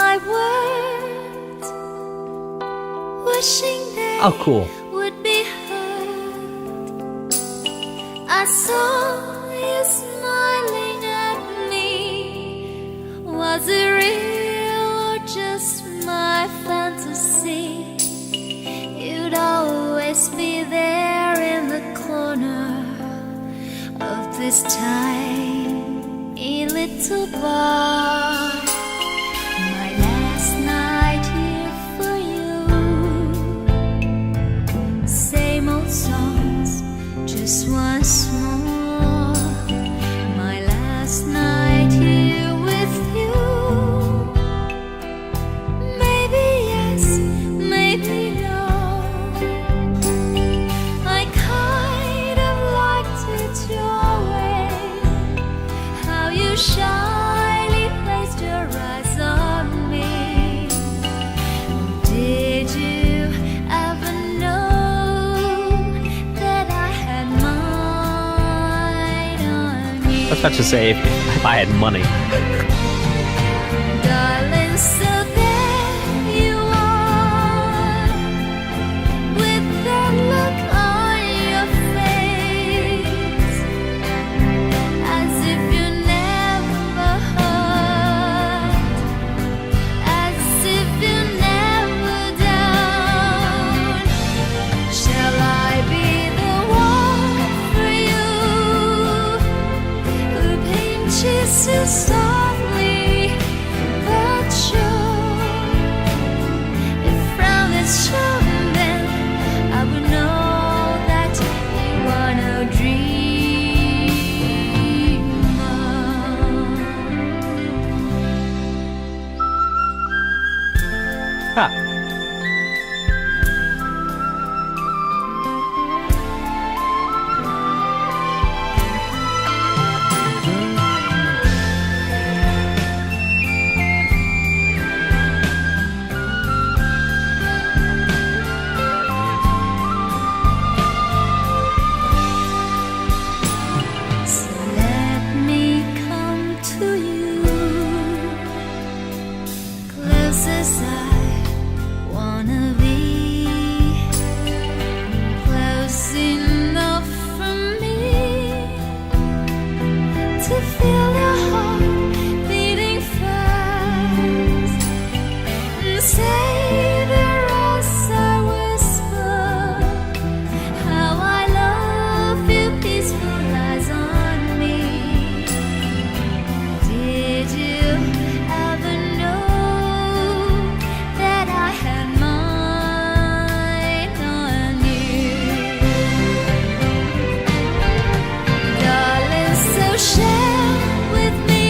[SPEAKER 5] my words, wishing they
[SPEAKER 1] Oh, cool.
[SPEAKER 5] would be heard. I saw you smiling at me. Was it real or just my fantasy? You'd always be there in the corner of this tiny little bar. My last night here for you. Same old songs, just once more. My last night here with you. Maybe yes, maybe no. I kind of liked it your way, how you shyly placed your eyes on me. Did you ever know that I had mine on you?
[SPEAKER 1] I was about to say if I had money.
[SPEAKER 5] Darling, so there you are, with that look on your face, as if you never hurt, as if you never down. Shall I be the one for you, who paints you so softly but sure? If frown is shown, then I would know that you are no dreamer.
[SPEAKER 1] Ha.
[SPEAKER 5] So let me come to you, close as I wanna be, close enough for me to feel your heart beating fast, and say the rest I whisper, how I love you, peaceful eyes on me. Did you ever know that I had mine on you? Darling, so share with me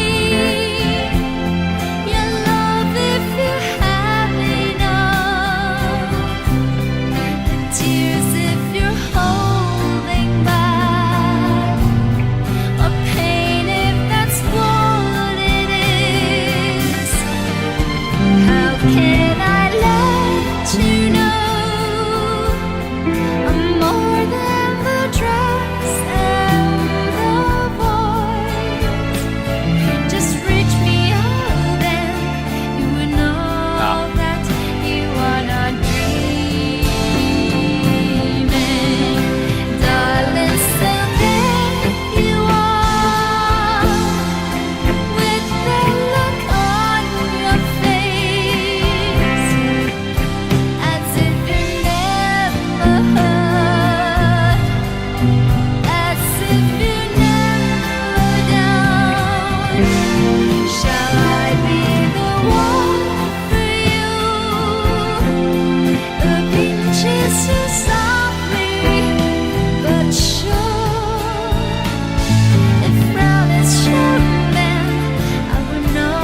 [SPEAKER 5] your love if you have enough, the tears if you're holding back, or pain if that's what it is. How can I let you know I'm more than the dress and the voice? Just reach me out and you would know that you are not dreaming. Darling, so there you are, with that look on your face, as if you never hurt, as if you never down. Shall I be the one for you, who pinches you softly but sure? If frown is shown, then I would know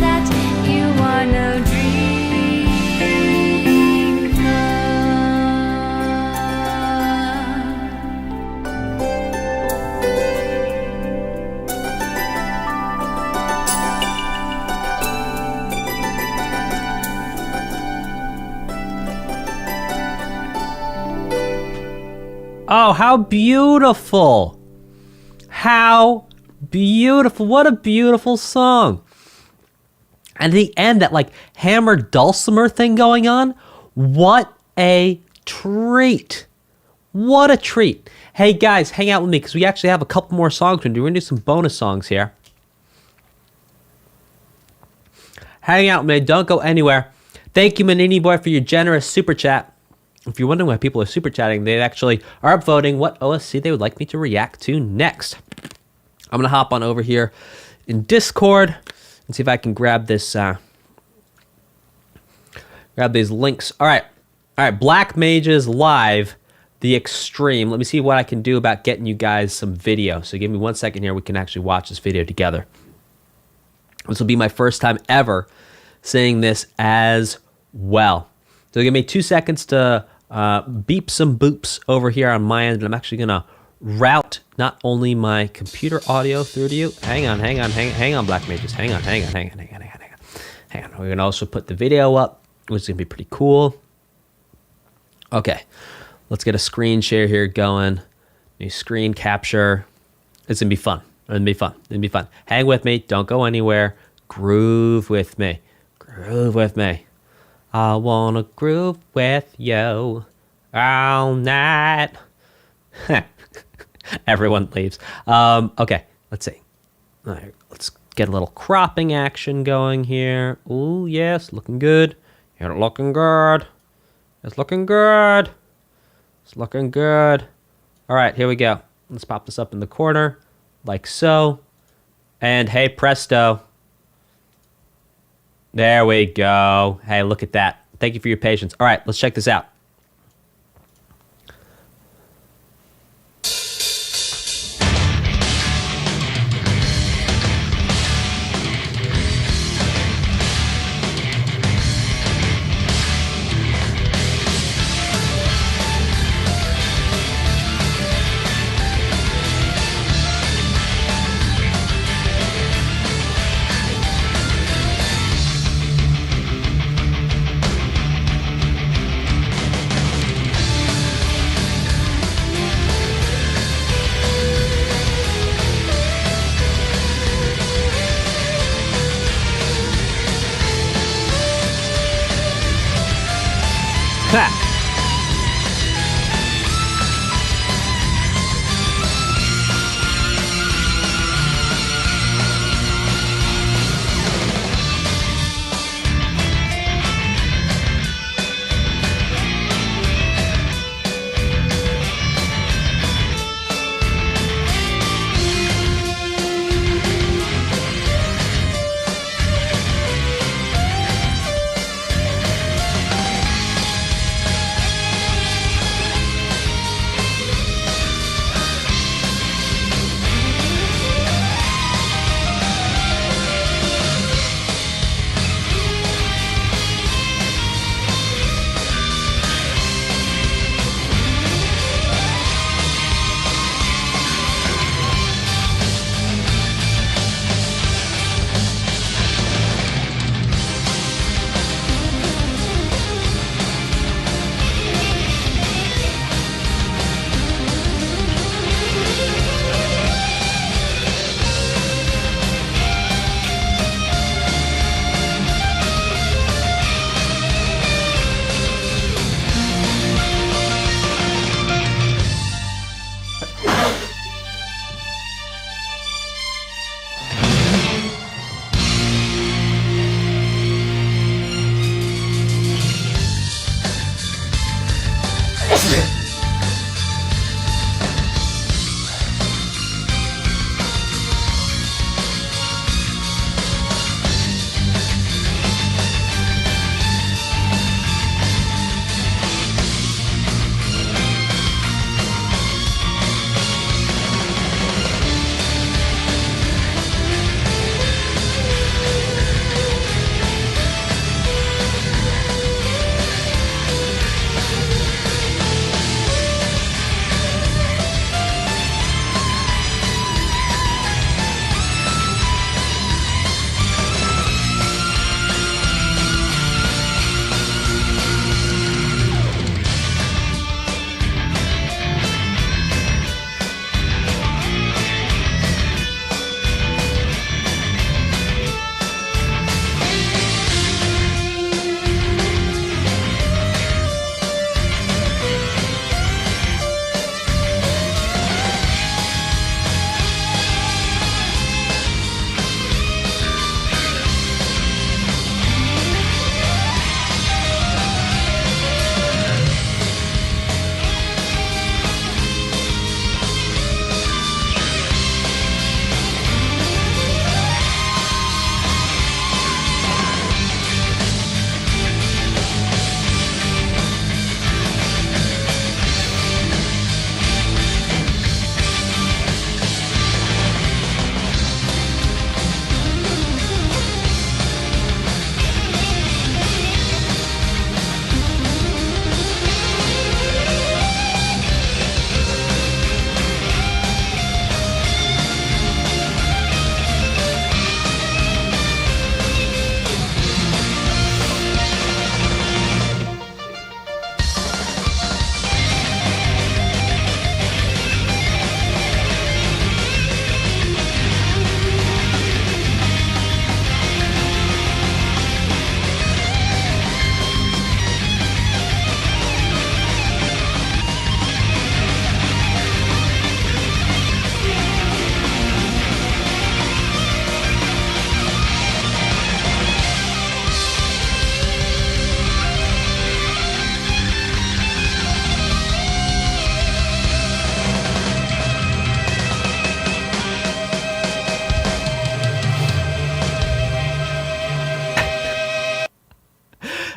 [SPEAKER 5] that you are no
[SPEAKER 1] Oh, how beautiful. How beautiful. What a beautiful song.
[SPEAKER 4] And at the end, that like hammer dulcimer thing going on, what a treat. What a treat. Hey guys, hang out with me because we actually have a couple more songs to do. We're going to do some bonus songs here. Hang out with me. Don't go anywhere. Thank you, Manini Boy, for your generous super chat. If you're wondering why people are super chatting, they actually are upvoting what OSC they would like me to react to next. I'm going to hop on over here in Discord and see if I can grab this, grab these links. All right, Black Mages Live, The Extreme. Let me see what I can do about getting you guys some video. So give me 1 second here. We can actually watch this video together. This will be my first time ever seeing this as well. So give me 2 seconds to beep some boops over here on my end. And I'm actually going to route not only my computer audio through to you. Hang on, Black Mages. Hang on. We're going to also put the video up, which is going to be pretty cool. Okay, let's get a screen share here going. New screen capture. It's going to be fun. It's going to be fun. Hang with me. Don't go anywhere. Groove with me. I want to groove with you all night. Everyone leaves. Okay, let's see. All right, let's get a little cropping action going here. Ooh, yes, looking good. You're looking good. It's looking good. All right, here we go. Let's pop this up in the corner, like so. And hey, presto. There we go. Hey, look at that. Thank you for your patience. All right, let's check this out.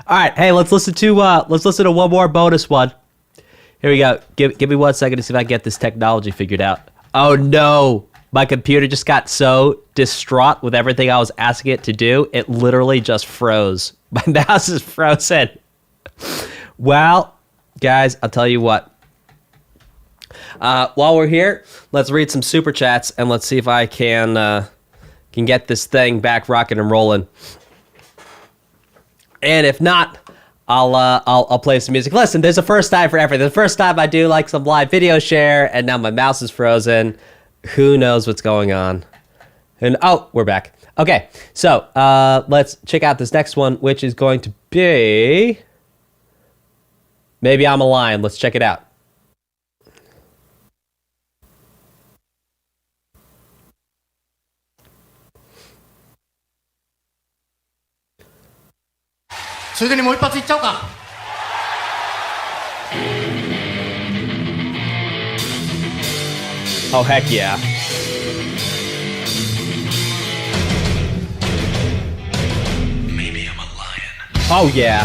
[SPEAKER 4] All right, hey, let's listen to one more bonus one. Here we go. Give me 1 second to see if I can get this technology figured out. Oh no, my computer just got so distraught with everything I was asking it to do, it literally just froze. My mouse is frozen. Well, guys, I'll tell you what. While we're here, let's read some super chats and let's see if I can get this thing back rocking and rolling. And if not, I'll play some music. Listen, there's a first time for everything. The first time I do like some live video share, and now my mouse is frozen. Who knows what's going on? And oh, we're back. Okay, so let's check out this next one, which is going to be Maybe I'm a Lion. Let's check it out. Oh, heck yeah.
[SPEAKER 6] Maybe I'm a lion.
[SPEAKER 4] Oh, yeah.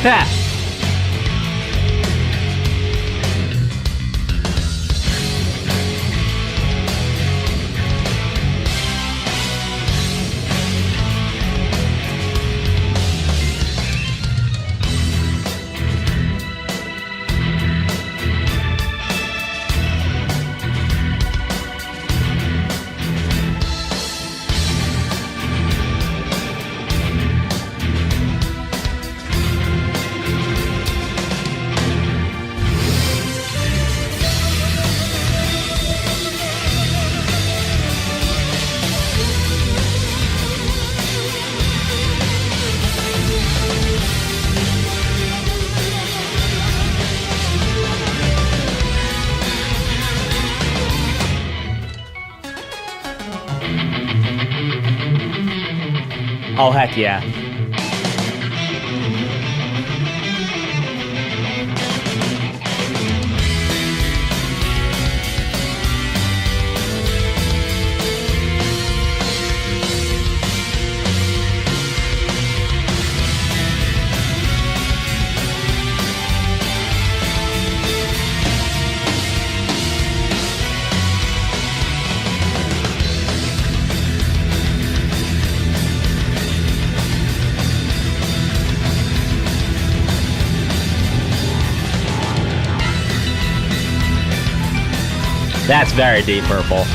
[SPEAKER 4] Ha! Oh, heck yeah. That's very deep purple.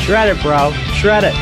[SPEAKER 4] Shred it, bro. Shred it.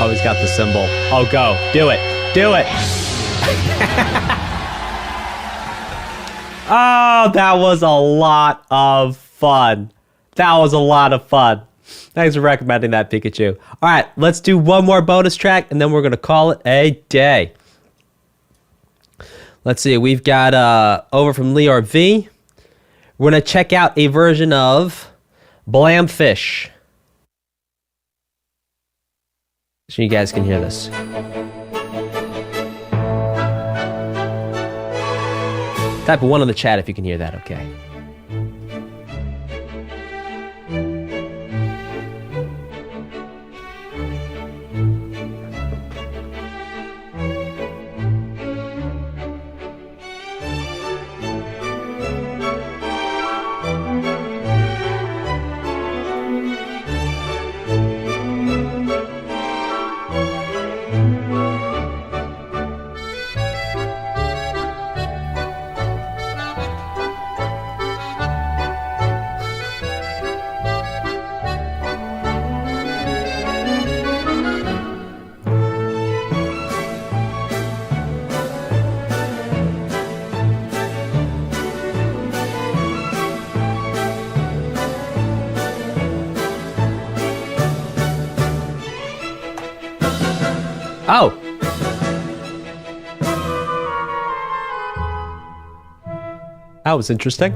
[SPEAKER 1] Oh, he's got the symbol. Oh, go. Do it. Do it. Oh, that was a lot of fun. That was a lot of fun. Thanks for recommending that, Pikachu. All right, let's do one more bonus track, and then we're going to call it a day. Let's see. We've got over from Leor V. We're going to check out a version of Balamb-fish. So you guys can hear this. Type 1 in the chat if you can hear that, okay? Oh! That was interesting.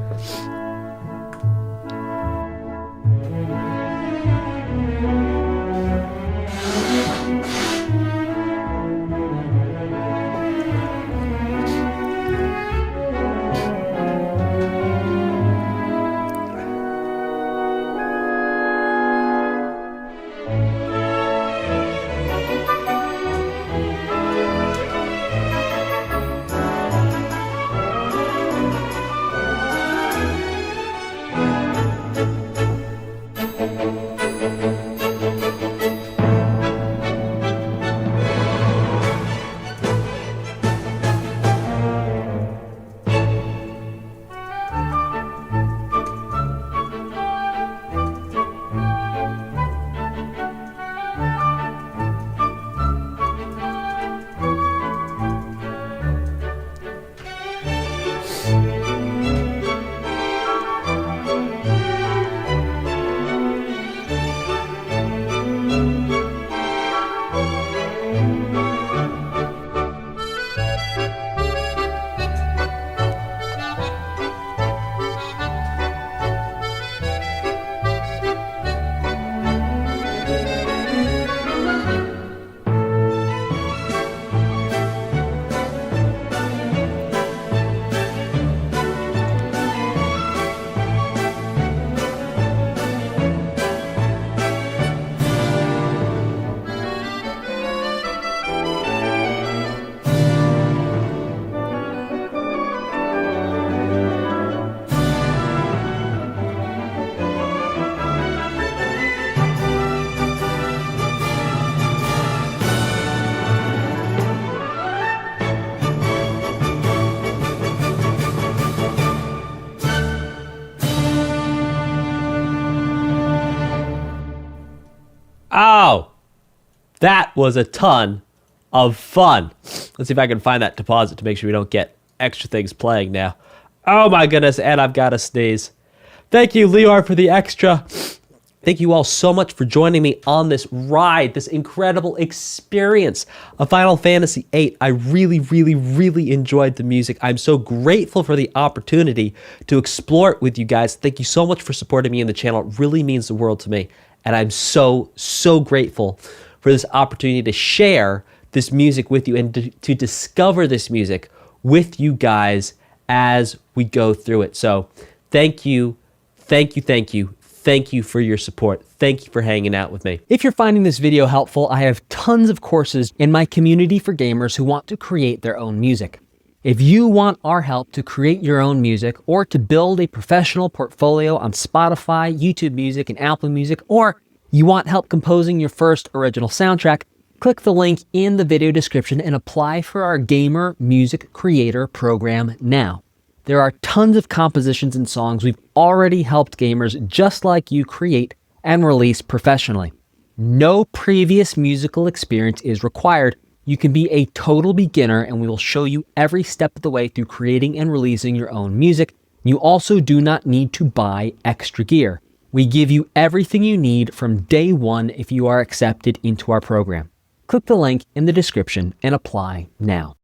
[SPEAKER 1] Oh, that was a ton of fun. Let's see if I can find that deposit to make sure we don't get extra things playing now. Oh my goodness, and I've got to sneeze. Thank you, Leor, for the extra. Thank you all so much for joining me on this ride, this incredible experience of Final Fantasy VIII. I really, really, really enjoyed the music. I'm so grateful for the opportunity to explore it with you guys. Thank you so much for supporting me in the channel. It really means the world to me. And I'm so, so grateful for this opportunity to share this music with you and to discover this music with you guys as we go through it. So thank you, thank you, thank you. Thank you for your support. Thank you for hanging out with me.
[SPEAKER 3] If you're finding this video helpful, I have tons of courses in my community for gamers who want to create their own music. If you want our help to create your own music or to build a professional portfolio on Spotify, YouTube Music, and Apple Music, or you want help composing your first original soundtrack, click the link in the video description and apply for our Gamer Music Creator program now. There are tons of compositions and songs we've already helped gamers just like you create and release professionally. No previous musical experience is required. You can be a total beginner, and we will show you every step of the way through creating and releasing your own music. You also do not need to buy extra gear. We give you everything you need from day one if you are accepted into our program. Click the link in the description and apply now.